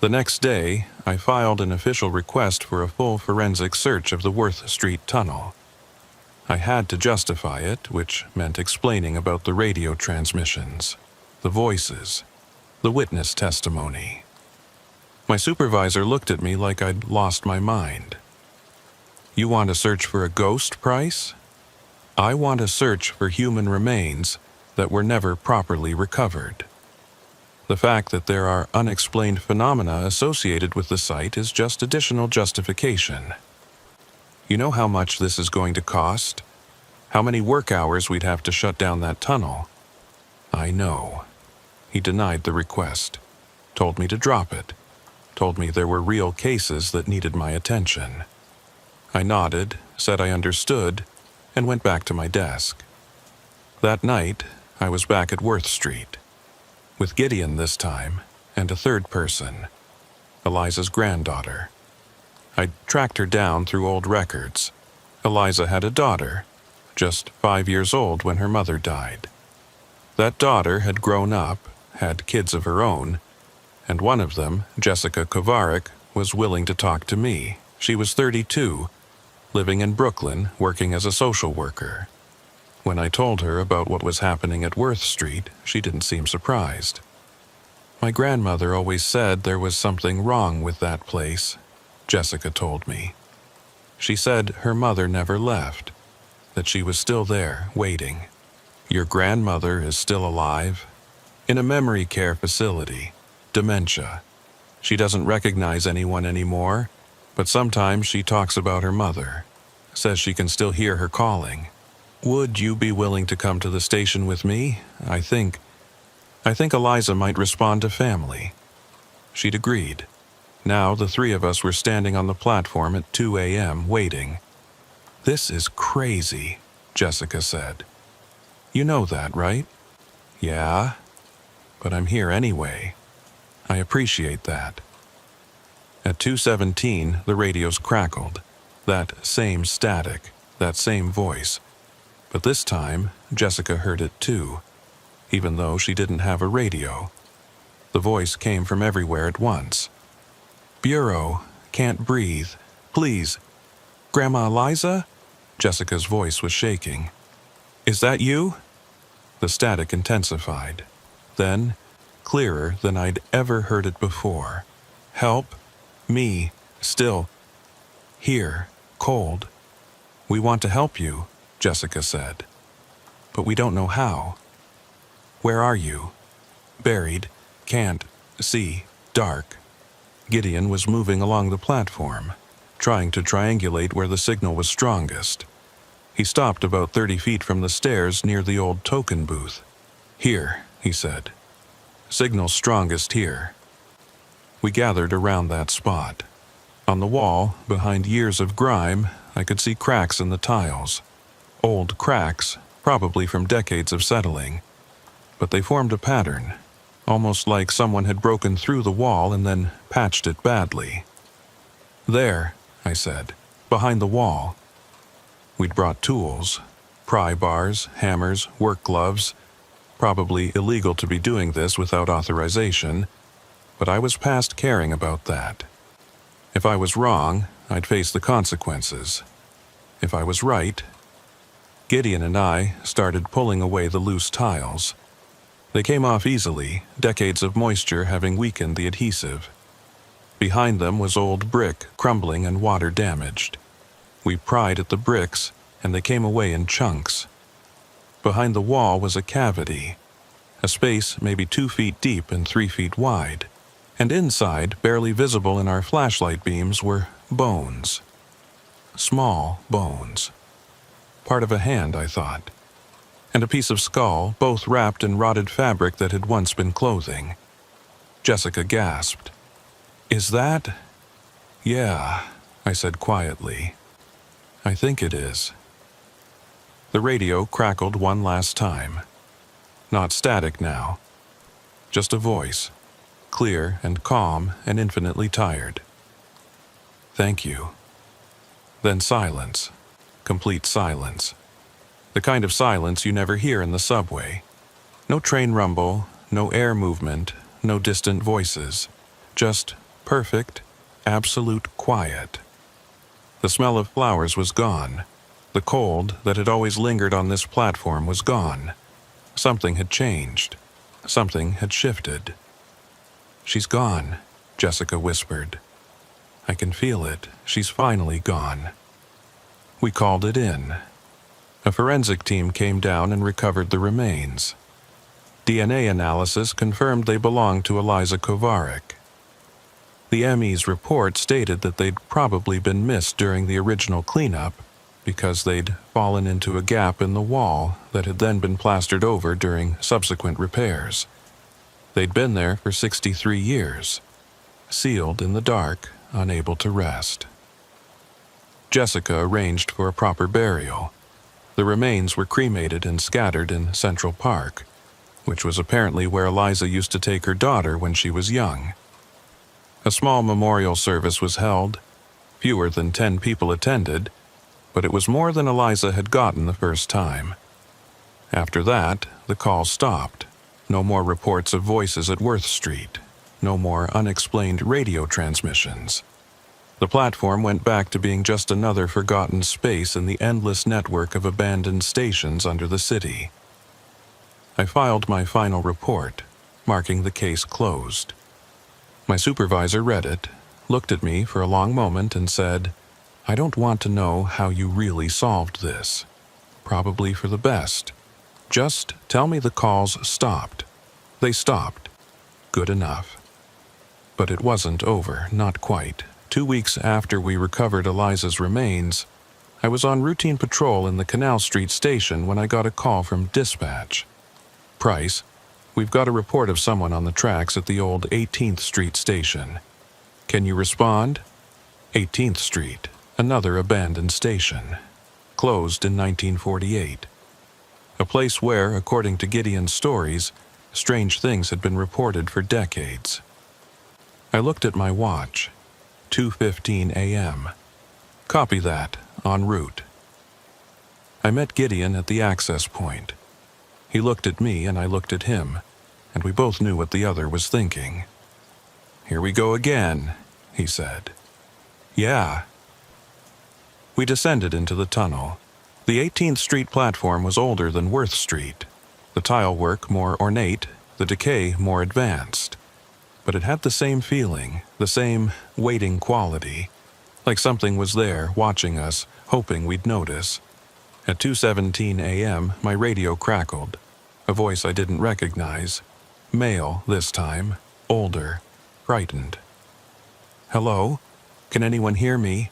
Speaker 1: The next day, I filed an official request for a full forensic search of the Worth Street tunnel. I had to justify it, which meant explaining about the radio transmissions, the voices, the witness testimony. My supervisor looked at me like I'd lost my mind. You want to search for a ghost price? I want to search for human remains that were never properly recovered. The fact that there are unexplained phenomena associated with the site is just additional justification. You know how much this is going to cost? How many work hours we'd have to shut down that tunnel? I know. He denied the request. Told me to drop it. Told me there were real cases that needed my attention. I nodded, said I understood, and went back to my desk. That night, I was back at Worth Street. With Gideon this time, and a third person, Eliza's granddaughter. I'd tracked her down through old records. Eliza had a daughter, just 5 years old when her mother died. That daughter had grown up, had kids of her own, and one of them, Jessica Kovarik, was willing to talk to me. She was 32, living in Brooklyn, working as a social worker. When I told her about what was happening at Worth Street, she didn't seem surprised. My grandmother always said there was something wrong with that place, Jessica told me. She said her mother never left, that she was still there, waiting. Your grandmother is still alive? In a memory care facility, dementia. She doesn't recognize anyone anymore, but sometimes she talks about her mother, says she can still hear her calling. Would you be willing to come to the station with me? I think Eliza might respond to family. She'd agreed. Now the three of us were standing on the platform at 2 a.m. waiting. This is crazy, Jessica said. You know that, right? Yeah, but I'm here anyway. I appreciate that. At 2:17, the radios crackled. That same static, that same voice. But this time, Jessica heard it too, even though she didn't have a radio. The voice came from everywhere at once. Bureau, can't breathe. Please. Grandma Eliza? Jessica's voice was shaking. Is that you? The static intensified. Then, clearer than I'd ever heard it before. Help. Me. Still. Here. Cold. We want to help you, Jessica said. But we don't know how. Where are you? Buried. Can't see. Dark. Gideon was moving along the platform, trying to triangulate where the signal was strongest. He stopped about 30 feet from the stairs near the old token booth. Here, he said. Signal's strongest here. We gathered around that spot. On the wall, behind years of grime, I could see cracks in the tiles. Old cracks, probably from decades of settling. But they formed a pattern, almost like someone had broken through the wall and then patched it badly. There, I said, behind the wall. We'd brought tools, pry bars, hammers, work gloves. Probably illegal to be doing this without authorization, but I was past caring about that. If I was wrong, I'd face the consequences. If I was right, Gideon and I started pulling away the loose tiles. They came off easily, decades of moisture having weakened the adhesive. Behind them was old brick, crumbling and water damaged. We pried at the bricks, and they came away in chunks. Behind the wall was a cavity, a space maybe 2 feet deep and 3 feet wide, and inside, barely visible in our flashlight beams, were bones. Small bones. Part of a hand, I thought, and a piece of skull, both wrapped in rotted fabric that had once been clothing. Jessica gasped. Is that? Yeah, I said quietly. I think it is. The radio crackled one last time. Not static now. Just a voice, clear and calm and infinitely tired. Thank you. Then silence. Complete silence. The kind of silence you never hear in the subway. No train rumble, no air movement, no distant voices. Just perfect, absolute quiet. The smell of flowers was gone. The cold that had always lingered on this platform was gone. Something had changed. Something had shifted. She's gone, Jessica whispered. I can feel it. She's finally gone. We called it in. A forensic team came down and recovered the remains. DNA analysis confirmed they belonged to Eliza Kovarik. The ME's report stated that they'd probably been missed during the original cleanup because they'd fallen into a gap in the wall that had then been plastered over during subsequent repairs. They'd been there for 63 years, sealed in the dark, unable to rest. Jessica arranged for a proper burial. The remains were cremated and scattered in Central Park. which was apparently where Eliza used to take her daughter when she was young. A small memorial service was held. Fewer than 10 people attended, but it was more than Eliza had gotten the first time. After that, the calls stopped. No more reports of voices at Worth Street. No more unexplained radio transmissions. The platform went back to being just another forgotten space in the endless network of abandoned stations under the city. I filed my final report, marking the case closed. My supervisor read it, looked at me for a long moment and said, "I don't want to know how you really solved this. Probably for the best. Just tell me the calls stopped." They stopped. Good enough. But it wasn't over, not quite. 2 weeks after we recovered Eliza's remains, I was on routine patrol in the Canal Street station when I got a call from dispatch. "Price, we've got a report of someone on the tracks at the old 18th Street station. Can you respond?" 18th Street, another abandoned station. Closed in 1948. A place where, according to Gideon's stories, strange things had been reported for decades. I looked at my watch. 2:15 a.m. Copy that, en route. I met Gideon at the access point. He looked at me and I looked at him, and we both knew what the other was thinking. "Here we go again," he said. "Yeah." We descended into the tunnel. The 18th Street platform was older than Worth Street, the tile work more ornate, the decay more advanced. But it had the same feeling, the same waiting quality, like something was there watching us, hoping we'd notice. At 2:17 a.m., my radio crackled. A voice I didn't recognize. Male this time, older, frightened. "Hello? Can anyone hear me?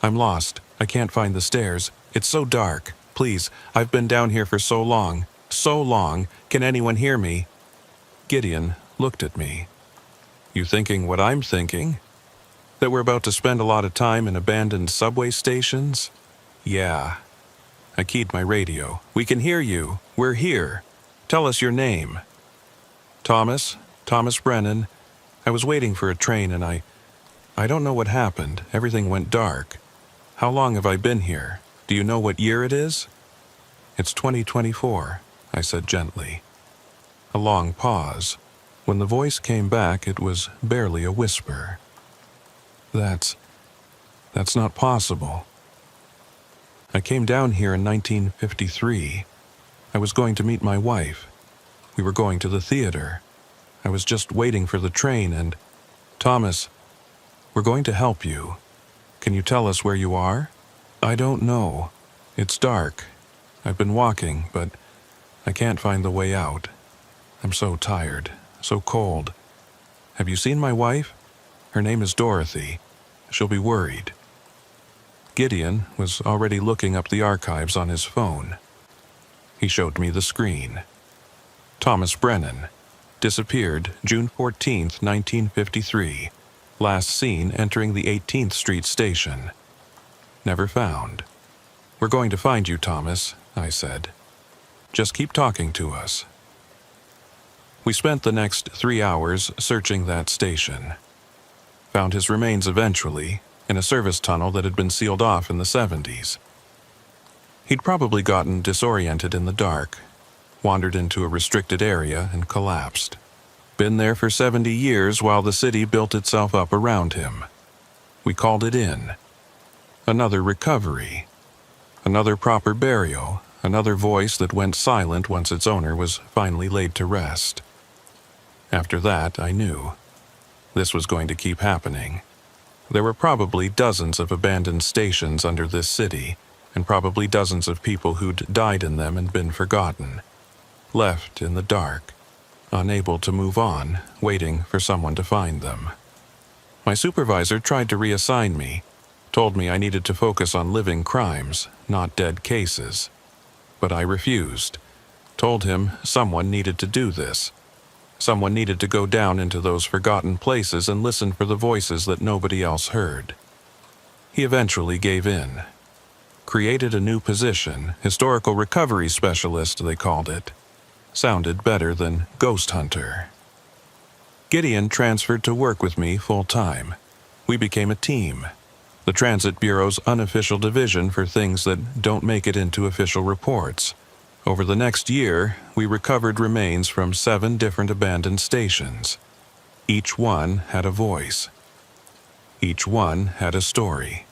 Speaker 1: I'm lost. I can't find the stairs. It's so dark. Please, I've been down here for so long. So long. Can anyone hear me?" Gideon looked at me. "You thinking what I'm thinking? That we're about to spend a lot of time in abandoned subway stations?" "Yeah." I keyed my radio. "We can hear you. We're here. Tell us your name." Thomas Brennan. I was waiting for a train and I don't know what happened. Everything went dark. How long have I been here? Do you know what year it is?" "It's 2024, I said gently. A long pause. When the voice came back, it was barely a whisper. That's not possible. I came down here in 1953. I was going to meet my wife. We were going to the theater. I was just waiting for the train and... Thomas, we're going to help you. Can you tell us where you are?" "I don't know. It's dark. I've been walking, but I can't find the way out. I'm so tired, so cold. Have you seen my wife? Her name is Dorothy. She'll be worried." Gideon was already looking up the archives on his phone. He showed me the screen. Thomas Brennan. Disappeared June 14, 1953. Last seen entering the 18th Street station. Never found. "We're going to find you, Thomas," I said. "Just keep talking to us." We spent the next 3 hours searching that station. Found his remains eventually, in a service tunnel that had been sealed off in the 70s. He'd probably gotten disoriented in the dark, wandered into a restricted area and collapsed. Been there for 70 years while the city built itself up around him. We called it in. Another recovery. Another proper burial. Another voice that went silent once its owner was finally laid to rest. After that, I knew. This was going to keep happening. There were probably dozens of abandoned stations under this city, and probably dozens of people who'd died in them and been forgotten. Left in the dark, unable to move on, waiting for someone to find them. My supervisor tried to reassign me, told me I needed to focus on living crimes, not dead cases. But I refused. Told him someone needed to do this. Someone needed to go down into those forgotten places and listen for the voices that nobody else heard. He eventually gave in. Created a new position, historical recovery specialist, they called it. sounded better than ghost hunter. Gideon transferred to work with me full-time. We became a team, the Transit Bureau's unofficial division for things that don't make it into official reports. Over the next year, we recovered remains from 7 different abandoned stations. Each one had a voice. Each one had a story.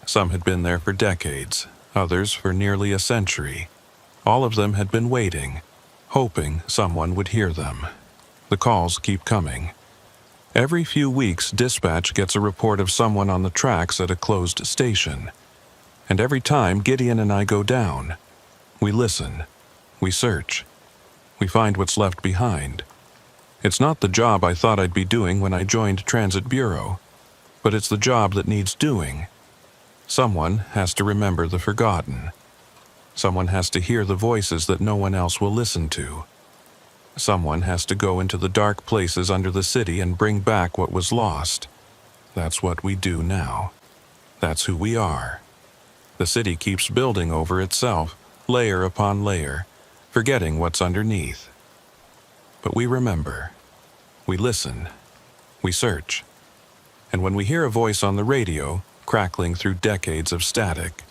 Speaker 1: Some had been there for decades, others for nearly a century. All of them had been waiting, hoping someone would hear them. The calls keep coming. Every few weeks, dispatch gets a report of someone on the tracks at a closed station. And every time Gideon and I go down, we listen, we search, we find what's left behind. It's not the job I thought I'd be doing when I joined Transit Bureau, but it's the job that needs doing. Someone has to remember the forgotten. Someone has to hear the voices that no one else will listen to. Someone has to go into the dark places under the city and bring back what was lost. That's what we do now. That's who we are. The city keeps building over itself, layer upon layer, forgetting what's underneath. But we remember. We listen. We search. And when we hear a voice on the radio, crackling through decades of static,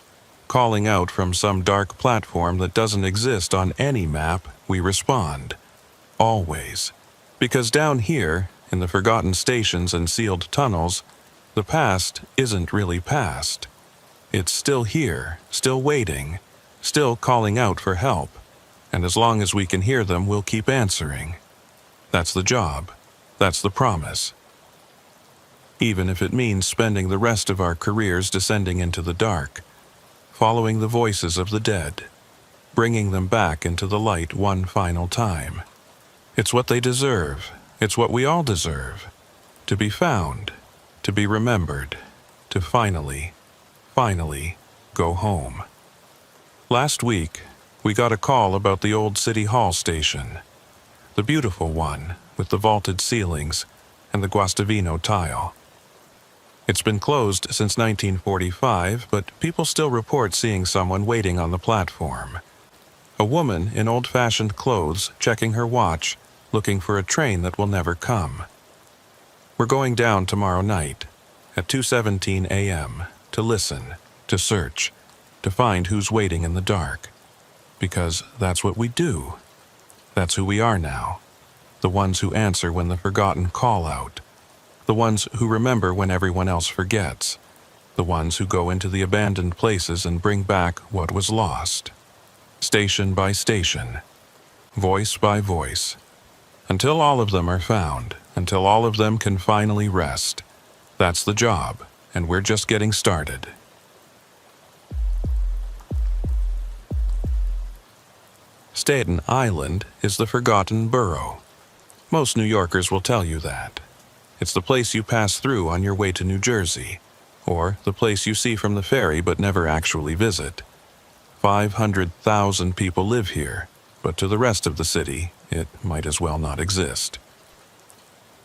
Speaker 1: calling out from some dark platform that doesn't exist on any map, we respond. Always. Because down here, in the forgotten stations and sealed tunnels, the past isn't really past. It's still here, still waiting, still calling out for help. And as long as we can hear them, we'll keep answering. That's the job. That's the promise. Even if it means spending the rest of our careers descending into the dark, following the voices of the dead, bringing them back into the light one final time. It's what they deserve. It's what we all deserve. To be found, to be remembered, to finally go home. Last week, we got a call about the old City Hall station, the beautiful one with the vaulted ceilings and the Guastavino tile. It's been closed since 1945, but people still report seeing someone waiting on the platform. A woman in old-fashioned clothes checking her watch, looking for a train that will never come. We're going down tomorrow night at 2:17 a.m. to listen, to search, to find who's waiting in the dark. Because that's what we do. That's who we are now. The ones who answer when the forgotten call out. The ones who remember when everyone else forgets. The ones who go into the abandoned places and bring back what was lost. Station by station. Voice by voice. Until all of them are found. Until all of them can finally rest. That's the job, and we're just getting started. Staten Island is the forgotten borough. Most New Yorkers will tell you that. It's the place you pass through on your way to New Jersey, or the place you see from the ferry but never actually visit. 500,000 people live here, but to the rest of the city, it might as well not exist.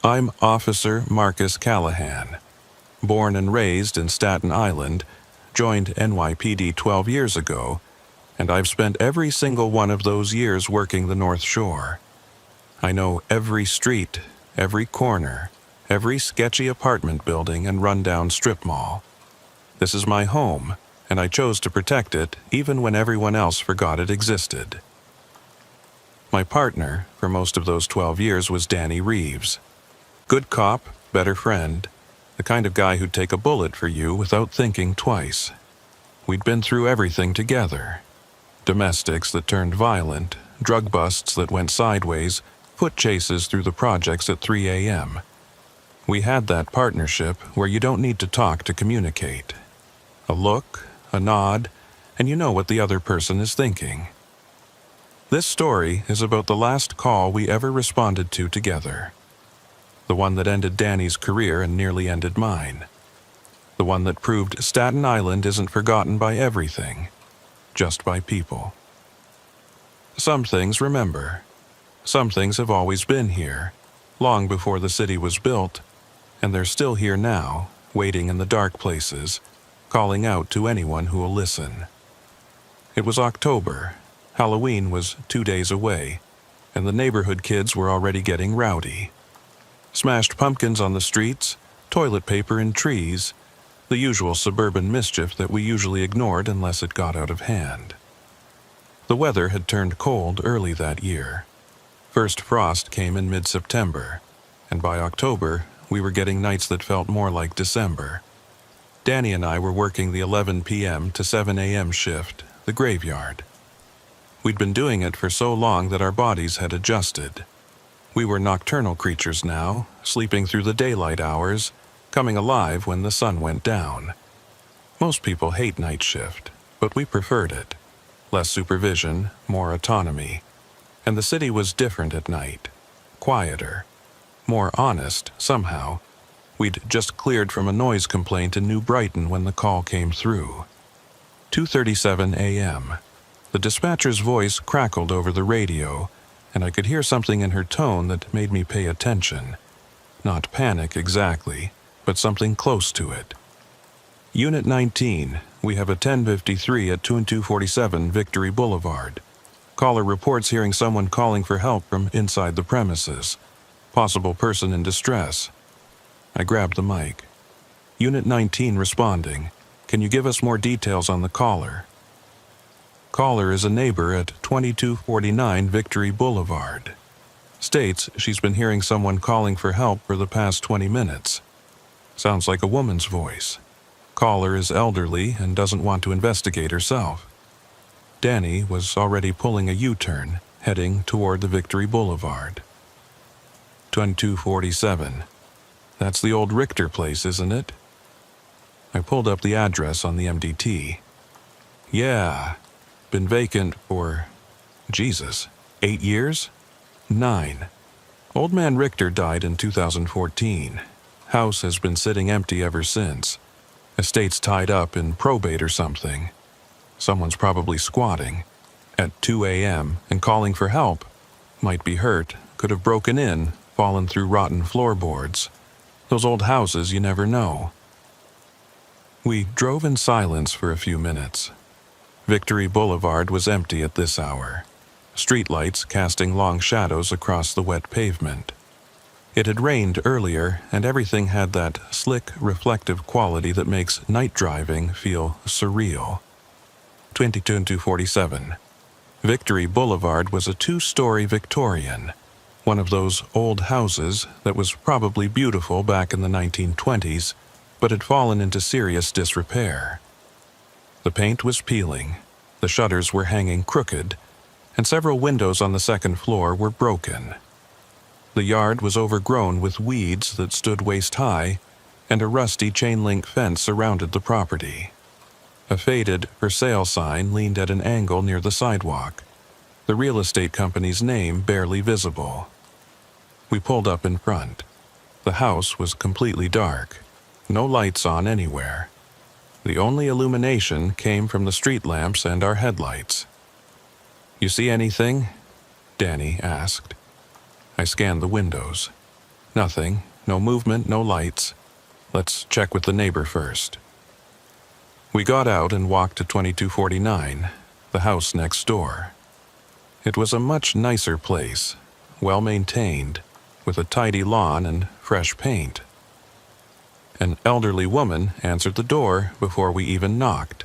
Speaker 1: I'm Officer Marcus Callahan. Born and raised in Staten Island, joined NYPD 12 years ago, and I've spent every single one of those years working the North Shore. I know every street, every corner, every sketchy apartment building and rundown strip mall. This is my home, and I chose to protect it even when everyone else forgot it existed. My partner for most of those 12 years was Danny Reeves. Good cop, better friend, the kind of guy who'd take a bullet for you without thinking twice. We'd been through everything together. Domestics that turned violent, drug busts that went sideways, foot chases through the projects at 3 a.m. We had that partnership where you don't need to talk to communicate. A look, a nod, and you know what the other person is thinking. This story is about the last call we ever responded to together. The one that ended Danny's career and nearly ended mine. The one that proved Staten Island isn't forgotten by everything, just by people. Some things remember. Some things have always been here, long before the city was built, and they're still here now, waiting in the dark places, calling out to anyone who will listen. It was October. Halloween was 2 days away, and the neighborhood kids were already getting rowdy. Smashed pumpkins on the streets, toilet paper in trees, the usual suburban mischief that we usually ignored unless it got out of hand. The weather had turned cold early that year. First frost came in mid-September, and by October, we were getting nights that felt more like December. Danny and I were working the 11 p.m. to 7 a.m. shift, the graveyard. We'd been doing it for so long that our bodies had adjusted. We were nocturnal creatures now, sleeping through the daylight hours, coming alive when the sun went down. Most people hate night shift, but we preferred it. Less supervision, more autonomy. And the city was different at night. Quieter. More honest, somehow. We'd just cleared from a noise complaint in New Brighton when the call came through. 2:37 a.m. The dispatcher's voice crackled over the radio, and I could hear something in her tone that made me pay attention. Not panic exactly, but something close to it. Unit 19, we have a 1053 at 2247 Victory Boulevard. Caller reports hearing someone calling for help from inside the premises. Possible person in distress. I grabbed the mic. Unit 19 responding. Can you give us more details on the caller? Caller is a neighbor at 2249 Victory Boulevard. States she's been hearing someone calling for help for the past 20 minutes. Sounds like a woman's voice. Caller is elderly and doesn't want to investigate herself. Danny was already pulling a U-turn, heading toward the Victory Boulevard. 2247. That's the old Richter place, isn't it? I pulled up the address on the MDT. Yeah, been vacant for, Jesus, 8 years? 9. Old man Richter died in 2014. House has been sitting empty ever since. Estate's tied up in probate or something. Someone's probably squatting. At 2 a.m. and calling for help. Might be hurt, could have broken in, fallen through rotten floorboards. Those old houses, you never know. We drove in silence for a few minutes. Victory Boulevard was empty at this hour. Streetlights casting long shadows across the wet pavement. It had rained earlier, and everything had that slick, reflective quality that makes night driving feel surreal. 2247. Victory Boulevard was a 2-story Victorian, one of those old houses that was probably beautiful back in the 1920s, but had fallen into serious disrepair. The paint was peeling, the shutters were hanging crooked, and several windows on the second floor were broken. The yard was overgrown with weeds that stood waist-high, and a rusty chain-link fence surrounded the property. A faded "for sale" sign leaned at an angle near the sidewalk, the real estate company's name barely visible. We pulled up in front. The house was completely dark, no lights on anywhere. The only illumination came from the street lamps and our headlights. "You see anything?" Danny asked. I scanned the windows. Nothing, no movement, no lights. Let's check with the neighbor first. We got out and walked to 2249, the house next door. It was a much nicer place, well maintained, with a tidy lawn and fresh paint. An elderly woman answered the door before we even knocked.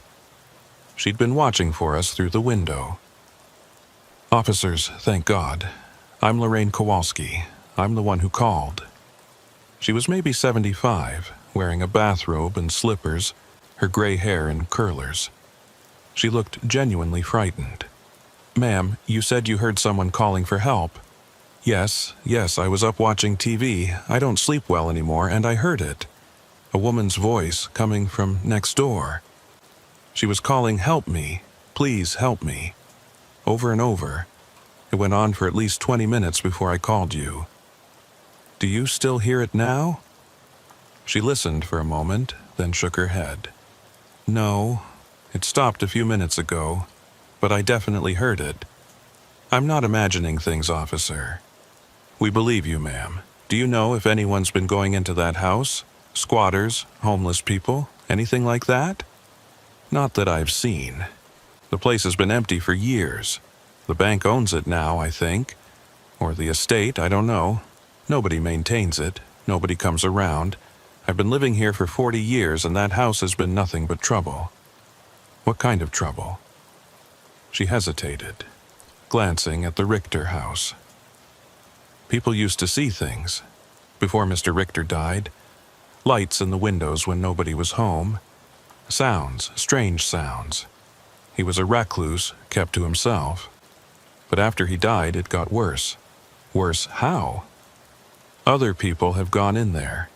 Speaker 1: She'd been watching for us through the window. "Officers, thank God. I'm Lorraine Kowalski. I'm the one who called." She was maybe 75, wearing a bathrobe and slippers, her gray hair in curlers. She looked genuinely frightened. "Ma'am, you said you heard someone calling for help." Yes, I was up watching TV. I don't sleep well anymore, and I heard it. A woman's voice coming from next door. She was calling, 'Help me, please help me,' over and over. It went on for at least 20 minutes before I called you. Do you still hear it now?" She listened for a moment, then shook her head. "No, it stopped a few minutes ago, but I definitely heard it. I'm not imagining things, officer." "We believe you, ma'am. Do you know if anyone's been going into that house? Squatters, homeless people, anything like that?" "Not that I've seen. The place has been empty for years. The bank owns it now, I think. Or the estate, I don't know. Nobody maintains it. Nobody comes around. I've been living here for 40 years, and that house has been nothing but trouble. What kind of trouble? She hesitated, glancing at the Richter house. People used to see things. Before Mr. Richter died, lights in the windows when nobody was home, sounds, strange sounds. He was a recluse, kept to himself. But after he died, it got worse. Worse how? Other people have gone in there.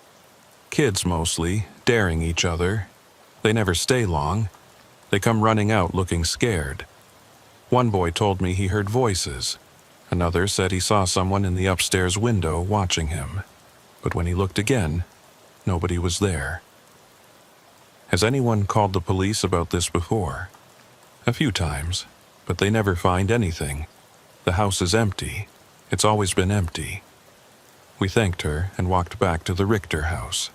Speaker 1: Kids mostly, daring each other. They never stay long. They come running out looking scared. One boy told me he heard voices. Another said he saw someone in the upstairs window watching him. But when he looked again, nobody was there. Has anyone called the police about this before? A few times, but they never find anything. The house is empty. It's always been empty. We thanked her and walked back to the Richter house.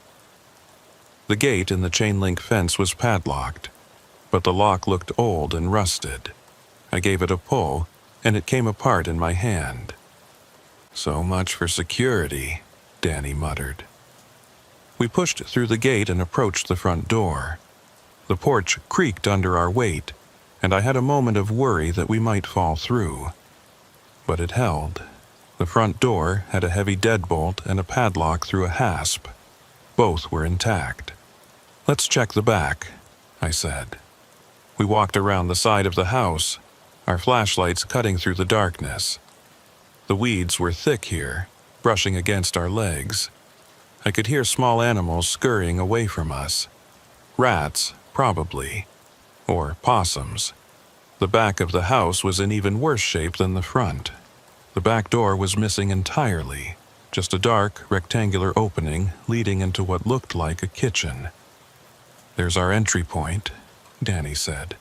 Speaker 1: The gate in the chain-link fence was padlocked, but the lock looked old and rusted. I gave it a pull, and it came apart in my hand. "So much for security," Danny muttered. We pushed through the gate and approached the front door. The porch creaked under our weight, and I had a moment of worry that we might fall through. But it held. The front door had a heavy deadbolt and a padlock through a hasp. Both were intact. "Let's check the back," I said. We walked around the side of the house, our flashlights cutting through the darkness. The weeds were thick here, brushing against our legs. I could hear small animals scurrying away from us. Rats, probably. Or possums. The back of the house was in even worse shape than the front. The back door was missing entirely, just a dark, rectangular opening leading into what looked like a kitchen. "There's our entry point," Danny said.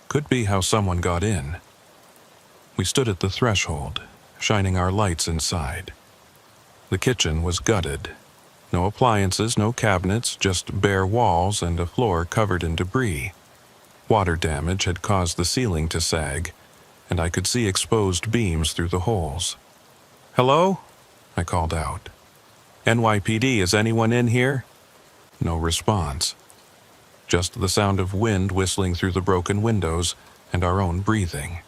Speaker 1: "Could be how someone got in." We stood at the threshold, shining our lights inside. The kitchen was gutted. No appliances, no cabinets, just bare walls and a floor covered in debris. Water damage had caused the ceiling to sag, and I could see exposed beams through the holes. "Hello?" I called out. "NYPD, is anyone in here?" No response. Just the sound of wind whistling through the broken windows and our own breathing.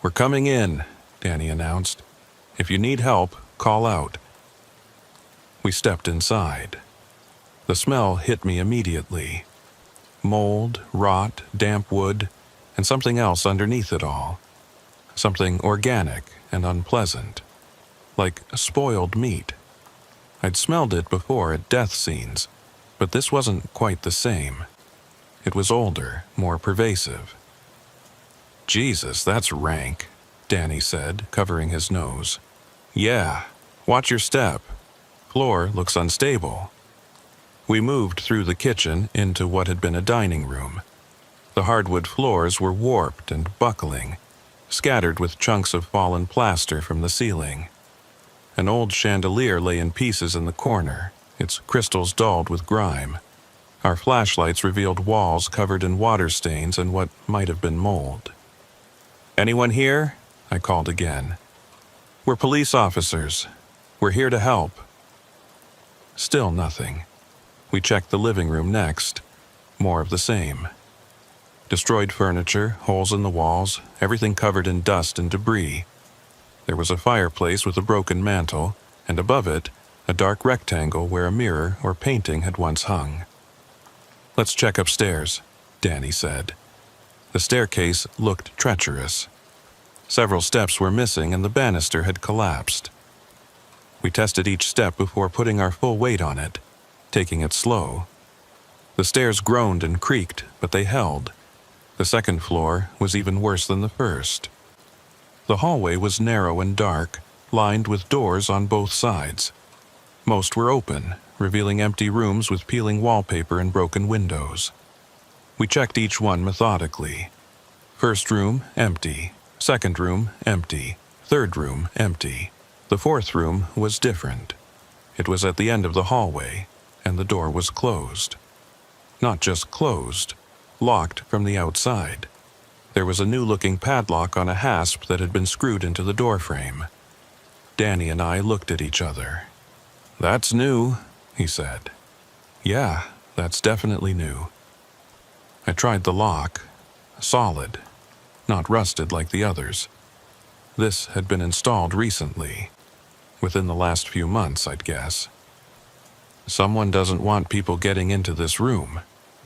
Speaker 1: "We're coming in," Danny announced. "If you need help, call out." We stepped inside. The smell hit me immediately. Mold, rot, damp wood, and something else underneath it all. Something organic and unpleasant. Like spoiled meat. I'd smelled it before at death scenes, but this wasn't quite the same. It was older, more pervasive. "Jesus, that's rank," Danny said, covering his nose. "Yeah, watch your step. Floor looks unstable." We moved through the kitchen into what had been a dining room. The hardwood floors were warped and buckling, scattered with chunks of fallen plaster from the ceiling. An old chandelier lay in pieces in the corner, its crystals dulled with grime. Our flashlights revealed walls covered in water stains and what might have been mold. "Anyone here?" I called again. "We're police officers. We're here to help." Still nothing. We checked the living room next. More of the same. Destroyed furniture, holes in the walls, everything covered in dust and debris. There was a fireplace with a broken mantel, and above it, a dark rectangle where a mirror or painting had once hung. "Let's check upstairs," Danny said. The staircase looked treacherous. Several steps were missing and the banister had collapsed. We tested each step before putting our full weight on it, taking it slow. The stairs groaned and creaked, but they held. The second floor was even worse than the first. The hallway was narrow and dark, lined with doors on both sides. Most were open, revealing empty rooms with peeling wallpaper and broken windows. We checked each one methodically. First room, empty. Second room, empty. Third room, empty. The fourth room was different. It was at the end of the hallway, and the door was closed. Not just closed, locked from the outside. There was a new-looking padlock on a hasp that had been screwed into the doorframe. Danny and I looked at each other. "That's new," he said. "Yeah, that's definitely new." I tried the lock. Solid. Not rusted like the others. This had been installed recently. Within the last few months, I'd guess. "Someone doesn't want people getting into this room,"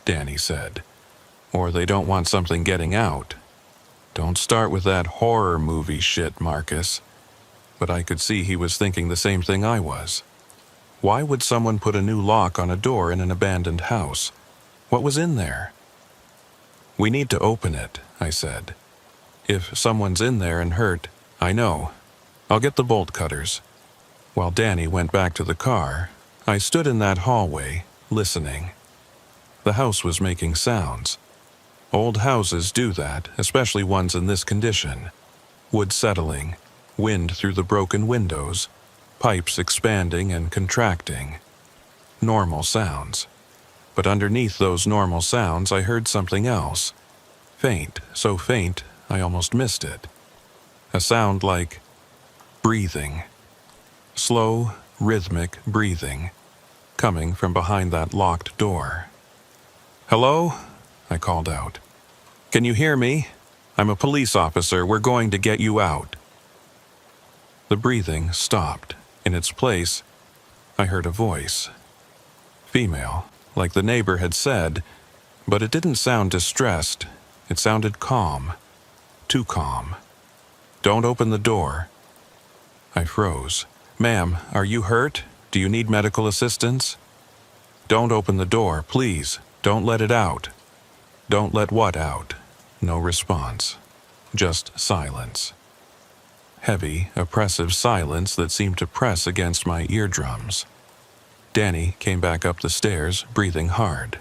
Speaker 1: Danny said. "Or they don't want something getting out. Don't start with that horror movie shit, Marcus." But I could see he was thinking the same thing I was. Why would someone put a new lock on a door in an abandoned house? What was in there? "We need to open it," I said. "If someone's in there and hurt, I know. I'll get the bolt cutters." While Danny went back to the car, I stood in that hallway, listening. The house was making sounds. Old houses do that, especially ones in this condition. Wood settling, wind through the broken windows, pipes expanding and contracting. Normal sounds. But underneath those normal sounds, I heard something else. Faint, so faint, I almost missed it. A sound like breathing. Slow, rhythmic breathing, coming from behind that locked door. "Hello?" I called out. "Can you hear me? I'm a police officer. We're going to get you out." The breathing stopped. In its place, I heard a voice. Female, like the neighbor had said, but it didn't sound distressed. It sounded calm. Too calm. "Don't open the door." I froze. "Ma'am, are you hurt? Do you need medical assistance?" "Don't open the door, please. Don't let it out." "Don't let what out?" No response. Just silence. Heavy, oppressive silence that seemed to press against my eardrums. Danny came back up the stairs, breathing hard.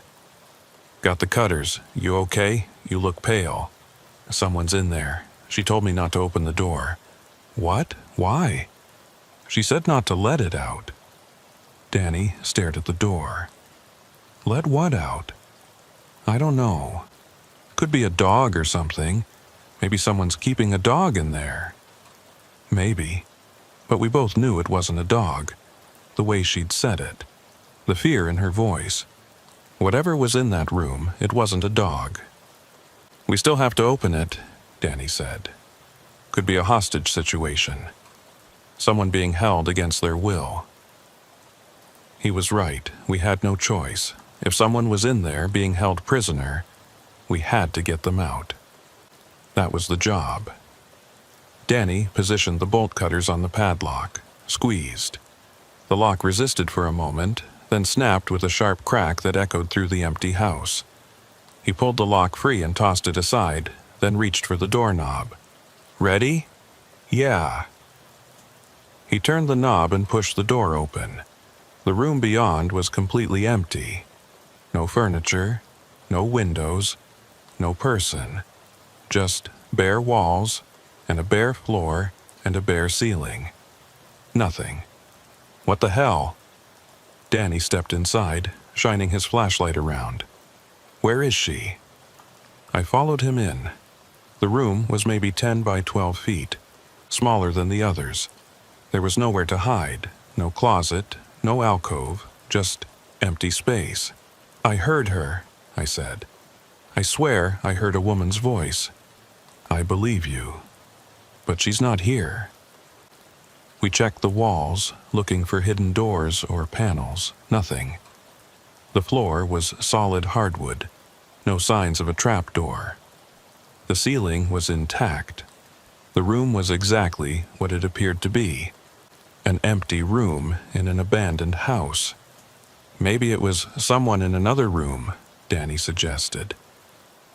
Speaker 1: "Got the cutters. You okay? You look pale." "Someone's in there. She told me not to open the door." "What? Why?" "She said not to let it out." Danny stared at the door. "Let what out?" "I don't know. Could be a dog or something. Maybe someone's keeping a dog in there." Maybe. But we both knew it wasn't a dog. The way she'd said it. The fear in her voice. Whatever was in that room, it wasn't a dog. "We still have to open it," Danny said. "Could be a hostage situation. Someone being held against their will." He was right. We had no choice. If someone was in there being held prisoner, we had to get them out. That was the job. Danny positioned the bolt cutters on the padlock, squeezed. The lock resisted for a moment, then snapped with a sharp crack that echoed through the empty house. He pulled the lock free and tossed it aside, then reached for the doorknob. "Ready?" "Yeah." He turned the knob and pushed the door open. The room beyond was completely empty. No furniture, no windows, no person. Just bare walls, and a bare floor, and a bare ceiling. Nothing. "What the hell?" Danny stepped inside, shining his flashlight around. "Where is she?" I followed him in. The room was maybe 10 by 12 feet, smaller than the others. There was nowhere to hide, no closet, no alcove, just empty space. "I heard her," I said. "I swear I heard a woman's voice." "I believe you. But she's not here." We checked the walls, looking for hidden doors or panels. Nothing. The floor was solid hardwood. No signs of a trapdoor. The ceiling was intact. The room was exactly what it appeared to be. An empty room in an abandoned house. "Maybe it was someone in another room," Danny suggested.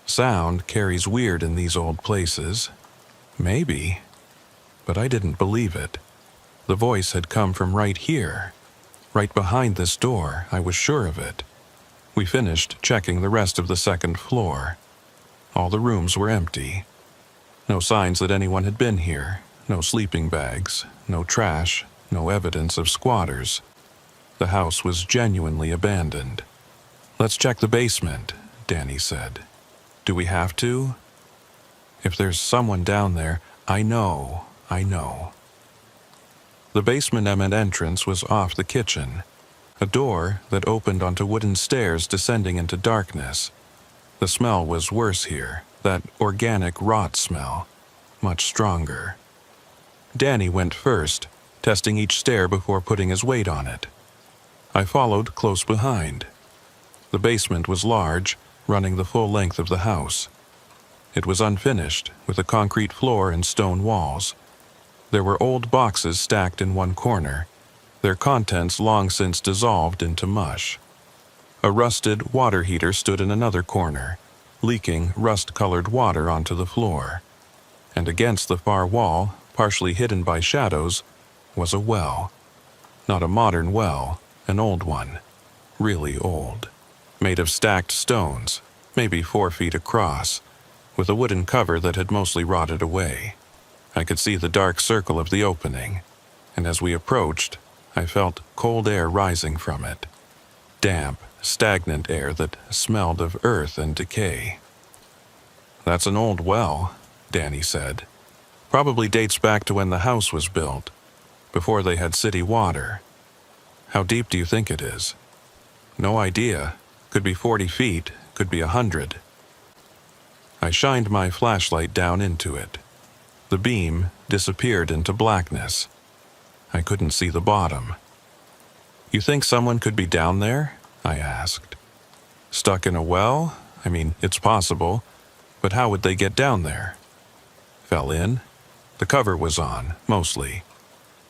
Speaker 1: "Sound carries weird in these old places." Maybe. But I didn't believe it. The voice had come from right here. Right behind this door, I was sure of it. We finished checking the rest of the second floor. All the rooms were empty. No signs that anyone had been here. No sleeping bags. No trash. No evidence of squatters. The house was genuinely abandoned. "Let's check the basement," Danny said. "Do we have to?" "If there's someone down there, I know. The basement entrance was off the kitchen, a door that opened onto wooden stairs descending into darkness. The smell was worse here, that organic rot smell, much stronger. Danny went first, testing each stair before putting his weight on it. I followed close behind. The basement was large, running the full length of the house. It was unfinished, with a concrete floor and stone walls. There were old boxes stacked in one corner, their contents long since dissolved into mush. A rusted water heater stood in another corner, leaking rust-colored water onto the floor. And against the far wall, partially hidden by shadows, was a well. Not a modern well, an old one, really old, made of stacked stones, maybe 4 feet across, with a wooden cover that had mostly rotted away. I could see the dark circle of the opening, and as we approached, I felt cold air rising from it. Damp, stagnant air that smelled of earth and decay. "That's an old well," Danny said. "Probably dates back to when the house was built, before they had city water. How deep do you think it is?" "No idea. Could be 40 feet, could be 100. I shined my flashlight down into it. The beam disappeared into blackness. I couldn't see the bottom. "You think someone could be down there?" I asked. "Stuck in a well? I mean, it's possible, but how would they get down there?" "Fell in? The cover was on, mostly.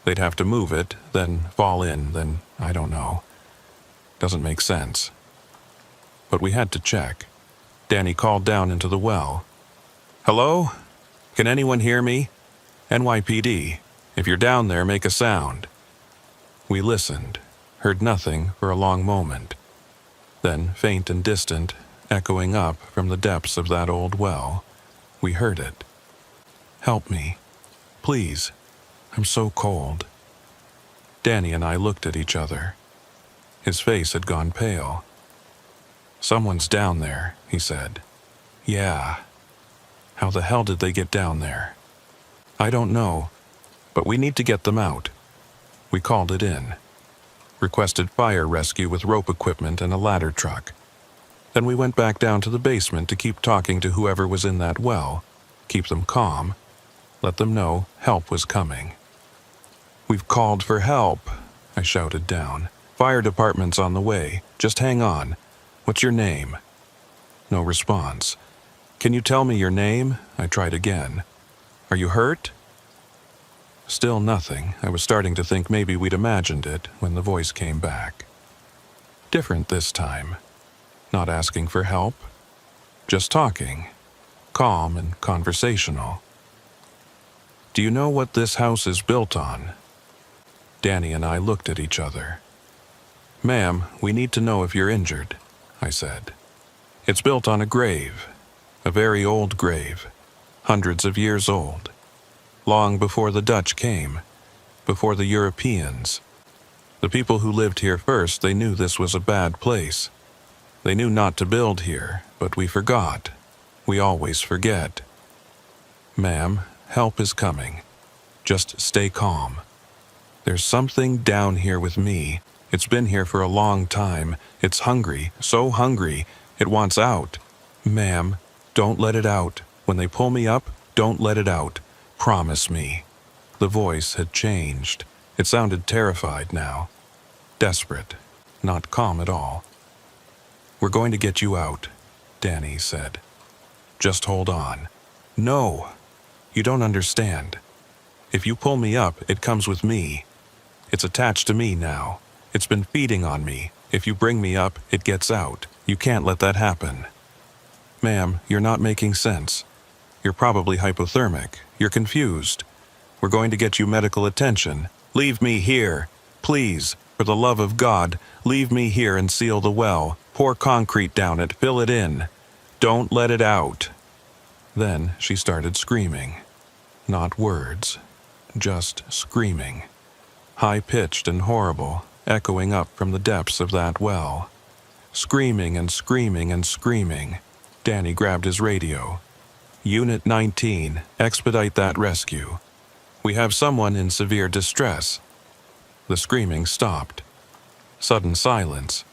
Speaker 1: They'd have to move it, then fall in, then I don't know. Doesn't make sense." But we had to check. Danny called down into the well. "Hello? Can anyone hear me? NYPD. If you're down there, make a sound." We listened, heard nothing for a long moment. Then, faint and distant, echoing up from the depths of that old well, we heard it. "Help me. Please. I'm so cold." Danny and I looked at each other. His face had gone pale. "Someone's down there," he said. "Yeah. How the hell did they get down there?" "I don't know, but we need to get them out." We called it in. Requested fire rescue with rope equipment and a ladder truck. Then we went back down to the basement to keep talking to whoever was in that well, keep them calm, let them know help was coming. "We've called for help," I shouted down. "Fire department's on the way. Just hang on. What's your name?" No response. "Can you tell me your name?" I tried again. "Are you hurt?" Still nothing. I was starting to think maybe we'd imagined it when the voice came back. Different this time. Not asking for help. Just talking. Calm and conversational. "Do you know what this house is built on?" Danny and I looked at each other. "Ma'am, we need to know if you're injured," I said. "It's built on a grave. A very old grave. Hundreds of years old. Long before the Dutch came. Before the Europeans. The people who lived here first, they knew this was a bad place. They knew not to build here, but we forgot. We always forget. Ma'am, help is coming. Just stay calm. There's something down here with me. It's been here for a long time. It's hungry, so hungry, it wants out. Ma'am, don't let it out. When they pull me up, don't let it out. Promise me." The voice had changed. It sounded terrified now. Desperate. Not calm at all. "We're going to get you out," Danny said. "Just hold on." "No. You don't understand. If you pull me up, it comes with me. It's attached to me now. It's been feeding on me. If you bring me up, it gets out. You can't let that happen." "Ma'am, you're not making sense. You're probably hypothermic. You're confused. We're going to get you medical attention. Leave me here. Please, for the love of God, leave me here and seal the well. Pour concrete down it. Fill it in. Don't let it out." Then she started screaming. Not words. Just screaming. High-pitched and horrible, echoing up from the depths of that well. Screaming and screaming and screaming. Danny grabbed his radio. "Unit 19, expedite that rescue. We have someone in severe distress. The screaming stopped. Sudden silence.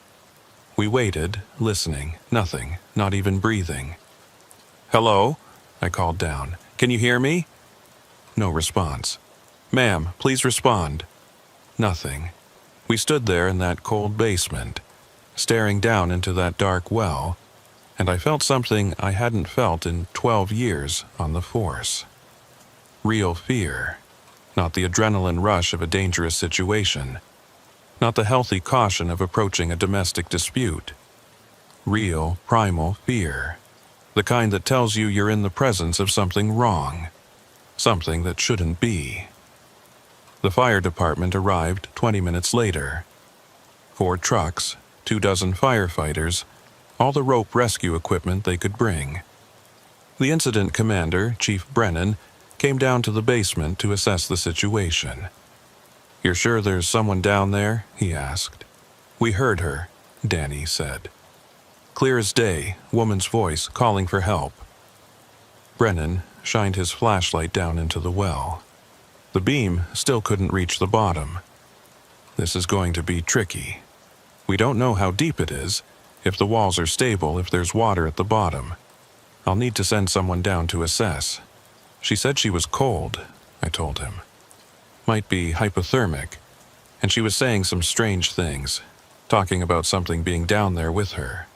Speaker 1: We waited, listening. Nothing, not even breathing. "Hello?" I called down. "Can you hear me?" No response. "Ma'am, please respond." Nothing. We stood there in that cold basement, staring down into that dark well, and I felt something I hadn't felt in 12 years on the force. Real fear. Not the adrenaline rush of a dangerous situation. Not the healthy caution of approaching a domestic dispute. Real, primal fear. The kind that tells you you're in the presence of something wrong. Something that shouldn't be. The fire department arrived 20 minutes later. 4 trucks, 24 firefighters, all the rope rescue equipment they could bring. The incident commander, Chief Brennan, came down to the basement to assess the situation. "You're sure there's someone down there?" he asked. "We heard her," Danny said. Clear as day, woman's voice calling for help. Brennan shined his flashlight down into the well. The beam still couldn't reach the bottom. "This is going to be tricky. We don't know how deep it is, if the walls are stable, if there's water at the bottom. I'll need to send someone down to assess." "She said she was cold," I told him. "Might be hypothermic, and she was saying some strange things, talking about something being down there with her."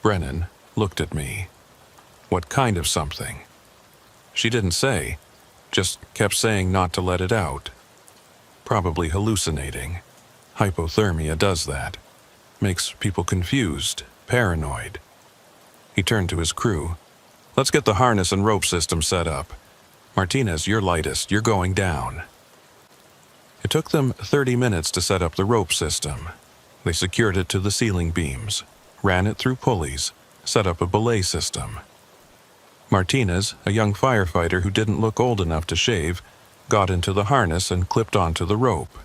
Speaker 1: Brennan looked at me. "What kind of something?" "She didn't say, just kept saying not to let it out. Probably hallucinating. Hypothermia does that. Makes people confused, paranoid." He turned to his crew. "Let's get the harness and rope system set up. Martinez, you're lightest. You're going down." It took them 30 minutes to set up the rope system. They secured it to the ceiling beams, ran it through pulleys, set up a belay system. Martinez, a young firefighter who didn't look old enough to shave, got into the harness and clipped onto the rope.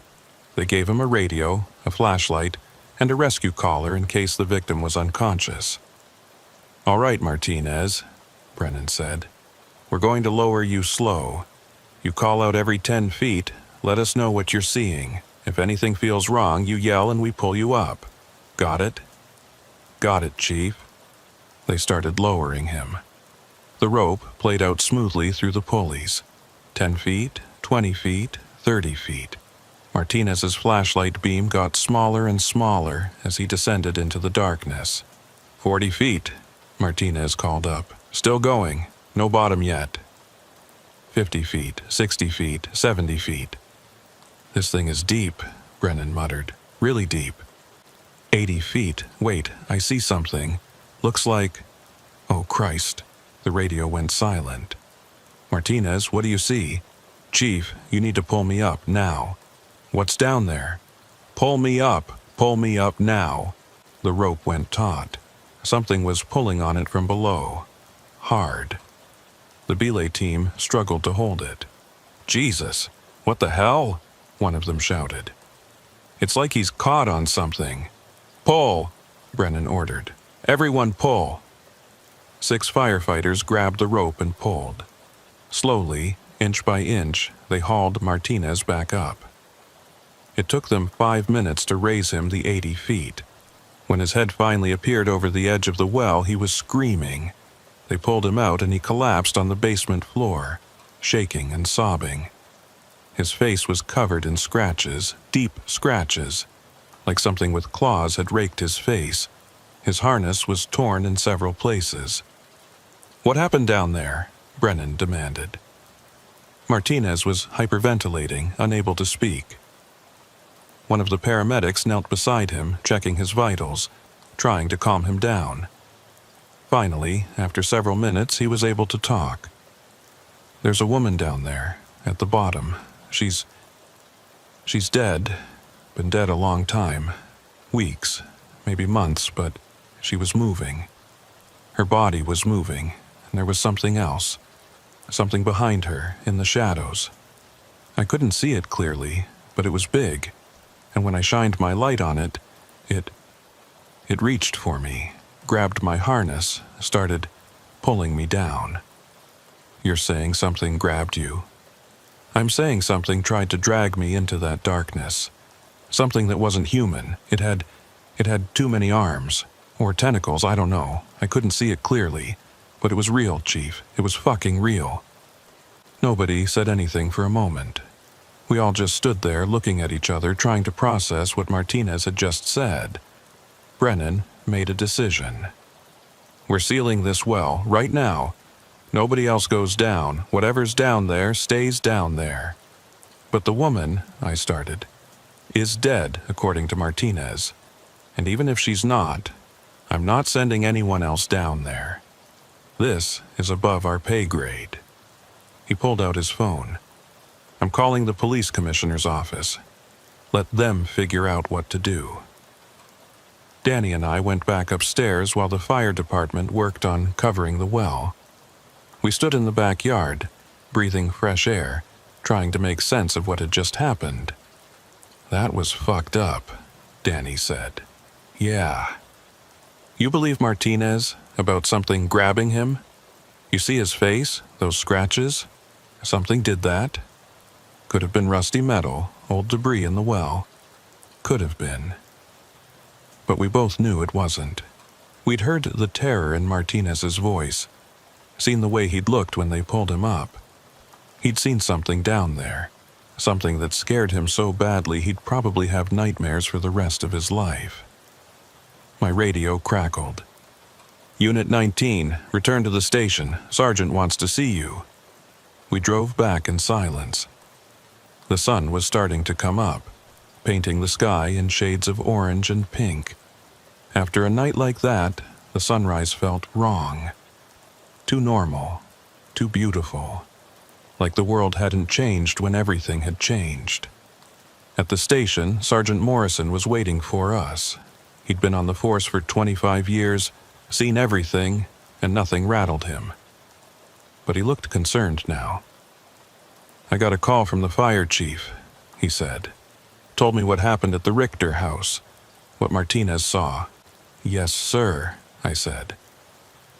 Speaker 1: They gave him a radio, a flashlight, and a rescue collar in case the victim was unconscious. "All right, Martinez," Brennan said. "We're going to lower you slow. You call out every 10 feet, let us know what you're seeing. If anything feels wrong, you yell and we pull you up. Got it?" "Got it, Chief." They started lowering him. The rope played out smoothly through the pulleys. 10 feet, 20 feet, 30 feet. Martinez's flashlight beam got smaller and smaller as he descended into the darkness. 40 feet, Martinez called up. "Still going. No bottom yet." 50 feet, 60 feet, 70 feet. "This thing is deep," Brennan muttered. "Really deep." 80 feet. "Wait, I see something. Looks like..." "Oh, Christ." The radio went silent. "Martinez, what do you see?" "Chief, you need to pull me up, now." "What's down there?" Pull me up now." The rope went taut. Something was pulling on it from below. Hard. The belay team struggled to hold it. "Jesus, what the hell?" one of them shouted. "It's like he's caught on something." "Pull," Brennan ordered. "Everyone pull." 6 firefighters grabbed the rope and pulled. Slowly, inch by inch, they hauled Martinez back up. It took them 5 minutes to raise him the 80 feet. When his head finally appeared over the edge of the well, he was screaming. They pulled him out and he collapsed on the basement floor, shaking and sobbing. His face was covered in scratches, deep scratches, like something with claws had raked his face. His harness was torn in several places. "What happened down there?" Brennan demanded. Martinez was hyperventilating, unable to speak. One of the paramedics knelt beside him, checking his vitals, trying to calm him down. Finally, after several minutes, he was able to talk. "There's a woman down there, at the bottom. She's dead. Been dead a long time. Weeks, maybe months, but she was moving. Her body was moving, and there was something else. Something behind her, in the shadows. I couldn't see it clearly, but it was big, and when I shined my light on it, it reached for me, grabbed my harness, started pulling me down." "You're saying something grabbed you?" I'm saying something tried to drag me into that darkness. Something that wasn't human. It had too many arms. Or tentacles, I don't know. I couldn't see it clearly. But it was real, Chief. It was fucking real. Nobody said anything for a moment. We all just stood there looking at each other, trying to process what Martinez had just said. Brennan made a decision. We're sealing this well, right now. Nobody else goes down. Whatever's down there stays down there. But the woman, I started, is dead, according to Martinez. And even if she's not, I'm not sending anyone else down there. This is above our pay grade. He pulled out his phone. I'm calling the police commissioner's office. Let them figure out what to do. Danny and I went back upstairs while the fire department worked on covering the well. We stood in the backyard, breathing fresh air, trying to make sense of what had just happened. That was fucked up, Danny said. Yeah. You believe Martinez about something grabbing him? You see his face, those scratches? Something did that. Could have been rusty metal, old debris in the well. Could have been. But we both knew it wasn't. We'd heard the terror in Martinez's voice, seen the way he'd looked when they pulled him up. He'd seen something down there, something that scared him so badly he'd probably have nightmares for the rest of his life. My radio crackled. Unit 19, return to the station. Sergeant wants to see you. We drove back in silence. The sun was starting to come up, painting the sky in shades of orange and pink. After a night like that, the sunrise felt wrong. Too normal, too beautiful. Like the world hadn't changed when everything had changed. At the station, Sergeant Morrison was waiting for us. He'd been on the force for 25 years, seen everything, and nothing rattled him. But he looked concerned now. I got a call from the fire chief, he said. Told me what happened at the Richter house, what Martinez saw. Yes, sir, I said.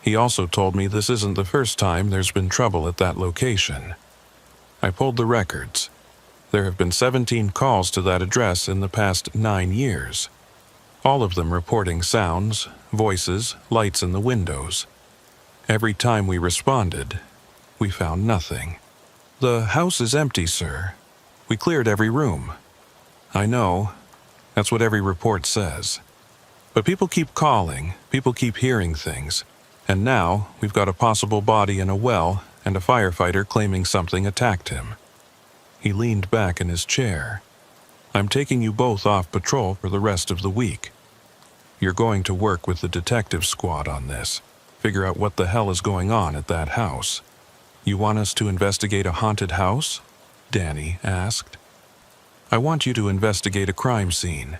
Speaker 1: He also told me this isn't the first time there's been trouble at that location. I pulled the records. There have been 17 calls to that address in the past 9 years. All of them reporting sounds, voices, lights in the windows. Every time we responded, we found nothing. The house is empty, sir. We cleared every room. I know. That's what every report says. But people keep calling, people keep hearing things. And now we've got a possible body in a well and a firefighter claiming something attacked him. He leaned back in his chair. I'm taking you both off patrol for the rest of the week. You're going to work with the detective squad on this. Figure out what the hell is going on at that house. You want us to investigate a haunted house? Danny asked. I want you to investigate a crime scene.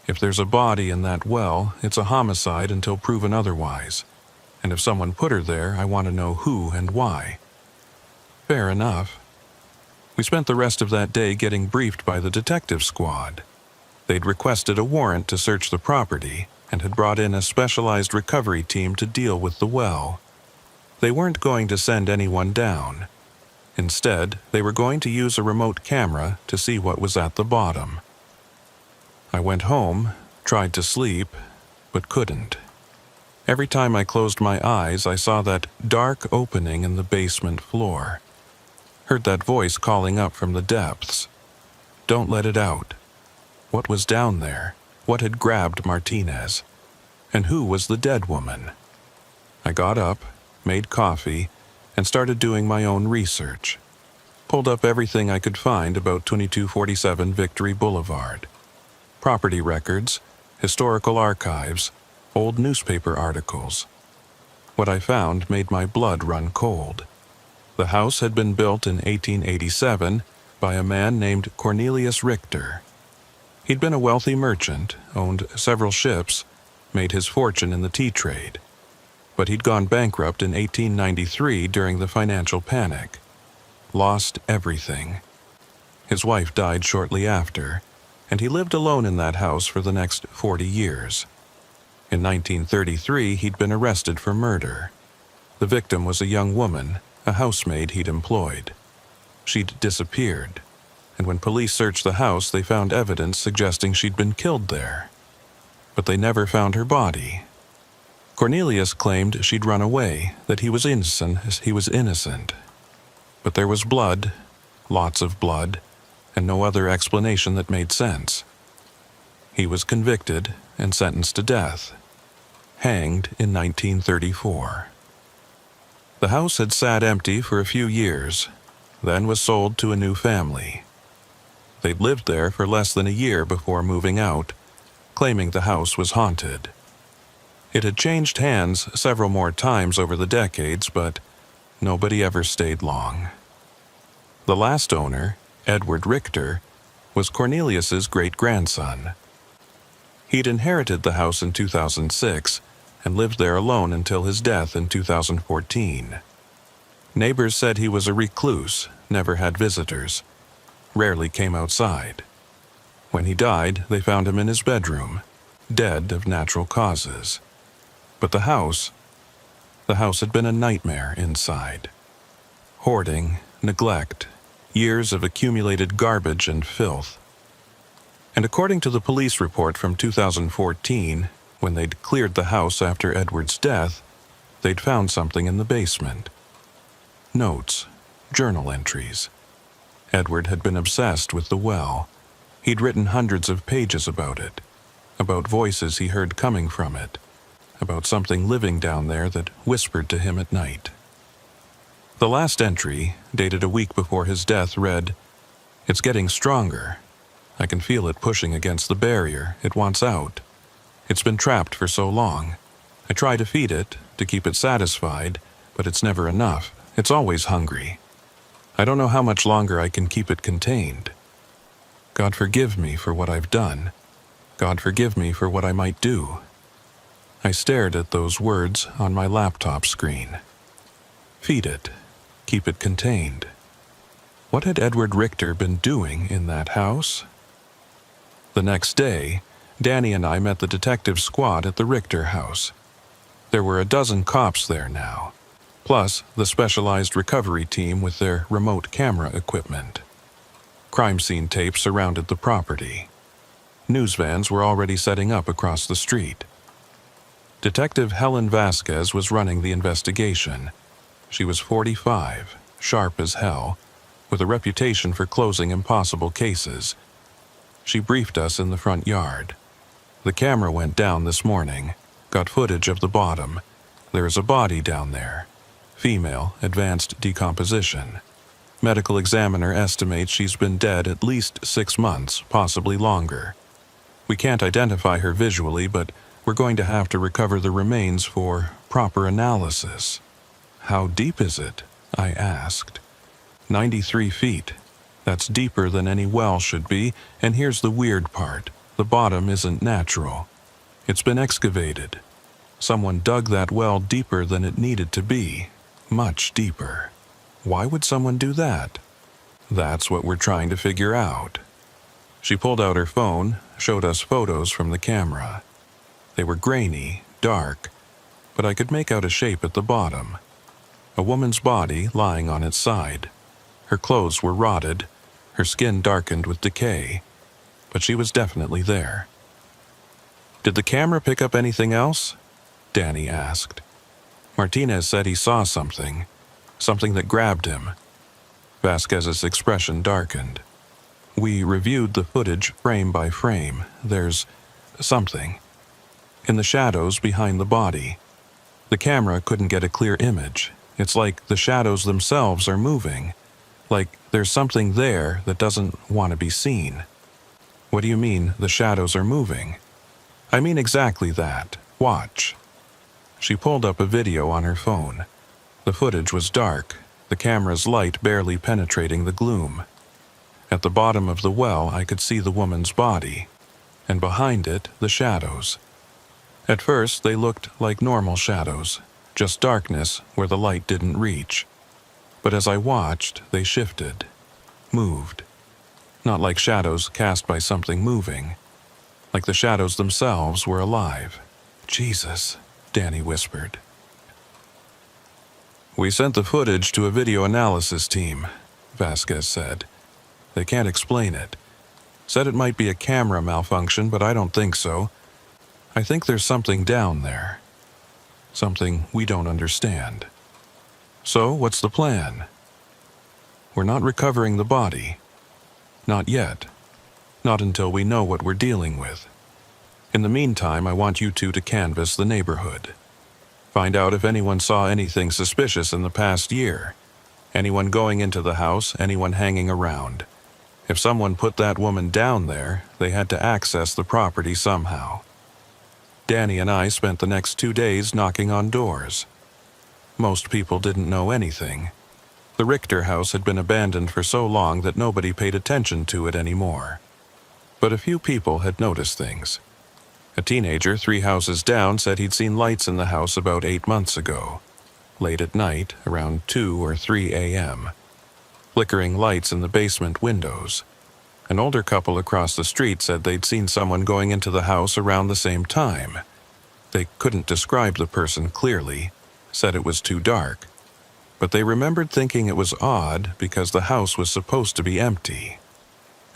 Speaker 1: If there's a body in that well, it's a homicide until proven otherwise. And if someone put her there, I want to know who and why. Fair enough. We spent the rest of that day getting briefed by the detective squad. They'd requested a warrant to search the property and had brought in a specialized recovery team to deal with the well. They weren't going to send anyone down. Instead, they were going to use a remote camera to see what was at the bottom. I went home, tried to sleep, but couldn't. Every time I closed my eyes, I saw that dark opening in the basement floor. Heard that voice calling up from the depths. Don't let it out. What was down there? What had grabbed Martinez? And who was the dead woman? I got up, made coffee, and started doing my own research. Pulled up everything I could find about 2247 Victory Boulevard. Property records, historical archives, old newspaper articles. What I found made my blood run cold. The house had been built in 1887 by a man named Cornelius Richter. He'd been a wealthy merchant, owned several ships, made his fortune in the tea trade. But he'd gone bankrupt in 1893 during the financial panic. Lost everything. His wife died shortly after, and he lived alone in that house for the next 40 years. In 1933, he'd been arrested for murder. The victim was a young woman, a housemaid he'd employed. she'd disappeared, and when police searched the house, they found evidence suggesting she'd been killed there. But they never found her body. Cornelius claimed she'd run away, that he was innocent. But there was blood, lots of blood, and no other explanation that made sense. He was convicted and sentenced to death, hanged in 1934. The house had sat empty for a few years, then was sold to a new family. They'd lived there for less than a year before moving out, claiming the house was haunted. It had changed hands several more times over the decades, but nobody ever stayed long. The last owner, Edward Richter, was Cornelius's great-grandson. He'd inherited the house in 2006 and lived there alone until his death in 2014. Neighbors said he was a recluse, never had visitors, rarely came outside. When he died, they found him in his bedroom, dead of natural causes. But the house had been a nightmare inside. Hoarding, neglect, years of accumulated garbage and filth. And according to the police report from 2014, when they'd cleared the house after Edward's death, they'd found something in the basement. Notes, journal entries. Edward had been obsessed with the well. He'd written hundreds of pages about it, about voices he heard coming from it, about something living down there that whispered to him at night. The last entry, dated a week before his death, read, "It's getting stronger. I can feel it pushing against the barrier. It wants out. It's been trapped for so long. I try to feed it, to keep it satisfied, but it's never enough. It's always hungry. I don't know how much longer I can keep it contained. God forgive me for what I've done. God forgive me for what I might do." I stared at those words on my laptop screen. Feed it. Keep it contained. What had Edward Richter been doing in that house? The next day, Danny and I met the detective squad at the Richter house. There were a dozen cops there now, plus the specialized recovery team with their remote camera equipment. Crime scene tapes surrounded the property. News vans were already setting up across the street. Detective Helen Vasquez was running the investigation. She was 45, sharp as hell, with a reputation for closing impossible cases. She briefed us in the front yard. The camera went down this morning, got footage of the bottom. There is a body down there. Female, advanced decomposition. Medical examiner estimates she's been dead at least 6 months, possibly longer. We can't identify her visually, but we're going to have to recover the remains for proper analysis. "How deep is it?" I asked. 93 feet. That's deeper than any well should be, and here's the weird part. The bottom isn't natural. It's been excavated. Someone dug that well deeper than it needed to be. Much deeper. Why would someone do that? That's what we're trying to figure out. She pulled out her phone, showed us photos from the camera. They were grainy, dark, but I could make out a shape at the bottom. A woman's body lying on its side. Her clothes were rotted, her skin darkened with decay, but she was definitely there. "Did the camera pick up anything else?" Danny asked. Martinez said he saw something that grabbed him. Vasquez's expression darkened. We reviewed the footage frame by frame. There's something in the shadows behind the body. The camera couldn't get a clear image. It's like the shadows themselves are moving. Like there's something there that doesn't want to be seen. What do you mean, the shadows are moving? I mean exactly that. Watch. She pulled up a video on her phone. The footage was dark, the camera's light barely penetrating the gloom. At the bottom of the well, I could see the woman's body, and behind it, the shadows. At first, they looked like normal shadows, just darkness where the light didn't reach. But as I watched, they shifted, moved. Not like shadows cast by something moving, like the shadows themselves were alive. "Jesus," Danny whispered. We sent the footage to a video analysis team. Vasquez said. They can't explain it. Said it might be a camera malfunction, but I don't think so. I think there's something down there. Something we don't understand. So, what's the plan? We're not recovering the body. Not yet. Not until we know what we're dealing with. In the meantime, I want you two to canvass the neighborhood. Find out if anyone saw anything suspicious in the past year. Anyone going into the house, anyone hanging around. If someone put that woman down there, they had to access the property somehow. Danny and I spent the next 2 days knocking on doors. Most people didn't know anything. The Richter house had been abandoned for so long that nobody paid attention to it anymore. But a few people had noticed things. A teenager 3 houses down said he'd seen lights in the house about 8 months ago, late at night, around 2 or 3 a.m. Flickering lights in the basement windows. An older couple across the street said they'd seen someone going into the house around the same time. They couldn't describe the person clearly, said it was too dark, but they remembered thinking it was odd because the house was supposed to be empty.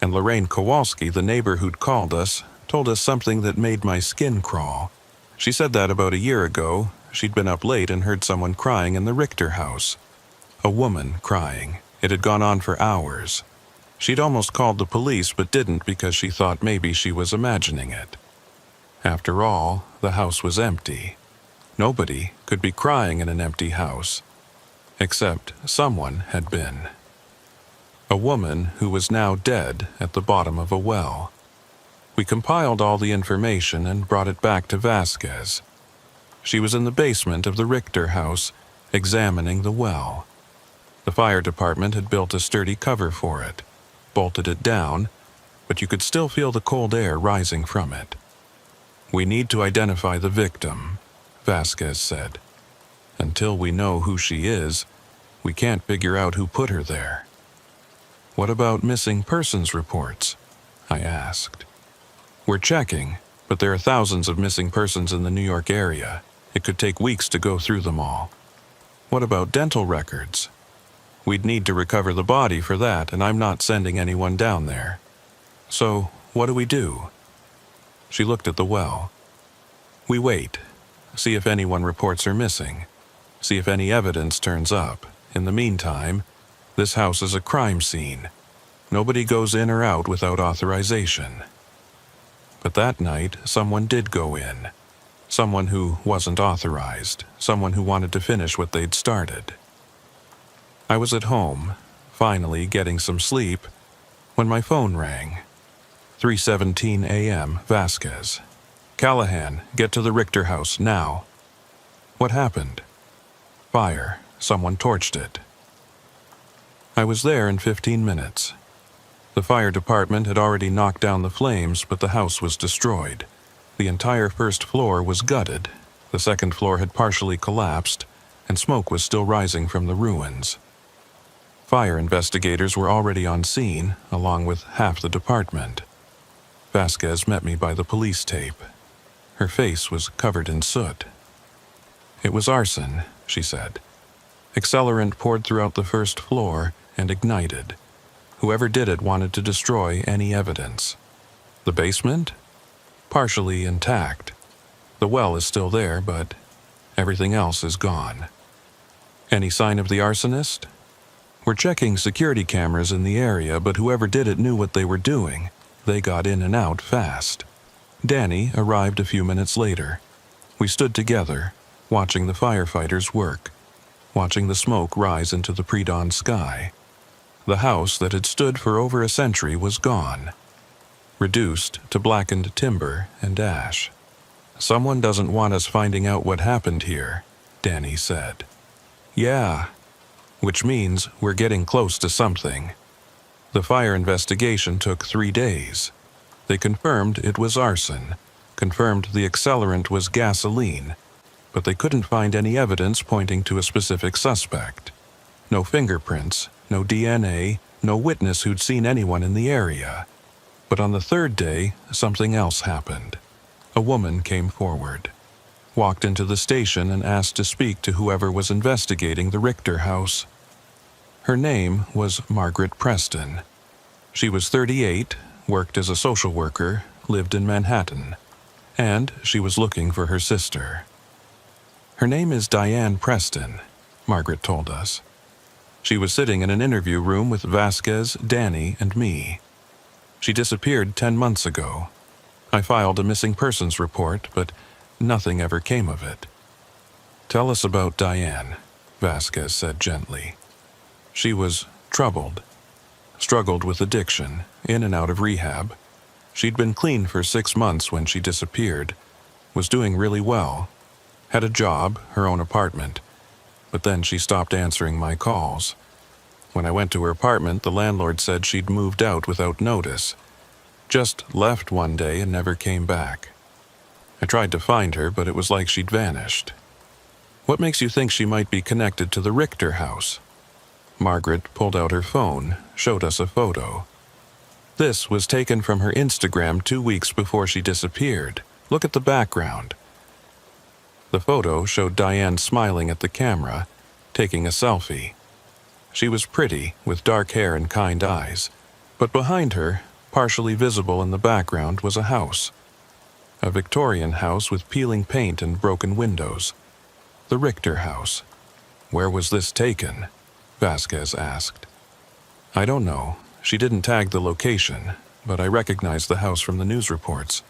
Speaker 1: And Lorraine Kowalski, the neighbor who'd called us, told us something that made my skin crawl. She said that about a year ago, she'd been up late and heard someone crying in the Richter house. A woman crying. It had gone on for hours. She'd almost called the police but didn't because she thought maybe she was imagining it. After all, the house was empty. Nobody could be crying in an empty house. Except someone had been. A woman who was now dead at the bottom of a well. We compiled all the information and brought it back to Vasquez. She was in the basement of the Richter house, examining the well. The fire department had built a sturdy cover for it, bolted it down, but you could still feel the cold air rising from it. We need to identify the victim, Vasquez said. Until we know who she is, we can't figure out who put her there. What about missing persons reports? I asked. We're checking, but there are thousands of missing persons in the New York area. It could take weeks to go through them all. What about dental records? We'd need to recover the body for that, and I'm not sending anyone down there. So, what do? She looked at the well. We wait, see if anyone reports her missing, see if any evidence turns up. In the meantime, this house is a crime scene. Nobody goes in or out without authorization. But that night, someone did go in. Someone who wasn't authorized, someone who wanted to finish what they'd started. I was at home, finally getting some sleep, when my phone rang. 3:17 a.m., Vasquez. Callahan, get to the Richter house, now. What happened? Fire. Someone torched it. I was there in 15 minutes. The fire department had already knocked down the flames, but the house was destroyed. The entire first floor was gutted. The second floor had partially collapsed, and smoke was still rising from the ruins. Fire investigators were already on scene, along with half the department. Vasquez met me by the police tape. Her face was covered in soot. It was arson, she said. Accelerant poured throughout the first floor and ignited. Whoever did it wanted to destroy any evidence. The basement? Partially intact. The well is still there, but everything else is gone. Any sign of the arsonist? We're checking security cameras in the area, but whoever did it knew what they were doing. They got in and out fast. Danny arrived a few minutes later. We stood together, watching the firefighters work, watching the smoke rise into the pre-dawn sky. The house that had stood for over a century was gone, reduced to blackened timber and ash. Someone doesn't want us finding out what happened here, Danny said. Yeah, which means we're getting close to something. The fire investigation took 3 days. They confirmed it was arson, confirmed the accelerant was gasoline, but they couldn't find any evidence pointing to a specific suspect. No fingerprints, no DNA, no witness who'd seen anyone in the area. But on the 3rd day, something else happened. A woman came forward, walked into the station and asked to speak to whoever was investigating the Richter house. Her name was Margaret Preston. She was 38, worked as a social worker, lived in Manhattan, and she was looking for her sister. Her name is Diane Preston, Margaret told us. She was sitting in an interview room with Vasquez, Danny, and me. She disappeared 10 months ago. I filed a missing persons report, but nothing ever came of it. Tell us about Diane, Vasquez said gently. She was troubled, struggled with addiction, in and out of rehab. She'd been clean for 6 months when she disappeared, was doing really well, had a job, her own apartment, but then she stopped answering my calls. When I went to her apartment, the landlord said she'd moved out without notice, just left one day and never came back. I tried to find her, but it was like she'd vanished. What makes you think she might be connected to the Richter house? Margaret pulled out her phone, showed us a photo. This was taken from her Instagram 2 weeks before she disappeared. Look at the background. The photo showed Diane smiling at the camera, taking a selfie. She was pretty, with dark hair and kind eyes, but behind her, partially visible in the background, was a house. A Victorian house with peeling paint and broken windows. The Richter house. Where was this taken? Vasquez asked. I don't know. She didn't tag the location, but I recognized the house from the news reports.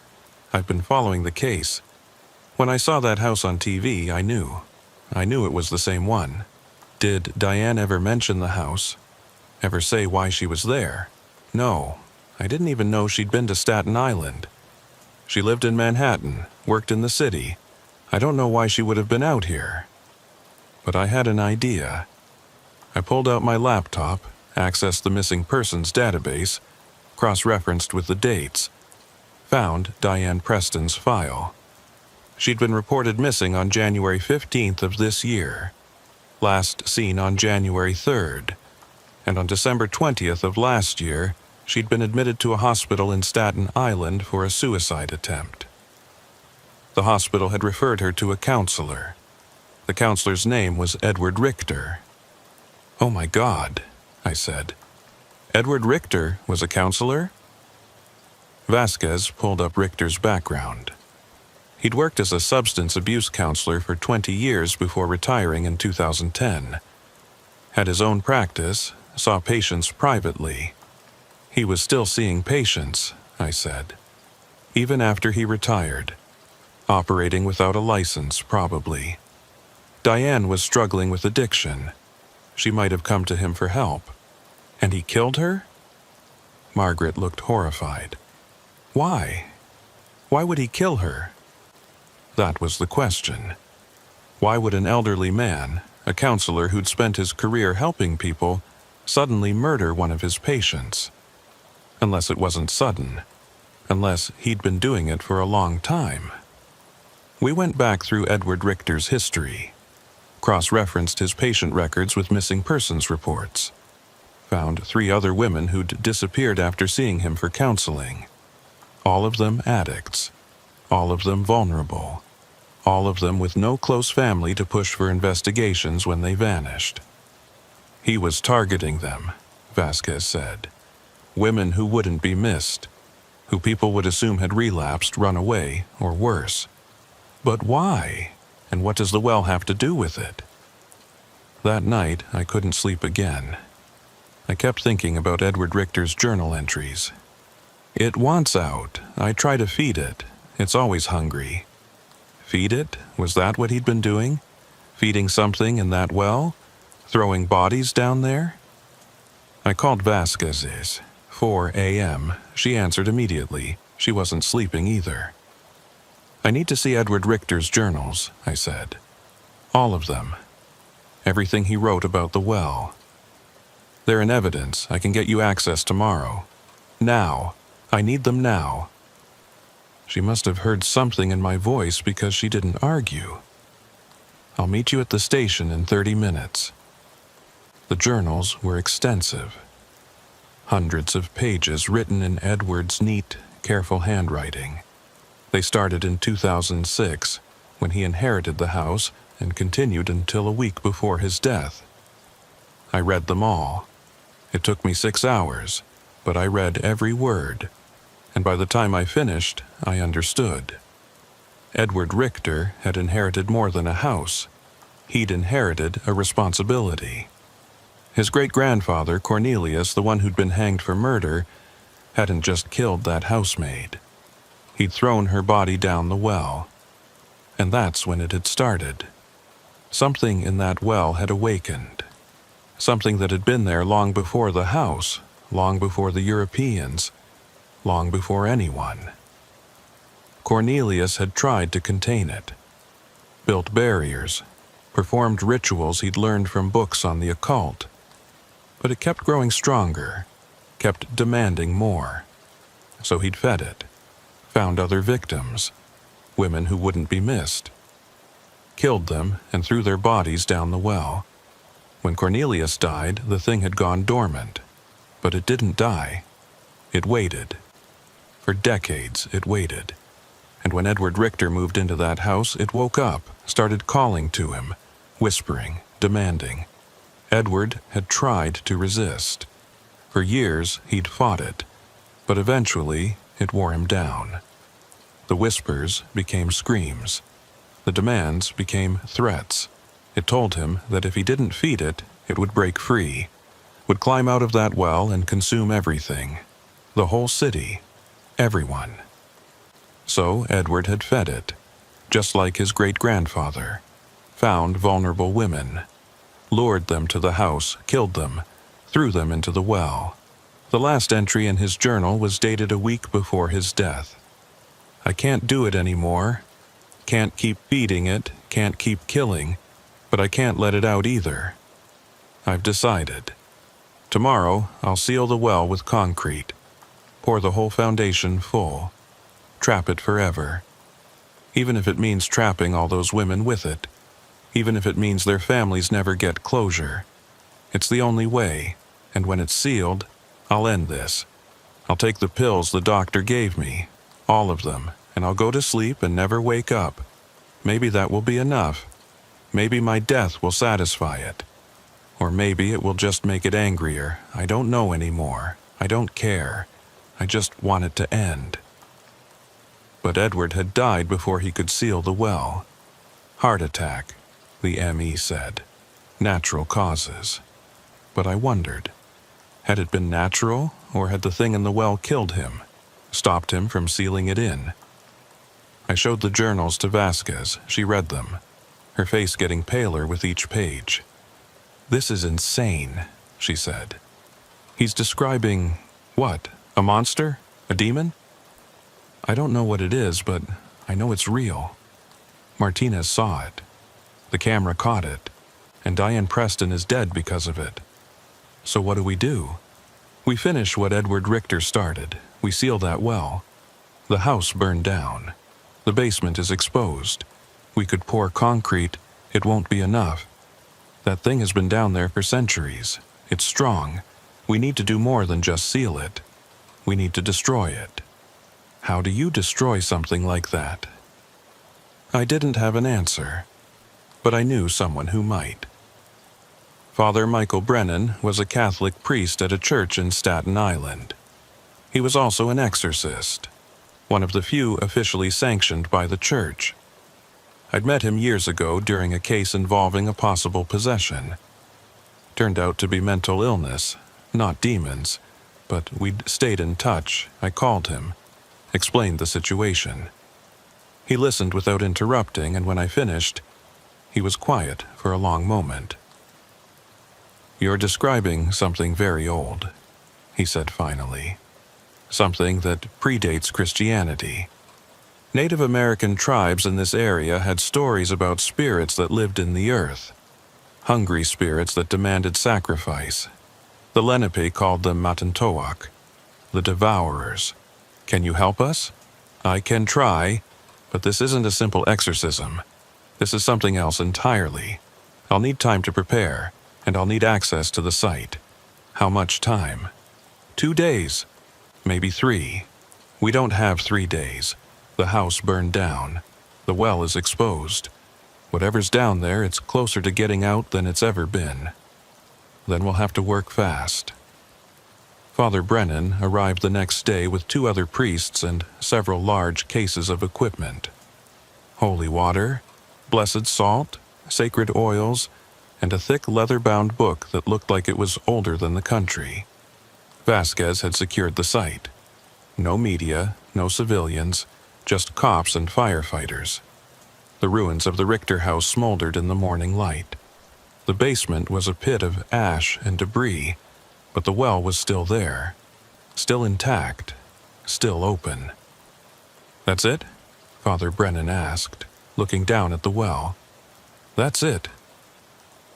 Speaker 1: I've been following the case. When I saw that house on TV, I knew. I knew it was the same one. Did Diane ever mention the house? Ever say why she was there? No. I didn't even know she'd been to Staten Island. She lived in Manhattan, worked in the city. I don't know why she would have been out here. But I had an idea. I pulled out my laptop, accessed the missing persons database, cross-referenced with the dates, found Diane Preston's file. She'd been reported missing on January 15th of this year, last seen on January 3rd, and on December 20th of last year, she'd been admitted to a hospital in Staten Island for a suicide attempt. The hospital had referred her to a counselor. The counselor's name was Edward Richter. Oh my God, I said. Edward Richter was a counselor? Vasquez pulled up Richter's background. He'd worked as a substance abuse counselor for 20 years before retiring in 2010. Had his own practice, saw patients privately. He was still seeing patients, I said. Even after he retired. Operating without a license, probably. Diane was struggling with addiction. She might have come to him for help. And he killed her? Margaret looked horrified. Why? Why would he kill her? That was the question. Why would an elderly man, a counselor who'd spent his career helping people, suddenly murder one of his patients? Unless it wasn't sudden. Unless he'd been doing it for a long time. We went back through Edward Richter's history. Cross-referenced his patient records with missing persons reports. Found 3 other women who'd disappeared after seeing him for counseling. All of them addicts. All of them vulnerable. All of them with no close family to push for investigations when they vanished. He was targeting them, Vasquez said. Women who wouldn't be missed, who people would assume had relapsed, run away, or worse. But why? And what does the well have to do with it? That night, I couldn't sleep again. I kept thinking about Edward Richter's journal entries. It wants out. I try to feed it. It's always hungry. Feed it? Was that what he'd been doing? Feeding something in that well? Throwing bodies down there? I called Vasquez's. 4 a.m. She answered immediately. She wasn't sleeping either. I need to see Edward Richter's journals, I said. All of them. Everything he wrote about the well. They're in evidence. I can get you access tomorrow. Now. I need them now. She must have heard something in my voice because she didn't argue. I'll meet you at the station in 30 minutes. The journals were extensive. Hundreds of pages written in Edward's neat, careful handwriting. They started in 2006, when he inherited the house, and continued until a week before his death. I read them all. It took me 6 hours, but I read every word, and by the time I finished, I understood. Edward Richter had inherited more than a house. He'd inherited a responsibility. His great-grandfather, Cornelius, the one who'd been hanged for murder, hadn't just killed that housemaid. He'd thrown her body down the well. And that's when it had started. Something in that well had awakened. Something that had been there long before the house, long before the Europeans, long before anyone. Cornelius had tried to contain it, built barriers, performed rituals he'd learned from books on the occult, but it kept growing stronger, kept demanding more. So he'd fed it, found other victims, women who wouldn't be missed, killed them and threw their bodies down the well. When Cornelius died, the thing had gone dormant, but it didn't die. It waited. For decades, it waited. And when Edward Richter moved into that house, it woke up, started calling to him, whispering, demanding. Edward had tried to resist. For years, he'd fought it, but eventually, it wore him down. The whispers became screams. The demands became threats. It told him that if he didn't feed it, it would break free, would climb out of that well and consume everything. The whole city. Everyone. So Edward had fed it, just like his great-grandfather. Found vulnerable women, lured them to the house, killed them, threw them into the well. The last entry in his journal was dated a week before his death. I can't do it anymore. Can't keep feeding it, can't keep killing, but I can't let it out either. I've decided. Tomorrow, I'll seal the well with concrete, pour the whole foundation full, trap it forever. Even if it means trapping all those women with it, even if it means their families never get closure. It's the only way, and when it's sealed, I'll end this. I'll take the pills the doctor gave me, all of them, and I'll go to sleep and never wake up. Maybe that will be enough. Maybe my death will satisfy it. Or maybe it will just make it angrier. I don't know anymore. I don't care. I just want it to end. But Edward had died before he could seal the well. Heart attack, the ME said. Natural causes. But I wondered, had it been natural, or had the thing in the well killed him, stopped him from sealing it in? I showed the journals to Vasquez. She read them, her face getting paler with each page. "This is insane," she said. "He's describing, what, a monster? A demon? I don't know what it is, but I know it's real. Martinez saw it. The camera caught it, and Diane Preston is dead because of it. So what do? We finish what Edward Richter started. We seal that well. The house burned down. The basement is exposed. We could pour concrete. It won't be enough. That thing has been down there for centuries. It's strong. We need to do more than just seal it. We need to destroy it. How do you destroy something like that?" I didn't have an answer, but I knew someone who might. Father Michael Brennan was a Catholic priest at a church in Staten Island. He was also an exorcist, one of the few officially sanctioned by the church. I'd met him years ago during a case involving a possible possession. Turned out to be mental illness, not demons, but we'd stayed in touch. I called him, explained the situation. He listened without interrupting, and when I finished, he was quiet for a long moment. "You're describing something very old," he said finally. "Something that predates Christianity. Native American tribes in this area had stories about spirits that lived in the earth. Hungry spirits that demanded sacrifice. The Lenape called them Matantoak, the devourers. Can you help us? I can try, but this isn't a simple exorcism. This is something else entirely. I'll need time to prepare, and I'll need access to the site. How much time? 2 days, maybe 3. We don't have 3 days. The house burned down. The well is exposed. Whatever's down there, it's closer to getting out than it's ever been." Then we'll have to work fast. Father Brennan arrived the next day with 2 other priests and several large cases of equipment. Holy water, blessed salt, sacred oils, and a thick leather-bound book that looked like it was older than the country. Vasquez had secured the site. No media, no civilians, just cops and firefighters. The ruins of the Richter house smoldered in the morning light. The basement was a pit of ash and debris, but the well was still there, still intact, still open. "That's it?" Father Brennan asked, looking down at the well. "That's it."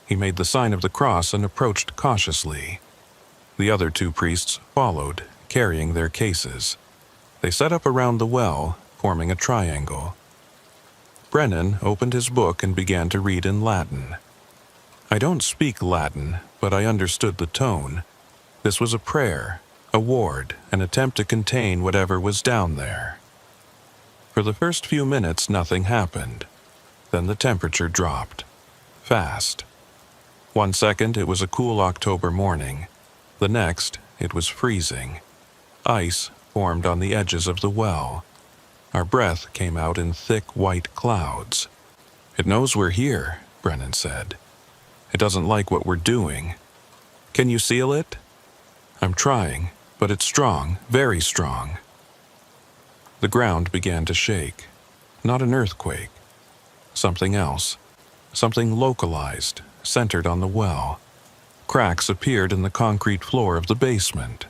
Speaker 1: He made the sign of the cross and approached cautiously. The other 2 priests followed, carrying their cases. They set up around the well, forming a triangle. Brennan opened his book and began to read in Latin. I don't speak Latin, but I understood the tone. This was a prayer, a ward, an attempt to contain whatever was down there. For the first few minutes, nothing happened. Then the temperature dropped. Fast. 1 second, it was a cool October morning. The next, it was freezing. Ice formed on the edges of the well. Our breath came out in thick white clouds. "It knows we're here," Brennan said. "It doesn't like what we're doing. Can you seal it?" "I'm trying, but it's strong, very strong." The ground began to shake. Not an earthquake. Something else. Something localized, centered on the well. Cracks appeared in the concrete floor of the basement.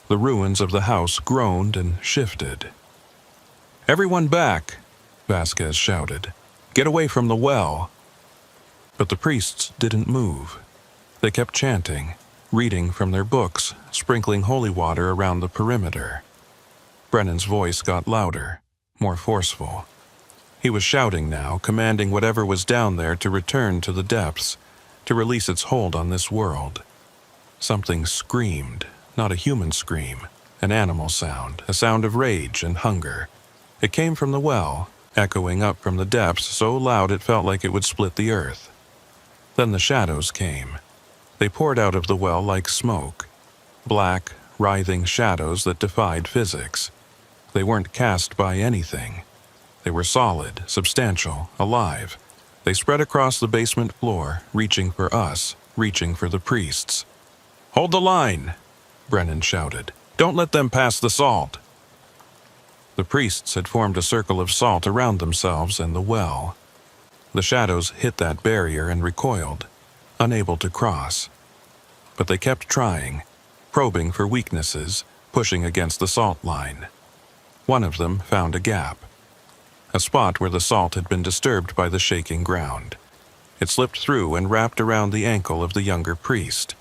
Speaker 1: The ruins of the house groaned and shifted. "Everyone back!" Vasquez shouted. "Get away from the well!" But the priests didn't move. They kept chanting, reading from their books, sprinkling holy water around the perimeter. Brennan's voice got louder, more forceful. He was shouting now, commanding whatever was down there to return to the depths, to release its hold on this world. Something screamed, not a human scream, an animal sound, a sound of rage and hunger. It came from the well, echoing up from the depths so loud it felt like it would split the earth. Then the shadows came. They poured out of the well like smoke. Black, writhing shadows that defied physics. They weren't cast by anything. They were solid, substantial, alive. They spread across the basement floor, reaching for us, reaching for the priests. "Hold the line!" Brennan shouted. "Don't let them pass the salt!" The priests had formed a circle of salt around themselves and the well. The shadows hit that barrier and recoiled, unable to cross. But they kept trying, probing for weaknesses, pushing against the salt line. One of them found a gap. A spot where the salt had been disturbed by the shaking ground. It slipped through and wrapped around the ankle of the younger priest.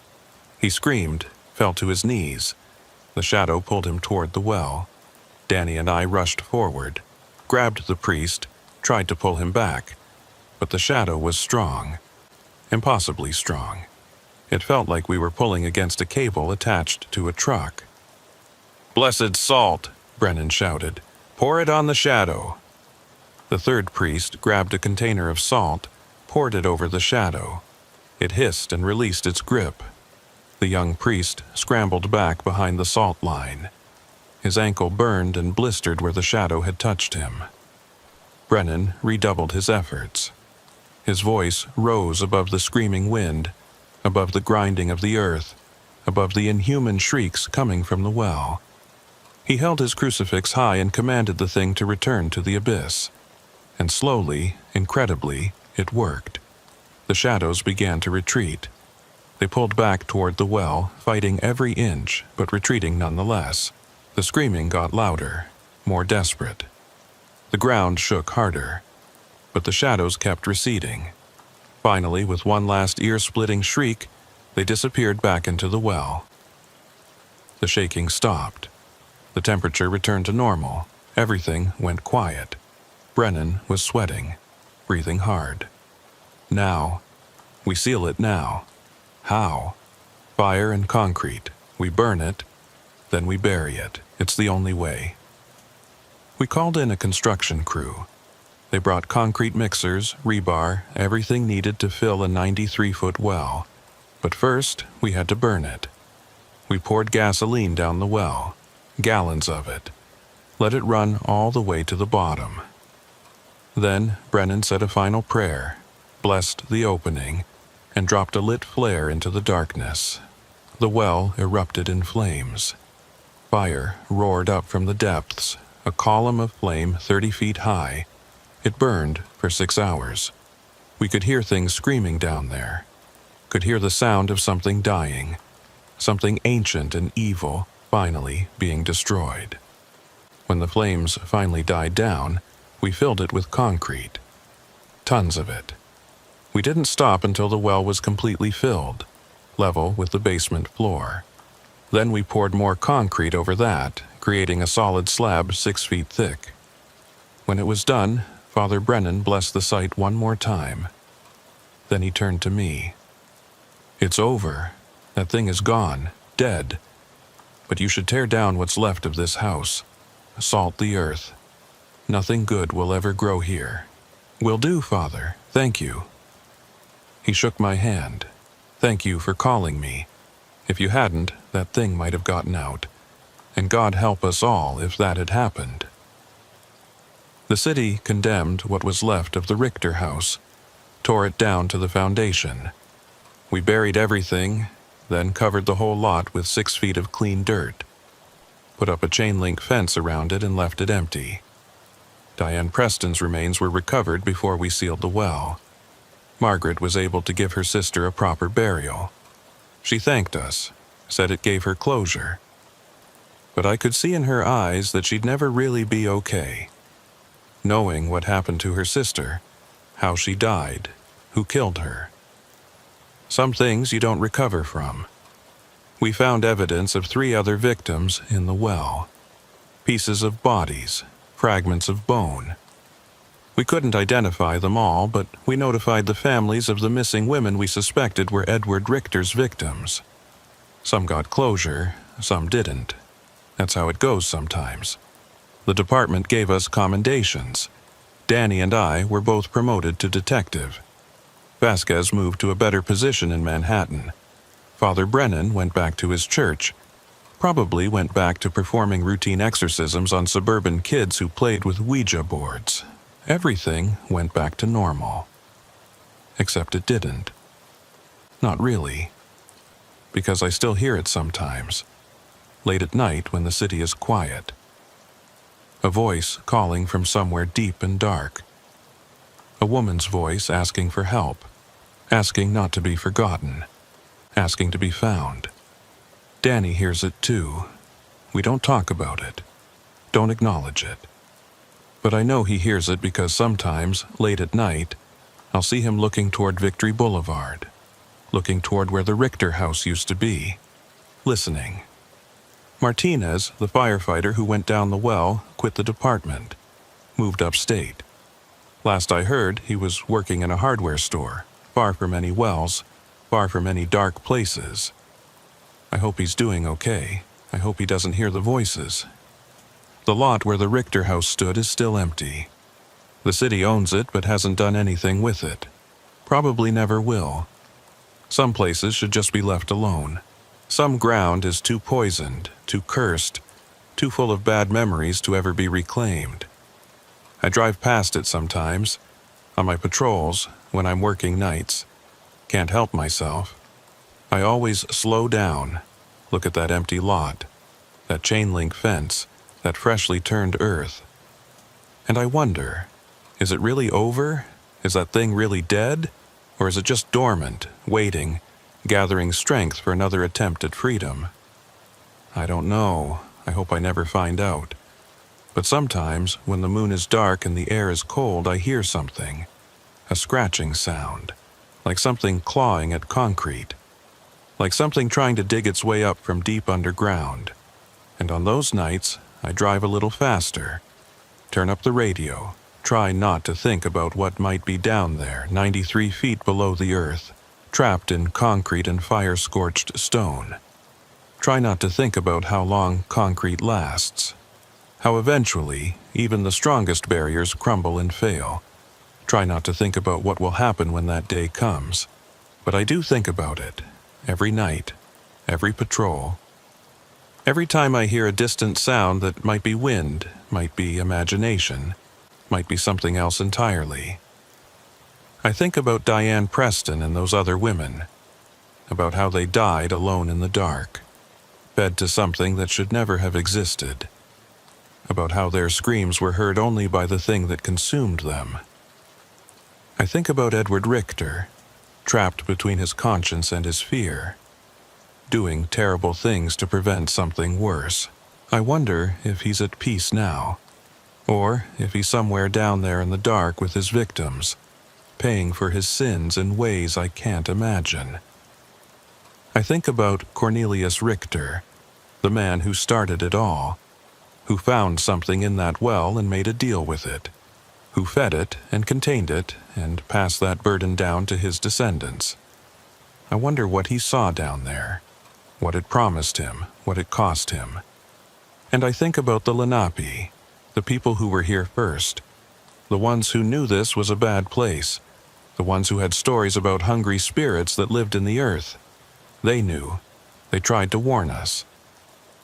Speaker 1: He screamed, fell to his knees. The shadow pulled him toward the well. Danny and I rushed forward, grabbed the priest, tried to pull him back. But the shadow was strong. Impossibly strong. It felt like we were pulling against a cable attached to a truck. "Blessed salt!" Brennan shouted. "Pour it on the shadow!" The third priest grabbed a container of salt, poured it over the shadow. It hissed and released its grip. The young priest scrambled back behind the salt line. His ankle burned and blistered where the shadow had touched him. Brennan redoubled his efforts. His voice rose above the screaming wind, above the grinding of the earth, above the inhuman shrieks coming from the well. He held his crucifix high and commanded the thing to return to the abyss. And slowly, incredibly, it worked. The shadows began to retreat. They pulled back toward the well, fighting every inch, but retreating nonetheless. The screaming got louder, more desperate. The ground shook harder, but the shadows kept receding. Finally, with one last ear-splitting shriek, they disappeared back into the well. The shaking stopped. The temperature returned to normal. Everything went quiet. Brennan was sweating, breathing hard. Now. We seal it now. How? Fire and concrete. We burn it, then we bury it. It's the only way. We called in a construction crew. They brought concrete mixers, rebar, everything needed to fill a 93-foot well. But first, we had to burn it. We poured gasoline down the well, gallons of it. Let it run all the way to the bottom. Then Brennan said a final prayer, blessed the opening, and dropped a lit flare into the darkness. The well erupted in flames. Fire roared up from the depths, a column of flame 30 feet high. It burned for 6 hours. We could hear things screaming down there. Could hear the sound of something dying, something ancient and evil finally being destroyed. When the flames finally died down, we filled it with concrete. Tons of it. We didn't stop until the well was completely filled, level with the basement floor. Then we poured more concrete over that, creating a solid slab 6 feet thick. When it was done, Father Brennan blessed the site one more time. Then he turned to me. "It's over. That thing is gone, dead. But you should tear down what's left of this house. Salt the earth. Nothing good will ever grow here." "Will do, Father. Thank you." He shook my hand. "Thank you for calling me. If you hadn't, that thing might have gotten out. And God help us all if that had happened." The city condemned what was left of the Richter house, tore it down to the foundation. We buried everything, then covered the whole lot with 6 feet of clean dirt, put up a chain-link fence around it and left it empty. Diane Preston's remains were recovered before we sealed the well. Margaret was able to give her sister a proper burial. She thanked us, said it gave her closure. But I could see in her eyes that she'd never really be okay. Knowing what happened to her sister, how she died, who killed her. Some things you don't recover from. We found evidence of 3 other victims in the well. Pieces of bodies, fragments of bone. We couldn't identify them all, but we notified the families of the missing women we suspected were Edward Richter's victims. Some got closure, some didn't. That's how it goes sometimes. The department gave us commendations. Danny and I were both promoted to detective. Vasquez moved to a better position in Manhattan. Father Brennan went back to his church. Probably went back to performing routine exorcisms on suburban kids who played with Ouija boards. Everything went back to normal. Except it didn't. Not really. Because I still hear it sometimes. Late at night when the city is quiet. A voice calling from somewhere deep and dark. A woman's voice asking for help. Asking not to be forgotten. Asking to be found. Danny hears it too. We don't talk about it. Don't acknowledge it. But I know he hears it because sometimes, late at night, I'll see him looking toward Victory Boulevard. Looking toward where the Richter house used to be. Listening. Martinez, the firefighter who went down the well, quit the department. Moved upstate. Last I heard, he was working in a hardware store, far from any wells, far from any dark places. I hope he's doing okay. I hope he doesn't hear the voices. The lot where the Richter house stood is still empty. The city owns it but hasn't done anything with it. Probably never will. Some places should just be left alone. Some ground is too poisoned, too cursed, too full of bad memories to ever be reclaimed. I drive past it sometimes, on my patrols, when I'm working nights. Can't help myself. I always slow down, look at that empty lot, that chain-link fence, that freshly turned earth. And I wonder, is it really over? Is that thing really dead? Or is it just dormant, waiting, gathering strength for another attempt at freedom? I don't know. I hope I never find out. But sometimes, when the moon is dark and the air is cold, I hear something. A scratching sound. Like something clawing at concrete. Like something trying to dig its way up from deep underground. And on those nights, I drive a little faster. Turn up the radio. Try not to think about what might be down there, 93 feet below the earth, trapped in concrete and fire-scorched stone. Try not to think about how long concrete lasts. How eventually, even the strongest barriers crumble and fail. Try not to think about what will happen when that day comes. But I do think about it. every night, every patrol. Every time I hear a distant sound that might be wind, might be imagination, might be something else entirely. I think about Diane Preston and those other women, about how they died alone in the dark, fed to something that should never have existed, about how their screams were heard only by the thing that consumed them. I think about Edward Richter, trapped between his conscience and his fear, doing terrible things to prevent something worse. I wonder if he's at peace now, or if he's somewhere down there in the dark with his victims, paying for his sins in ways I can't imagine. I think about Cornelius Richter, the man who started it all, who found something in that well and made a deal with it, who fed it and contained it and passed that burden down to his descendants. I wonder what he saw down there, what it promised him, what it cost him. And I think about the Lenape, the people who were here first, the ones who knew this was a bad place, the ones who had stories about hungry spirits that lived in the earth. They knew. They tried to warn us.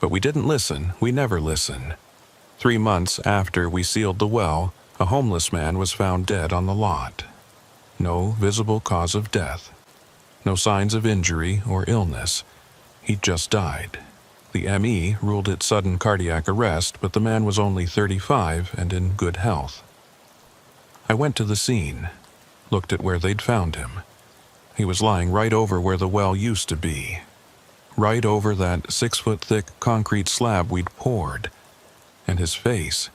Speaker 1: But we didn't listen. We never listen. 3 months after we sealed the well, a homeless man was found dead on the lot. No visible cause of death. No signs of injury or illness. He just died. The ME ruled it sudden cardiac arrest, but the man was only 35 and in good health. I went to the scene, looked at where they'd found him. He was lying right over where the well used to be, right over that 6-foot-thick concrete slab we'd poured, and his face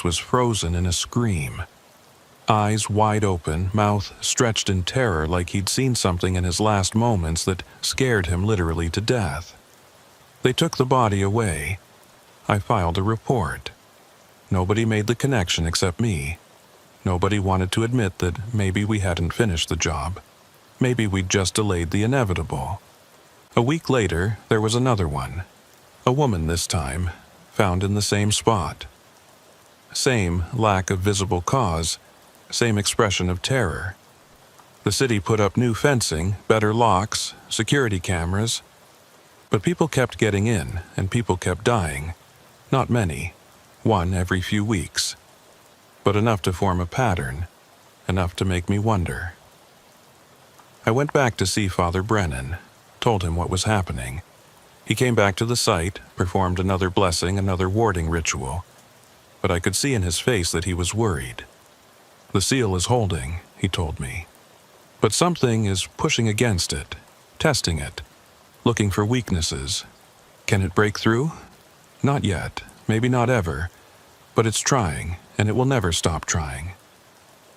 Speaker 1: was frozen in a scream. Eyes wide open, mouth stretched in terror like he'd seen something in his last moments that scared him literally to death. They took the body away. I filed a report. Nobody made the connection except me. Nobody wanted to admit that maybe we hadn't finished the job. Maybe we'd just delayed the inevitable. A week later, there was another one. A woman this time, found in the same spot. Same lack of visible cause, same expression of terror. The city put up new fencing, better locks, security cameras. But people kept getting in, and people kept dying. Not many, one every few weeks. But enough to form a pattern, enough to make me wonder. I went back to see Father Brennan, told him what was happening. He came back to the site, performed another blessing, another warding ritual. But I could see in his face that he was worried. The seal is holding, he told me. But something is pushing against it, testing it, looking for weaknesses. Can it break through? Not yet, maybe not ever, but it's trying, and it will never stop trying.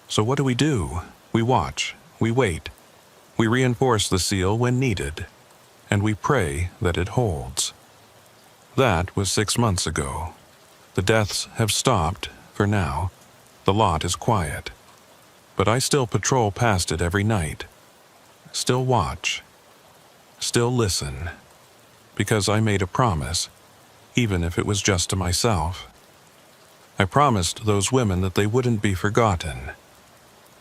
Speaker 1: So what do? We watch, we wait. We reinforce the seal when needed, and we pray that it holds. That was 6 months ago. The deaths have stopped, for now. The lot is quiet. But I still patrol past it every night. Still watch. Still listen. Because I made a promise, even if it was just to myself. I promised those women that they wouldn't be forgotten.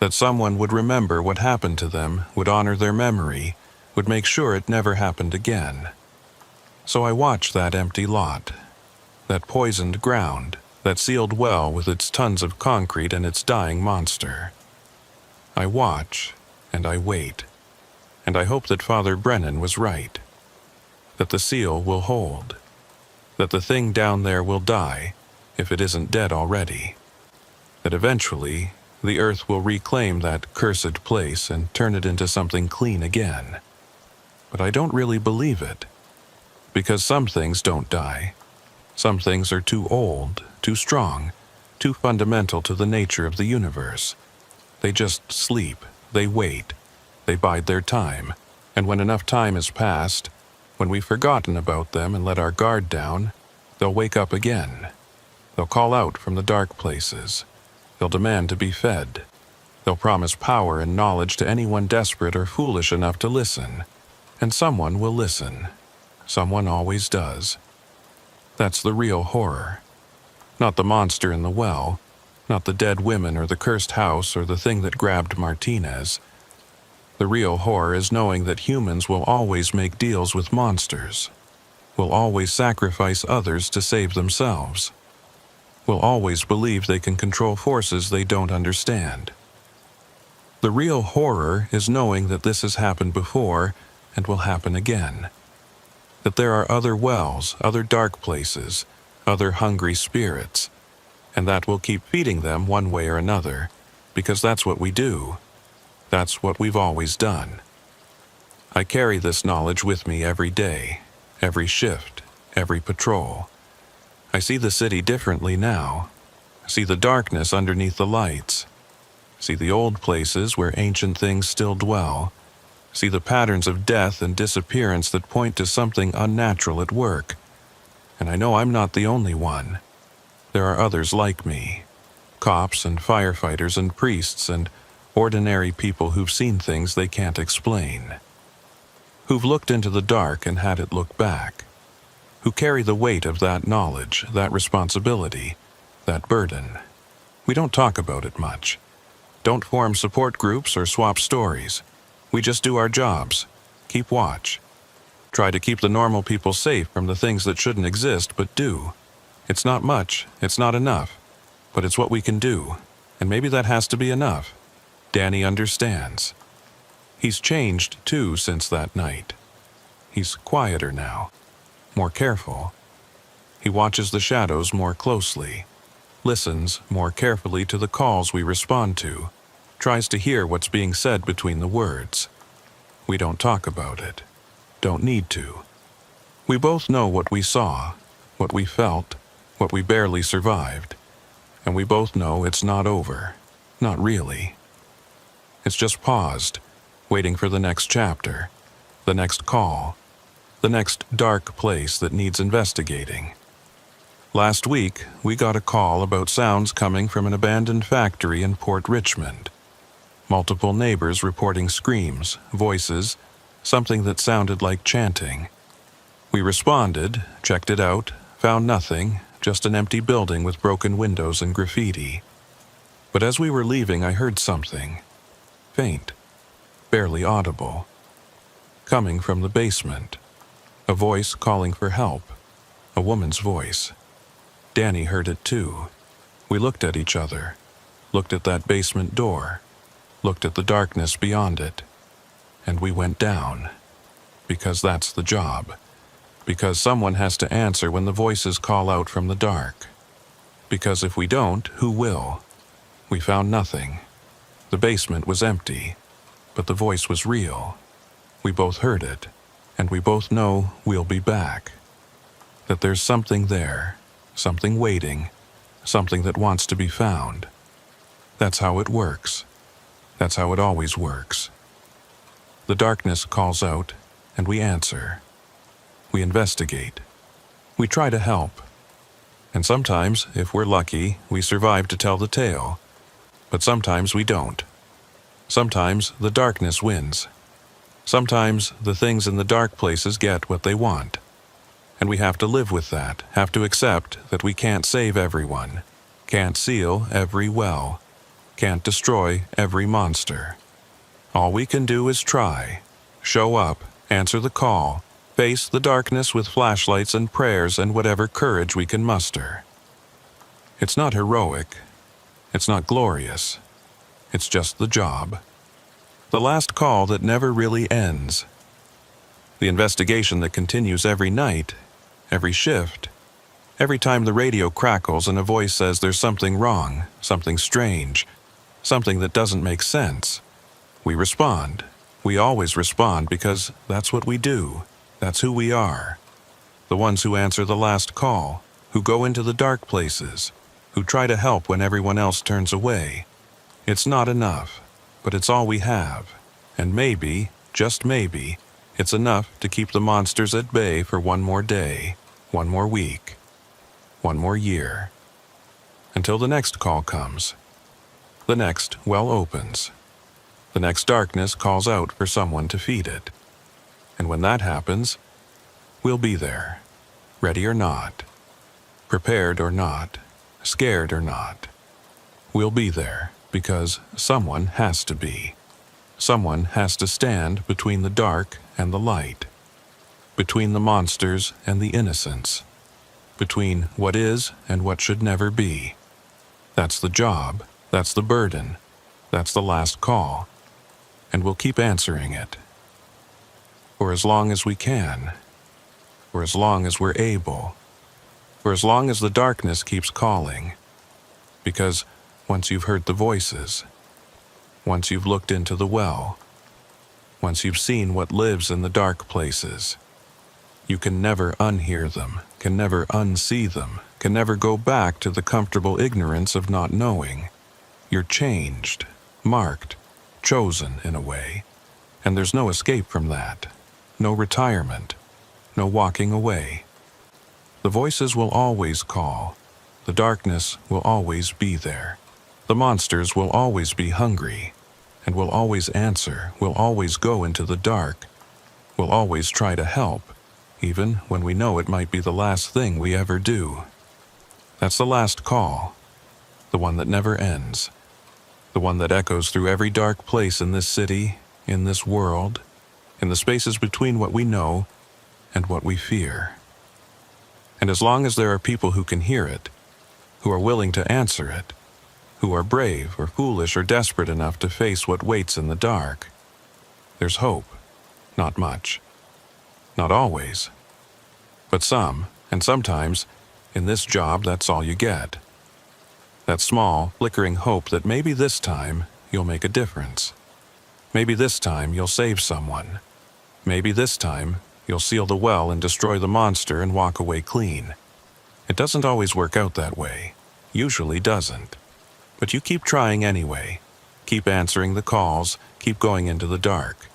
Speaker 1: That someone would remember what happened to them, would honor their memory, would make sure it never happened again. So I watched that empty lot, that poisoned ground, that sealed well with its tons of concrete and its dying monster. I watch, and I wait, and I hope that Father Brennan was right, that the seal will hold, that the thing down there will die, if it isn't dead already, that eventually the earth will reclaim that cursed place and turn it into something clean again. But I don't really believe it, because some things don't die. Some things are too old, too strong, too fundamental to the nature of the universe. They just sleep, they wait, they bide their time, and when enough time has passed, when we've forgotten about them and let our guard down, they'll wake up again. They'll call out from the dark places. They'll demand to be fed. They'll promise power and knowledge to anyone desperate or foolish enough to listen. And someone will listen. Someone always does. That's the real horror. Not the monster in the well, not the dead women or the cursed house or the thing that grabbed Martinez. The real horror is knowing that humans will always make deals with monsters, will always sacrifice others to save themselves, will always believe they can control forces they don't understand. The real horror is knowing that this has happened before and will happen again. That there are other wells, other dark places, other hungry spirits, and that we'll keep feeding them one way or another, because that's what we do. That's what we've always done. I carry this knowledge with me every day, every shift, every patrol. I see the city differently now. See the darkness underneath the lights. See the old places where ancient things still dwell. See the patterns of death and disappearance that point to something unnatural at work. And I know I'm not the only one. There are others like me. Cops and firefighters and priests and ordinary people who've seen things they can't explain. Who've looked into the dark and had it look back. Who carry the weight of that knowledge, that responsibility, that burden. We don't talk about it much. Don't form support groups or swap stories. We just do our jobs. Keep watch. Try to keep the normal people safe from the things that shouldn't exist but do. It's not much, it's not enough, but it's what we can do, and maybe that has to be enough. Danny understands. He's changed, too, since that night. He's quieter now, more careful. He watches the shadows more closely, listens more carefully to the calls we respond to, tries to hear what's being said between the words. We don't talk about it. Don't need to. We both know what we saw, what we felt, what we barely survived, and we both know it's not over. Not really. It's just paused, waiting for the next chapter, the next call, the next dark place that needs investigating. Last week, we got a call about sounds coming from an abandoned factory in Port Richmond. Multiple neighbors reporting screams, voices, something that sounded like chanting. We responded, checked it out, found nothing, just an empty building with broken windows and graffiti. But as we were leaving, I heard something. Faint, barely audible. Coming from the basement. A voice calling for help. A woman's voice. Danny heard it too. We looked at each other. Looked at that basement door. Looked at the darkness beyond it. And we went down. Because that's the job. Because someone has to answer when the voices call out from the dark. Because if we don't, who will? We found nothing. The basement was empty, but the voice was real. We both heard it, and we both know we'll be back. That there's something there, something waiting, something that wants to be found. That's how it works. That's how it always works. The darkness calls out, and we answer. We investigate. We try to help. And sometimes, if we're lucky, we survive to tell the tale. But sometimes we don't. Sometimes the darkness wins. Sometimes the things in the dark places get what they want. And we have to live with that, have to accept that we can't save everyone, can't seal every well, can't destroy every monster. All we can do is try, show up, answer the call, face the darkness with flashlights and prayers and whatever courage we can muster. It's not heroic. It's not glorious. It's just the job. The last call that never really ends. The investigation that continues every night, every shift, every time the radio crackles and a voice says there's something wrong, something strange, something that doesn't make sense. We respond. We always respond because that's what we do. That's who we are. The ones who answer the last call, who go into the dark places, who try to help when everyone else turns away. It's not enough, but it's all we have. And maybe, just maybe, it's enough to keep the monsters at bay for one more day, one more week, one more year. Until the next call comes. The next well opens. The next darkness calls out for someone to feed it. And when that happens, we'll be there, ready or not, prepared or not, scared or not. We'll be there because someone has to be. Someone has to stand between the dark and the light, between the monsters and the innocents, between what is and what should never be. That's the job, that's the burden, that's the last call, and we'll keep answering it. For as long as we can, for as long as we're able, for as long as the darkness keeps calling. Because once you've heard the voices, once you've looked into the well, once you've seen what lives in the dark places, you can never unhear them, can never unsee them, can never go back to the comfortable ignorance of not knowing. You're changed, marked, chosen in a way, and there's no escape from that, no retirement, no walking away. The voices will always call, the darkness will always be there, the monsters will always be hungry, and will always answer, will always go into the dark, will always try to help, even when we know it might be the last thing we ever do. That's the last call, the one that never ends, the one that echoes through every dark place in this city, in this world, in the spaces between what we know and what we fear. And as long as there are people who can hear it, who are willing to answer it, who are brave or foolish or desperate enough to face what waits in the dark, there's hope. Not much. Not always. But some, and sometimes, in this job that's all you get. That small, flickering hope that maybe this time you'll make a difference. Maybe this time you'll save someone. Maybe this time you'll seal the well and destroy the monster and walk away clean. It doesn't always work out that way. Usually doesn't. But you keep trying anyway. Keep answering the calls, keep going into the dark.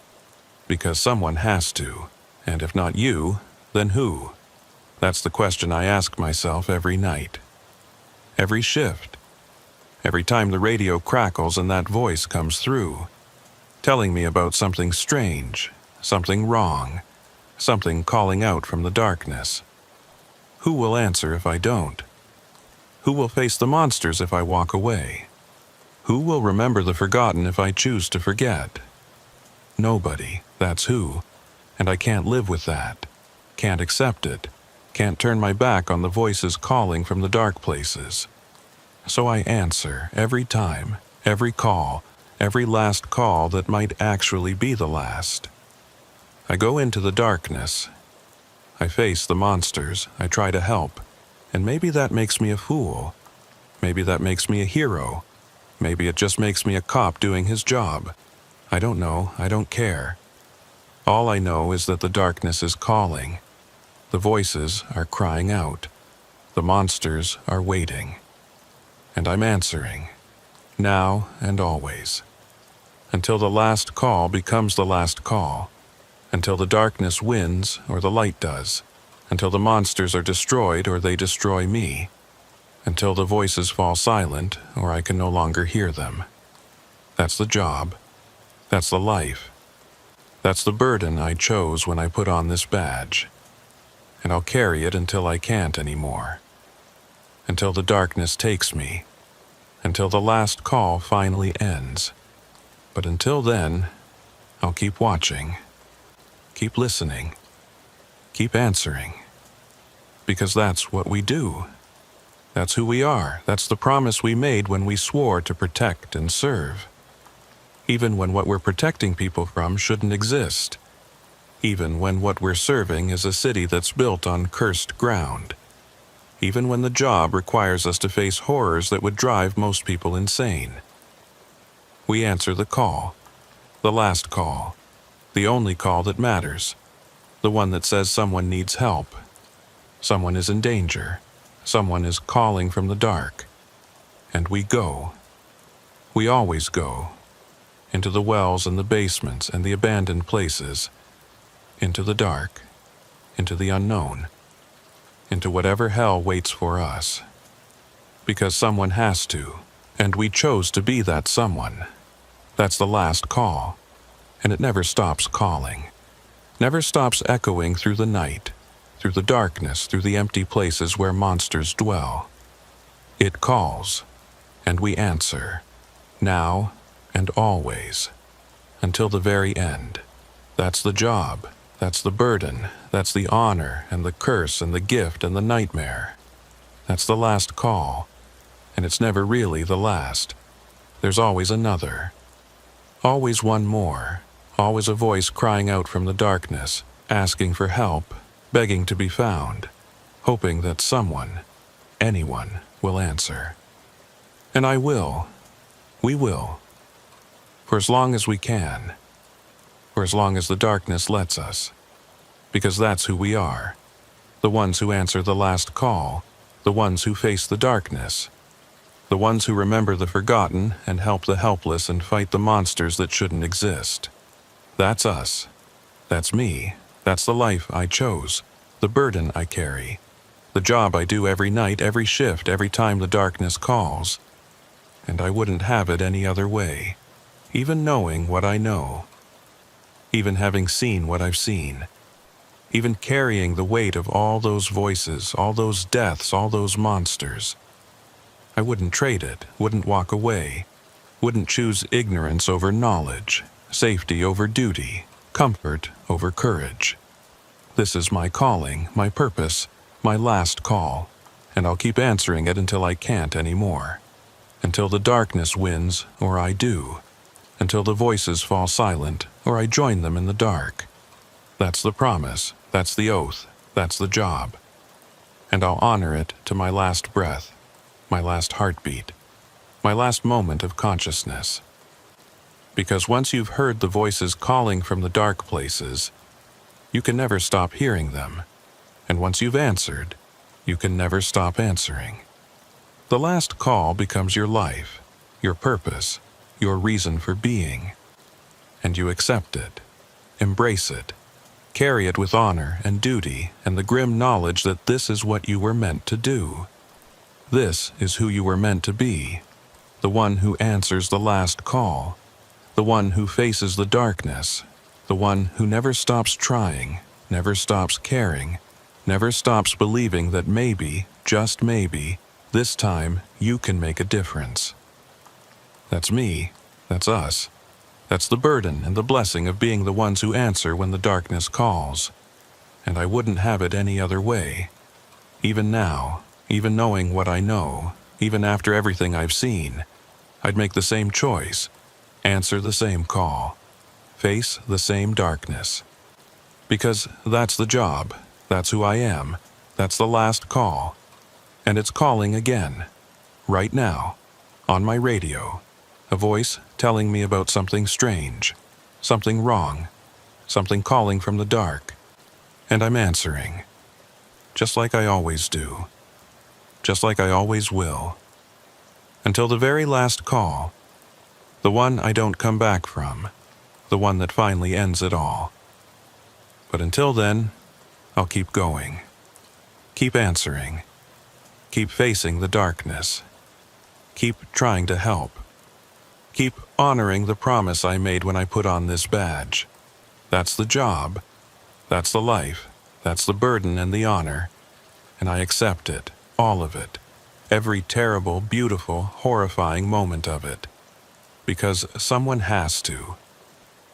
Speaker 1: Because someone has to. And if not you, then who? That's the question I ask myself every night. Every shift. Every time the radio crackles and that voice comes through, telling me about something strange, something wrong, something calling out from the darkness. Who will answer if I don't? Who will face the monsters if I walk away? Who will remember the forgotten if I choose to forget? Nobody, that's who. And I can't live with that. Can't accept it. Can't turn my back on the voices calling from the dark places. So I answer every time, every call, every last call that might actually be the last. I go into the darkness. I face the monsters. I try to help. And maybe that makes me a fool. Maybe that makes me a hero. Maybe it just makes me a cop doing his job. I don't know. I don't care. All I know is that the darkness is calling. The voices are crying out. The monsters are waiting. And I'm answering. Now and always. Until the last call becomes the last call. Until the darkness wins or the light does. Until the monsters are destroyed or they destroy me. Until the voices fall silent or I can no longer hear them. That's the job. That's the life. That's the burden I chose when I put on this badge. And I'll carry it until I can't anymore. Until the darkness takes me. Until the last call finally ends. But until then, I'll keep watching. Keep listening. Keep answering. Because that's what we do. That's who we are. That's the promise we made when we swore to protect and serve. Even when what we're protecting people from shouldn't exist. Even when what we're serving is a city that's built on cursed ground. Even when the job requires us to face horrors that would drive most people insane. We answer the call. The last call. The only call that matters. The one that says someone needs help. Someone is in danger. Someone is calling from the dark. And we go. We always go. Into the wells and the basements and the abandoned places. Into the dark. Into the unknown. Into whatever hell waits for us. Because someone has to. And we chose to be that someone. That's the last call. And it never stops calling. Never stops echoing through the night, through the darkness, through the empty places where monsters dwell. It calls, and we answer, now and always. until the very end. That's the job, that's the burden, that's the honor and the curse and the gift and the nightmare. That's the last call, and it's never really the last. There's always another. Always one more. Always a voice crying out from the darkness, asking for help, begging to be found, hoping that someone, anyone, will answer. And I will. We will. For as long as we can. For as long as the darkness lets us. Because that's who we are. The ones who answer the last call. The ones who face the darkness. The ones who remember the forgotten and help the helpless and fight the monsters that shouldn't exist. That's us. That's me. That's the life I chose. The burden I carry. The job I do every night, every shift, every time the darkness calls. And I wouldn't have it any other way. Even knowing what I know. Even having seen what I've seen. Even carrying the weight of all those voices, all those deaths, all those monsters. I wouldn't trade it, wouldn't walk away, wouldn't choose ignorance over knowledge, safety over duty, comfort over courage. This is my calling, my purpose, my last call, and I'll keep answering it until I can't anymore. Until the darkness wins, or I do. Until the voices fall silent, or I join them in the dark. That's the promise, that's the oath, that's the job. And I'll honor it to my last breath, my last heartbeat, my last moment of consciousness. Because once you've heard the voices calling from the dark places, you can never stop hearing them. And once you've answered, you can never stop answering. The last call becomes your life, your purpose, your reason for being. And you accept it, embrace it, carry it with honor and duty and the grim knowledge that this is what you were meant to do. This is who you were meant to be, the one who answers the last call, the one who faces the darkness, the one who never stops trying, never stops caring, never stops believing that maybe, just maybe, this time you can make a difference. That's me, that's us. That's the burden and the blessing of being the ones who answer when the darkness calls. And I wouldn't have it any other way. Even now, even knowing what I know, even after everything I've seen, I'd make the same choice, answer the same call, face the same darkness. Because that's the job, that's who I am, that's the last call. And it's calling again, right now, on my radio. A voice telling me about something strange, something wrong, something calling from the dark. And I'm answering, just like I always do, just like I always will. Until the very last call, the one I don't come back from, the one that finally ends it all. But until then, I'll keep going, keep answering, keep facing the darkness, keep trying to help. Keep honoring the promise I made when I put on this badge. That's the job. That's the life. That's the burden and the honor. And I accept it, all of it. Every terrible, beautiful, horrifying moment of it. Because someone has to.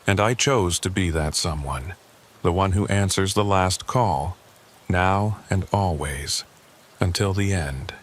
Speaker 1: And I chose to be that someone. The one who answers the last call. Now and always. Until the end.